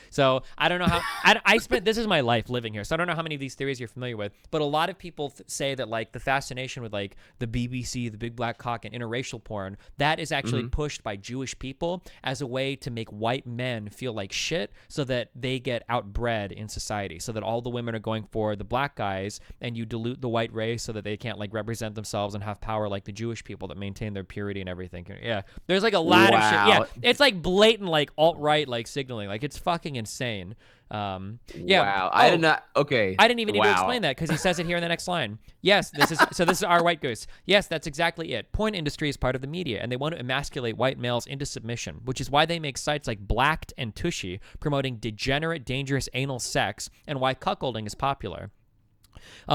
So I don't know how I spent, this is my life living here, so I don't know how many of these theories you're familiar with, but a lot of people say that like the fascination with like the BBC, the big black cock, and interracial porn, that is actually pushed by Jewish people as a way to make white men feel like shit so that they get outbred in society, so that all the women are going for the black guys and you dilute the white race so that they can't like represent themselves and have power like the Jewish people that maintain their purity and everything. Yeah, there's like a lot of shit. Yeah, it's like blatant like alt-right like signaling. Like it's fucking insane. Yeah. Wow. I did not. Okay. I didn't even need to explain that because he says it here in the next line. Yes, this is our white goose. Yes, that's exactly it. Porn industry is part of the media, and they want to emasculate white males into submission, which is why they make sites like Blacked and Tushy promoting degenerate, dangerous anal sex, and why cuckolding is popular.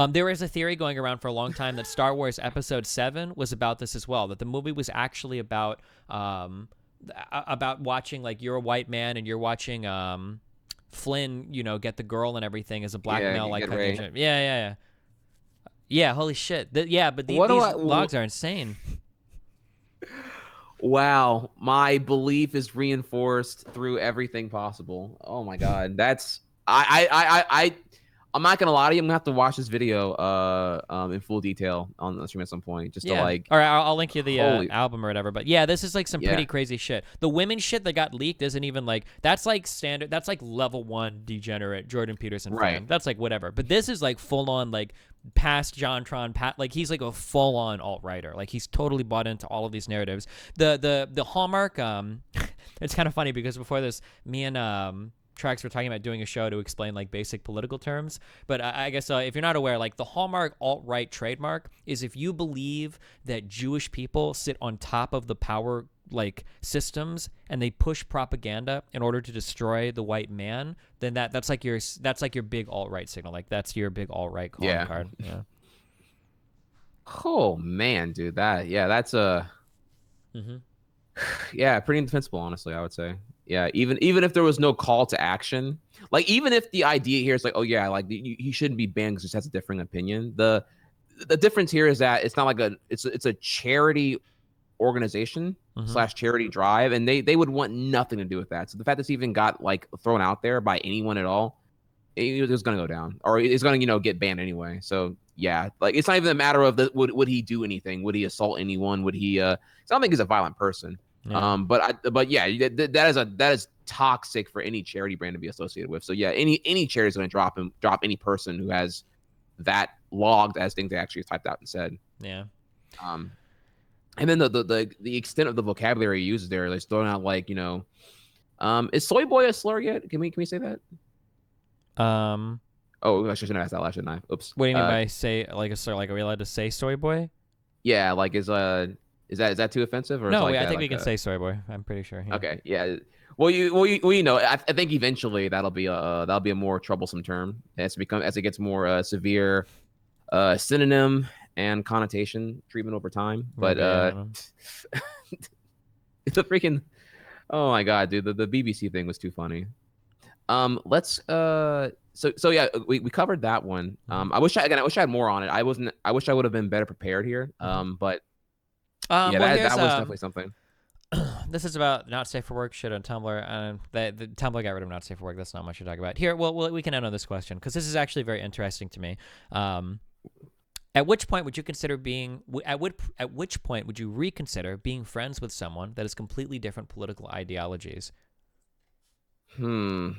There is a theory going around for a long time that Star Wars Episode 7 was about this as well, that the movie was actually about watching, like, you're a white man and you're watching Flynn, you know, get the girl and everything as a black male, like, yeah, holy shit. But these logs are insane. Wow, my belief is reinforced through everything possible. Oh my god, that's I'm not gonna lie to you. I'm gonna have to watch this video in full detail on the stream at some point, just to like. All right, I'll link you the album or whatever. But yeah, this is like some pretty crazy shit. The women shit that got leaked isn't even like, that's like standard. That's like level 1 degenerate Jordan Peterson fan. That's like whatever. But this is like full on like past JonTron, like he's like a full on alt-righter. Like he's totally bought into all of these narratives. The Hallmark. It's kind of funny because before this, me and Trax were talking about doing a show to explain like basic political terms, but I guess if you're not aware, like the Hallmark alt-right trademark is if you believe that Jewish people sit on top of the power like systems and they push propaganda in order to destroy the white man, then that's like your big alt-right signal. Like that's your big alt-right calling card. Yeah. Oh man, dude, that's a pretty indefensible, honestly, I would say. Yeah, even if there was no call to action, like even if the idea here is like, oh yeah, like he shouldn't be banned because he has a differing opinion. The difference here is that it's not like it's a charity organization / charity drive, and they would want nothing to do with that. So the fact that it's even got like thrown out there by anyone at all, it's gonna go down, or it's gonna get banned anyway. So yeah, like it's not even a matter of would he do anything? Would he assault anyone? Would he? I don't think he's a violent person. Yeah. But yeah, that is toxic for any charity brand to be associated with. So yeah, any charity is going to drop any person who has that logged as things they actually typed out and said. Yeah. And then the extent of the vocabulary he uses there, like throwing out like, is soy boy a slur yet? Can we say that? Oh, I shouldn't have asked that last, shouldn't I? Oops. What do you mean by say like a sir? Like, are we allowed to say soy boy? Yeah, like is that too offensive or is No, like I think we like can a say soy boy. I'm pretty sure. Yeah. okay? Yeah. I think eventually that'll be a more troublesome term as it gets more severe synonym and connotation treatment over time. But Maybe I don't know. the freaking oh my god, dude, the BBC thing was too funny. Let's so yeah, we covered that one. I wish I had more on it. I wish I would have been better prepared here. But yeah, Well, that here's was definitely something. this is about not safe for work shit on Tumblr, and the Tumblr got rid of not safe for work. That's not much to talk about here. Well, we can end on this question because this is actually very interesting to me. At which point would you consider being at which point would you reconsider being friends with someone that has completely different political ideologies? Man,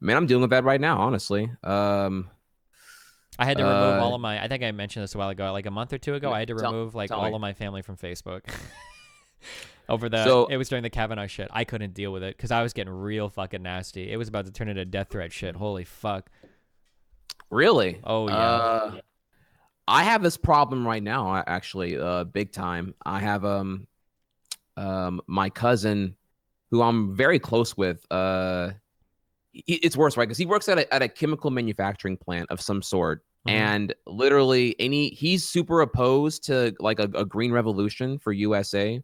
I'm dealing with that right now, honestly. I had to remove all of my. I think I mentioned this a while ago, like a month or two ago. I had to tell remove like tell all me. of my family from Facebook. Over the, So it was during the Kavanaugh shit. I couldn't deal with it because I was getting real fucking nasty. It was about to turn into death threat shit. Holy fuck. really, Oh yeah. I have this problem right now, actually, big time. I have my cousin, who I'm very close with. It's worse, right? Because he works at a chemical manufacturing plant of some sort, and literally he's super opposed to like a green revolution for USA.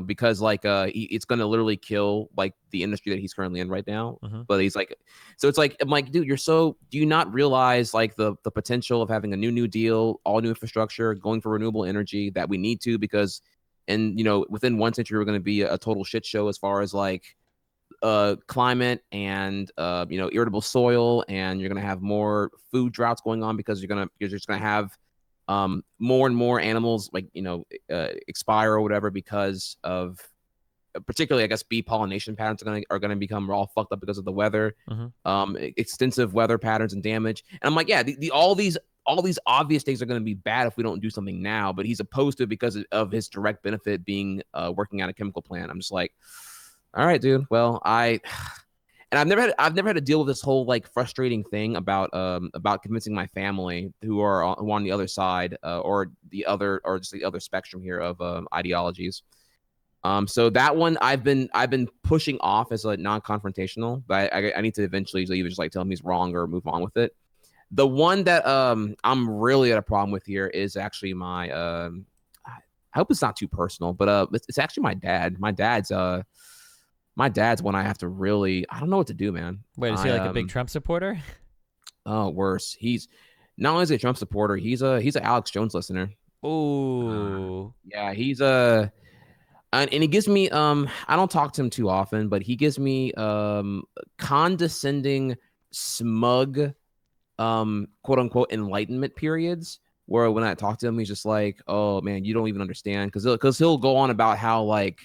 Because like it's gonna literally kill like the industry that he's currently in right now. But he's like, so it's like I'm like, dude, do you not realize like the potential of having a new deal, all new infrastructure, going for renewable energy that we need to because, and within 1 century we're gonna be a total shit show as far as like climate and irritable soil, and you're gonna have more food droughts going on because you're just gonna have more and more animals like expire or whatever because of particularly I guess bee pollination patterns are gonna become all fucked up because of the weather, extensive weather patterns and damage. And I'm like, yeah, all these obvious things are going to be bad if we don't do something now, but he's opposed to it because of his direct benefit being working at a chemical plant. I'm just like, all right, dude. Well, and I've never had to deal with this whole like frustrating thing about convincing my family who are on the other side or just the other spectrum here of ideologies. So that one I've been pushing off as a non-confrontational, but I need to eventually either just like tell him he's wrong or move on with it. The one that I'm really at a problem with here is actually my I hope it's not too personal, but it's actually my dad. My dad's one I have to really, I don't know what to do, man. Wait, is he like a big Trump supporter? Oh, worse. He's not only is he a Trump supporter, he's an Alex Jones listener. Ooh. Yeah, he's and he gives me I don't talk to him too often, but he gives me condescending, smug, quote unquote enlightenment periods where when I talk to him, he's just like, oh man, you don't even understand. Because he'll go on about how like,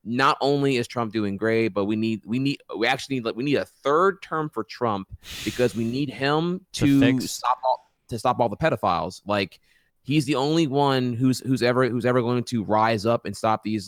not only is Trump doing great, but we need a third term for Trump because we need him to stop all the pedophiles. Like he's the only one who's ever going to rise up and stop these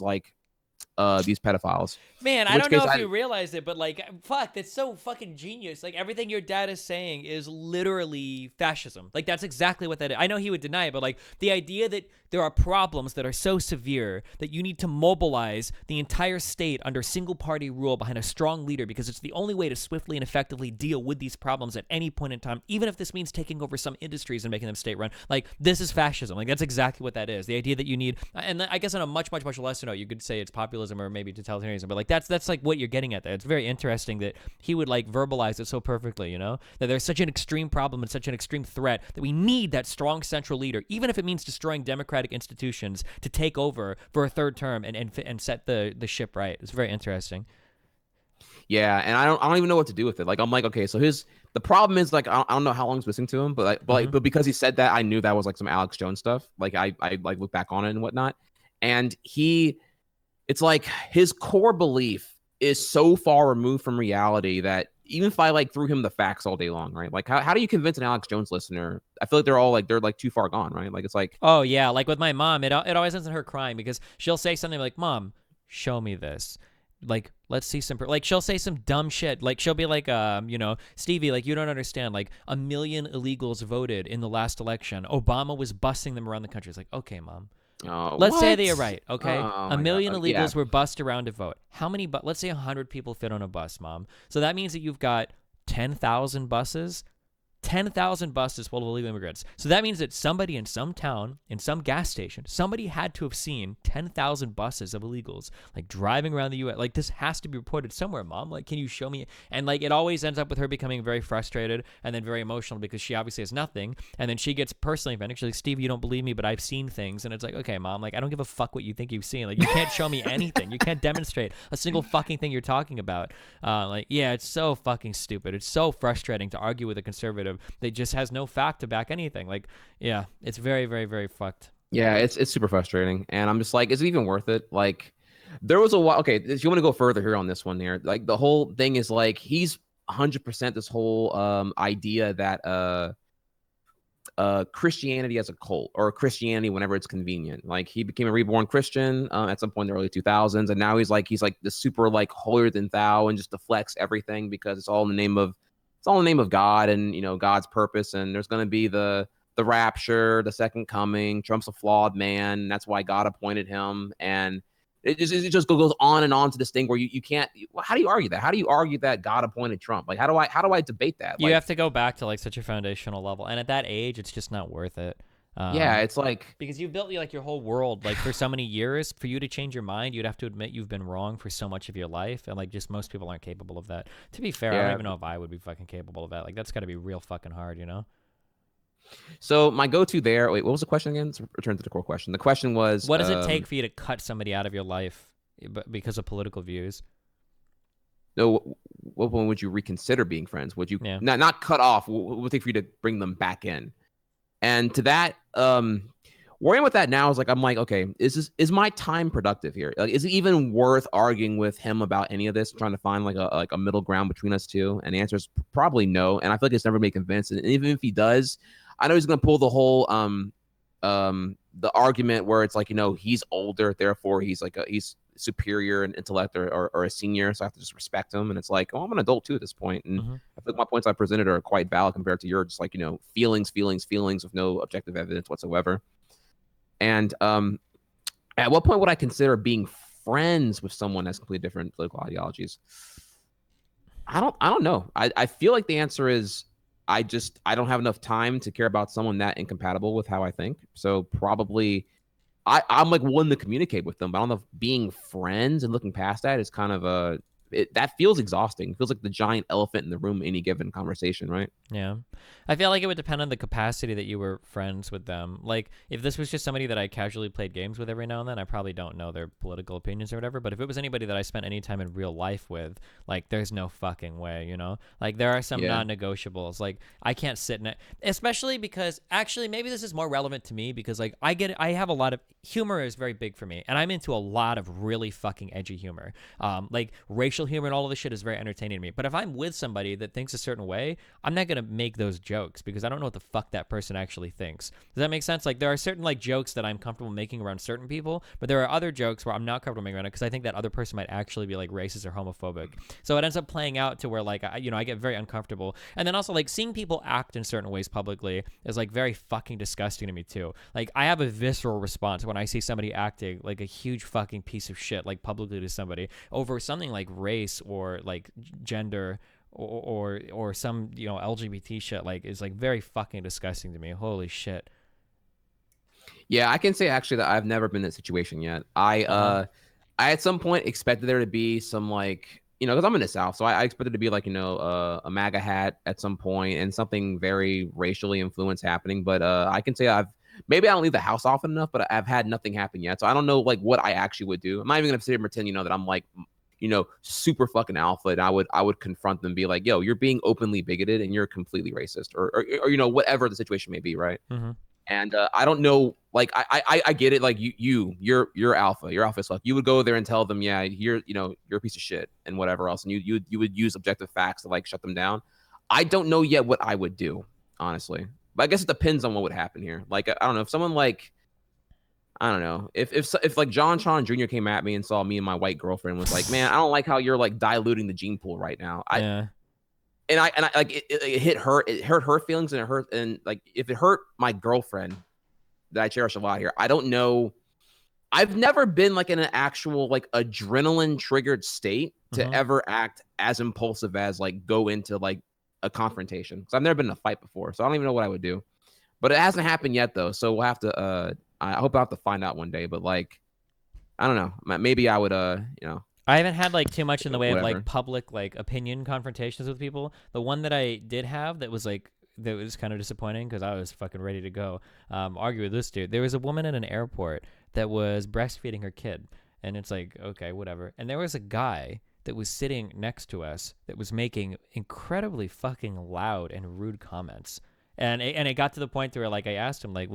pedophiles. Man, I don't know if you realize it, but like, fuck, that's so fucking genius. Like, everything your dad is saying is literally fascism. Like, that's exactly what that is. I know he would deny it, but like, the idea that there are problems that are so severe that you need to mobilize the entire state under single party rule behind a strong leader because it's the only way to swiftly and effectively deal with these problems at any point in time, even if this means taking over some industries and making them state run. Like, this is fascism. Like, that's exactly what that is. The idea that you need, and I guess on a much, much, much lesser note, you could say it's populism or maybe totalitarianism, but like, that's like what you're getting at there. It's very interesting that he would like verbalize it so perfectly, that there's such an extreme problem and such an extreme threat that we need that strong central leader, even if it means destroying democratic institutions, to take over for a third term and set the ship right. It's very interesting. Yeah, and I don't even know what to do with it. Like I'm like, okay, so the problem is like I don't know how long he's listening to him, but because he said that, I knew that was like some Alex Jones stuff. Like I like look back on it and whatnot, and it's like his core belief is so far removed from reality that even if I like threw him the facts all day long, right? Like how do you convince an Alex Jones listener? I feel like they're like too far gone, right? Like it's like, oh yeah, like with my mom, it always ends in her crying because she'll say something like, "Mom, show me this." like let's see some like she'll say some dumb shit, like she'll be like Stevie, like you don't understand, like 1 million illegals voted in the last election, Obama was busing them around the country. It's like, okay, mom, let's say What? that you're right, okay? Oh A my God. million Yeah. illegals were bussed around to vote. How many let's say 100 people fit on a bus, mom, so that means that you've got 10,000 buses, 10,000 buses full of illegal immigrants. So that means that somebody in some town, in some gas station, somebody had to have seen 10,000 buses of illegals like driving around the U.S. Like, this has to be reported somewhere, mom. Like, can you show me? And like, it always ends up with her becoming very frustrated and then very emotional because she obviously has nothing. And then she gets personally offended. She's like, Steve, you don't believe me, but I've seen things. And it's like, okay, mom, like, I don't give a fuck what you think you've seen. Like, you can't show me anything. You can't demonstrate a single fucking thing you're talking about. Like, yeah, it's so fucking stupid. It's so frustrating to argue with a conservative that just has no fact to back anything. Like, yeah, it's very, very, very fucked. Yeah, it's super frustrating, and I'm just like, is it even worth it? Like, there was a while. Okay, if you want to go further here on this one here, like the whole thing is like he's 100% this whole idea that Christianity as a cult, or Christianity whenever it's convenient. Like, he became a reborn Christian at some point in the early 2000s, and now he's like the super like holier than thou and just deflects everything because it's all in the name of God and God's purpose, and there's going to be the rapture, the second coming. Trump's a flawed man. That's why God appointed him. And it just goes on and on to this thing where you can't. How do you argue that? How do you argue that God appointed Trump? Like, how do I debate that? You like, have to go back to like such a foundational level, and at that age, it's just not worth it. Yeah, it's like, because you've built like your whole world like for so many years. For you to change your mind, you'd have to admit you've been wrong for so much of your life, and like just most people aren't capable of that. To be fair, I don't even know if I would be fucking capable of that. Like, that's got to be real fucking hard, you know? So my go-to there. Wait, what was the question again? Let's return to the core question. The question was, what does it take for you to cut somebody out of your life because of political views? No, what point would you reconsider being friends? Would you Yeah. not cut off? What would it take for you to bring them back in? And to that, where I am with that now is like, I'm like, okay, is my time productive here? Like, is it even worth arguing with him about any of this, trying to find like a middle ground between us two? And the answer is probably no. And I feel like it's never been convinced. And even if he does, I know he's gonna pull the whole the argument where it's like, he's older, therefore he's superior in intellect or a senior, so I have to just respect him. And it's like, oh, I'm an adult too at this point, and I think my points I presented are quite valid compared to your just like feelings with no objective evidence whatsoever. And at what point would I consider being friends with someone that's completely different political ideologies? I don't know. I feel like the answer is I don't have enough time to care about someone that incompatible with how I think. So probably I'm like willing to communicate with them, but I don't know if being friends and looking past that is kind of that feels exhausting. It feels like the giant elephant in the room in any given conversation, right? Yeah. I feel like it would depend on the capacity that you were friends with them. Like, if this was just somebody that I casually played games with every now and then, I probably don't know their political opinions or whatever. But if it was anybody that I spent any time in real life with, like, there's no fucking way, you know? Like, there are some non-negotiables. Like, I can't sit in it, especially because, actually, maybe this is more relevant to me because, like, I have a lot of, humor is very big for me, and I'm into a lot of really fucking edgy humor. Like, racial humor and all of this shit is very entertaining to me. But if I'm with somebody that thinks a certain way, I'm not going to make those jokes because I don't know what the fuck that person actually thinks. Does that make sense? Like, there are certain like jokes that I'm comfortable making around certain people, but there are other jokes where I'm not comfortable making around it because I think that other person might actually be like racist or homophobic. So it ends up playing out to where like I get very uncomfortable. And then also like seeing people act in certain ways publicly is like very fucking disgusting to me too. Like, I have a visceral response when I see somebody acting like a huge fucking piece of shit like publicly to somebody over something like race or like gender or some LGBT shit. Like, is like very fucking disgusting to me. Holy shit. Yeah, I can say actually that I've never been in that situation yet. I at some point expected there to be some like because I'm in the South, so I expected to be like a MAGA hat at some point and something very racially influenced happening. But I can say maybe I don't leave the house often enough, but I've had nothing happen yet. So I don't know like what I actually would do. I'm not even gonna sit here and pretend that I'm like super fucking alpha, and I would confront them and be like, yo, you're being openly bigoted and you're completely racist or whatever the situation may be, right? And I don't know, like I get it, like you're alpha, as fuck. You would go there and tell them, yeah, you're a piece of shit and whatever else, and you would use objective facts to like shut them down. I don't know yet what I would do, honestly, but I guess it depends on what would happen here. Like, I don't know if someone like I don't know. If like John Tron Jr. came at me and saw me and my white girlfriend was like, man, I don't like how you're like diluting the gene pool right now. Yeah. And I like it hit her. It hurt her feelings, and it hurt. And like if it hurt my girlfriend that I cherish a lot here, I don't know. I've never been like in an actual like adrenaline triggered state to ever act as impulsive as like go into like a confrontation. So I've never been in a fight before, so I don't even know what I would do. But it hasn't happened yet though, so we'll have to. I hope I'll have to find out one day. But like, I don't know. Maybe I would. I haven't had like too much in the way whatever. of like public like opinion confrontations with people. The one that I did have that was kind of disappointing because I was fucking ready to go argue with this dude. There was a woman in an airport that was breastfeeding her kid, and it's like, okay, whatever. And there was a guy that was sitting next to us that was making incredibly fucking loud and rude comments. And it got to the point where like I asked him like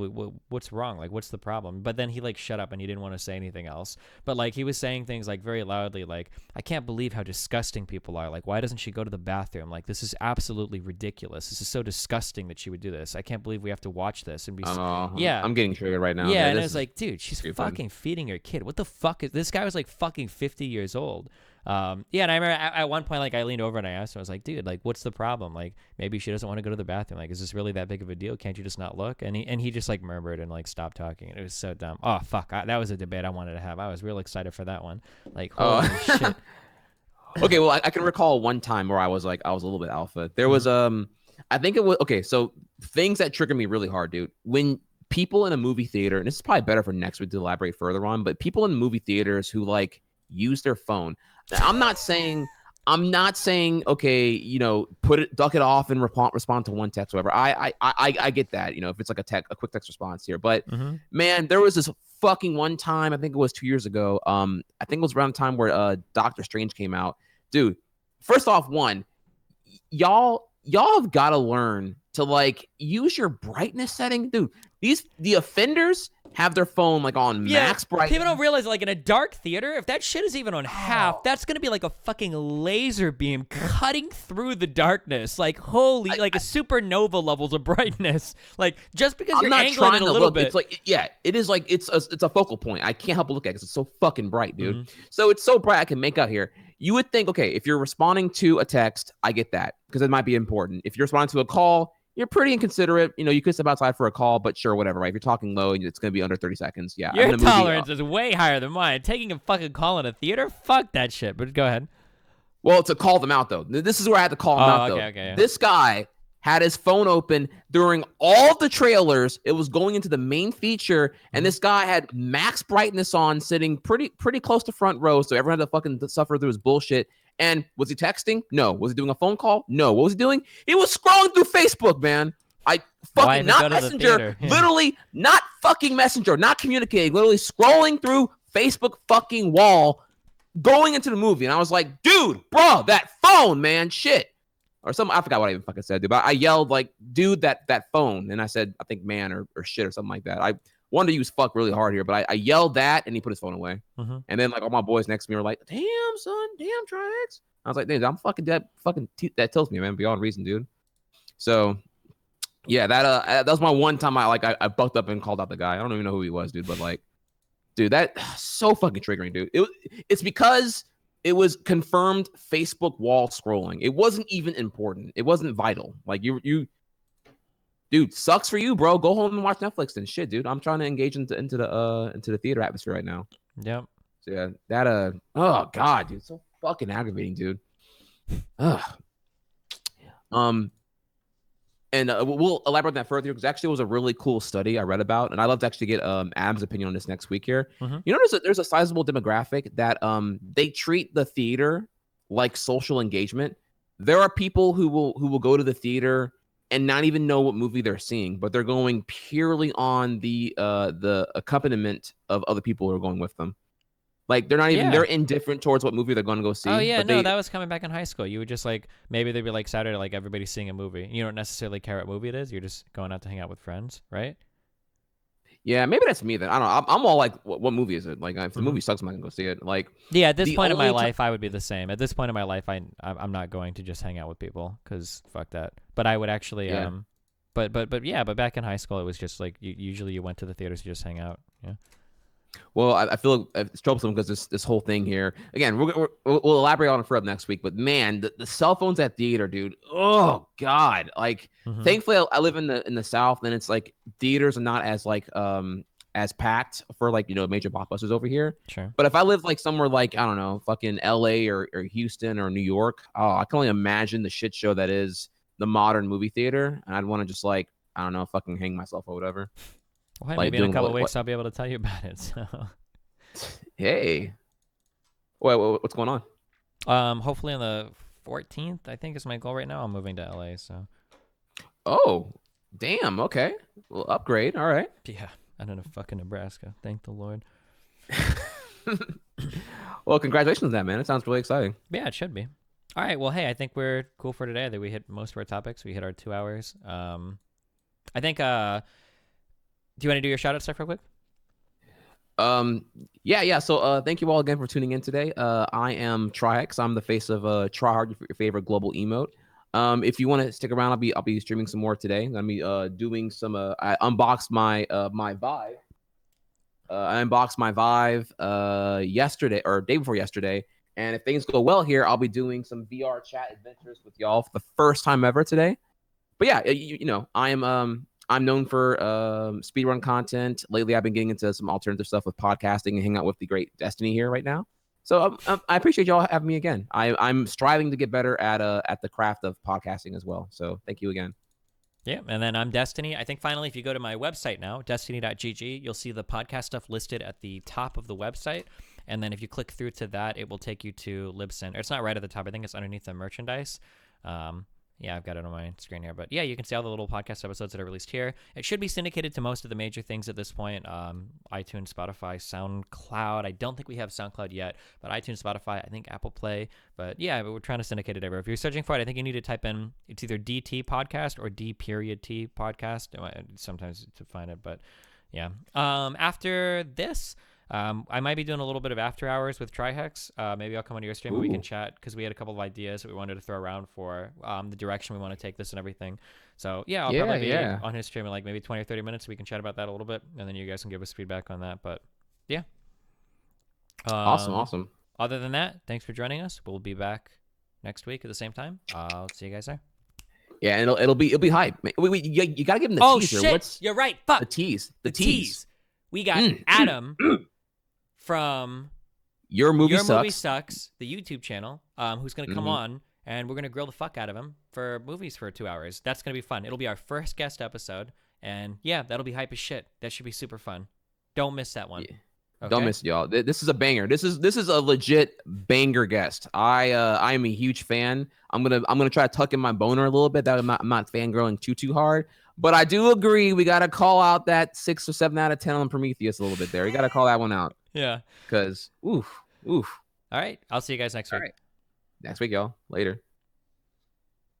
what's wrong, like what's the problem, but then he like shut up and he didn't want to say anything else. But like he was saying things like very loudly like, I can't believe how disgusting people are, like why doesn't she go to the bathroom, like this is absolutely ridiculous, this is so disgusting that she would do this, I can't believe we have to watch this and be yeah, I'm getting triggered right now. yeah. And I was like, dude, she's fucking feeding her kid, what the fuck is this guy? Was like fucking 50 years old. Yeah, and I remember at one point, like, I leaned over and I asked him, I was like, dude, like, what's the problem? Like, maybe she doesn't want to go to the bathroom. Like, is this really that big of a deal? Can't you just not look? And he just, like, murmured and, like, stopped talking. It was so dumb. Oh, fuck. That was a debate I wanted to have. I was real excited for that one. Like, holy shit. Okay, well, I can recall one time where I was a little bit alpha. There was, I think it was, okay, so things that trigger me really hard, dude. When people in a movie theater, and this is probably better for next week to elaborate further on, but people in movie theaters who, like, use their phone. I'm not saying, okay, duck it off and respond to one text or whatever. I get that, if it's like a quick text response here. But man, there was this fucking one time, I think it was 2 years ago. I think it was around the time where Doctor Strange came out. Dude, first off, y'all have got to learn to like use your brightness setting. Dude, the offenders have their phone like on max brightness. People don't realize like in a dark theater, if that shit is even on half, that's gonna be like a fucking laser beam cutting through the darkness. Like holy, like a supernova levels of brightness. Like just because you're angling it a little bit. It's like it is like it's a focal point. I can't help but look at it because it's so fucking bright, dude. So it's so bright I can make out here. You would think, okay, if you're responding to a text, I get that because it might be important. If you're responding to a call, you're pretty inconsiderate. You could step outside for a call, but sure, whatever, right? If you're talking low, it's going to be under 30 seconds. Yeah. Your tolerance is way higher than mine. Taking a fucking call in a theater? Fuck that shit. But go ahead. Well, to call them out, though. This is where I had to call them out, though. Okay, yeah. This guy had his phone open during all the trailers. It was going into the main feature, and this guy had max brightness on, sitting pretty close to front row, so everyone had to fucking suffer through his bullshit. And was he texting? No. Was he doing a phone call? No. What was he doing? He was scrolling through Facebook, man. Not Messenger, literally not fucking Messenger, not communicating, literally scrolling through Facebook fucking wall, going into the movie. And I was like, dude, bro, that phone, man, shit. Or something, I forgot what I even fucking said, dude. But I yelled like, dude, that phone. And I said, I think man or shit or something like that. I wanted to use fuck really hard here, but I yelled that and he put his phone away. And then like all my boys next to me were like, damn, son, damn, trihex. I was like, dude, I'm fucking dead. That tells me, man, beyond reason, dude. So yeah, that was my one time I bucked up and called out the guy. I don't even know who he was, dude, but like, dude, that so fucking triggering, dude. It's because it was confirmed Facebook wall scrolling. It wasn't even important. It wasn't vital. Like you, dude, sucks for you, bro. Go home and watch Netflix and shit, dude. I'm trying to engage into the theater atmosphere right now. Yep. So yeah, that oh god, dude, so fucking aggravating, dude. Ugh. And we'll elaborate on that further because actually it was a really cool study I read about, and I'd love to actually get Adam's opinion on this next week here. There's a sizable demographic that they treat the theater like social engagement. There are people who will go to the theater and not even know what movie they're seeing, but they're going purely on the accompaniment of other people who are going with them. Like they're not even they're indifferent towards what movie they're going to go see. Oh yeah, no, that was coming back in high school. You would just like maybe they'd be like Saturday, like everybody's seeing a movie. You don't necessarily care what movie it is. You're just going out to hang out with friends, right? Yeah, maybe that's me then. I don't know. I'm all like, what movie is it? Like if the movie sucks, I'm not gonna go see it. Like yeah, at this point in my life, I would be the same. At this point in my life, I'm not going to just hang out with people because fuck that. But I would actually but back in high school, it was just like usually you went to the theaters to just hang out. Yeah. Well, I feel it's troublesome because this whole thing here. Again, we'll elaborate on it further next week. But man, the cell phones at theater, dude. Oh God! Like, thankfully, I live in the South, and it's like theaters are not as like as packed for like major blockbusters over here. Sure. But if I live like somewhere like I don't know, fucking L.A. or Houston or New York, oh, I can only imagine the shit show that is the modern movie theater, and I'd want to just like I don't know, fucking hang myself or whatever. Well, Like maybe in a couple of weeks I'll be able to tell you about it. So. Hey, what's going on? Hopefully on the 14th, I think is my goal right now. I'm moving to LA, so. Oh, damn. Okay, well, upgrade. All right. Yeah, I don't know, fucking Nebraska. Thank the Lord. Well, congratulations on that, man. It sounds really exciting. Yeah, it should be. All right. Well, hey, I think we're cool for today. I think we hit most of our topics. We hit our 2 hours. I think. Do you want to do your shout out stuff real quick? Yeah. So thank you all again for tuning in today. I am trihex. I'm the face of Try Hard, your favorite global emote. If you want to stick around, I'll be streaming some more today. I'm be doing some I unboxed my my Vive. I unboxed my Vive yesterday or day before yesterday. And if things go well here, I'll be doing some VR chat adventures with y'all for the first time ever today. But yeah, you know, I'm known for speedrun content. Lately, I've been getting into some alternative stuff with podcasting and hanging out with the great Destiny here right now. So I appreciate y'all having me again. I'm striving to get better at the craft of podcasting as well. So thank you again. Yeah, and then I'm Destiny. I think finally, if you go to my website now, destiny.gg, you'll see the podcast stuff listed at the top of the website. And then if you click through to that, it will take you to Libsyn. Or it's not right at the top. I think it's underneath the merchandise. Yeah, I've got it on my screen here. But yeah, you can see all the little podcast episodes that are released here. It should be syndicated to most of the major things at this point. iTunes, Spotify, SoundCloud. I don't think we have SoundCloud yet, but iTunes, Spotify, I think Apple Play. But yeah, we're trying to syndicate it everywhere. If you're searching for it, I think you need to type in, it's either DT podcast or D.T podcast. Sometimes to find it, but yeah. After this, I might be doing a little bit of after hours with trihex. Maybe I'll come on your stream and we can chat because we had a couple of ideas that we wanted to throw around for the direction we want to take this and everything. So yeah, I'll probably be on his stream in like maybe 20 or 30 minutes. We can chat about that a little bit and then you guys can give us feedback on that. But yeah. Awesome. Other than that, thanks for joining us. We'll be back next week at the same time. I'll see you guys there. Yeah, and it'll be hype. Wait, you gotta give him the teaser. Shit. What's You're right. Fuck. The tease. We got Adam from Your Movie Sucks, the YouTube channel, who's going to come on, and we're going to grill the fuck out of him for movies for 2 hours. That's going to be fun. It'll be our first guest episode, and yeah, that'll be hype as shit. That should be super fun. Don't miss that one. Yeah. Okay? Don't miss it, y'all. This is a banger. This is a legit banger guest. I am a huge fan. I'm gonna try to tuck in my boner a little bit. That I'm not fangirling too hard. But I do agree we got to call out that 6 or 7 out of 10 on Prometheus a little bit there. You got to call that one out. Yeah. Because, oof. All right. I'll see you guys next week. All right. Next week, y'all. Later.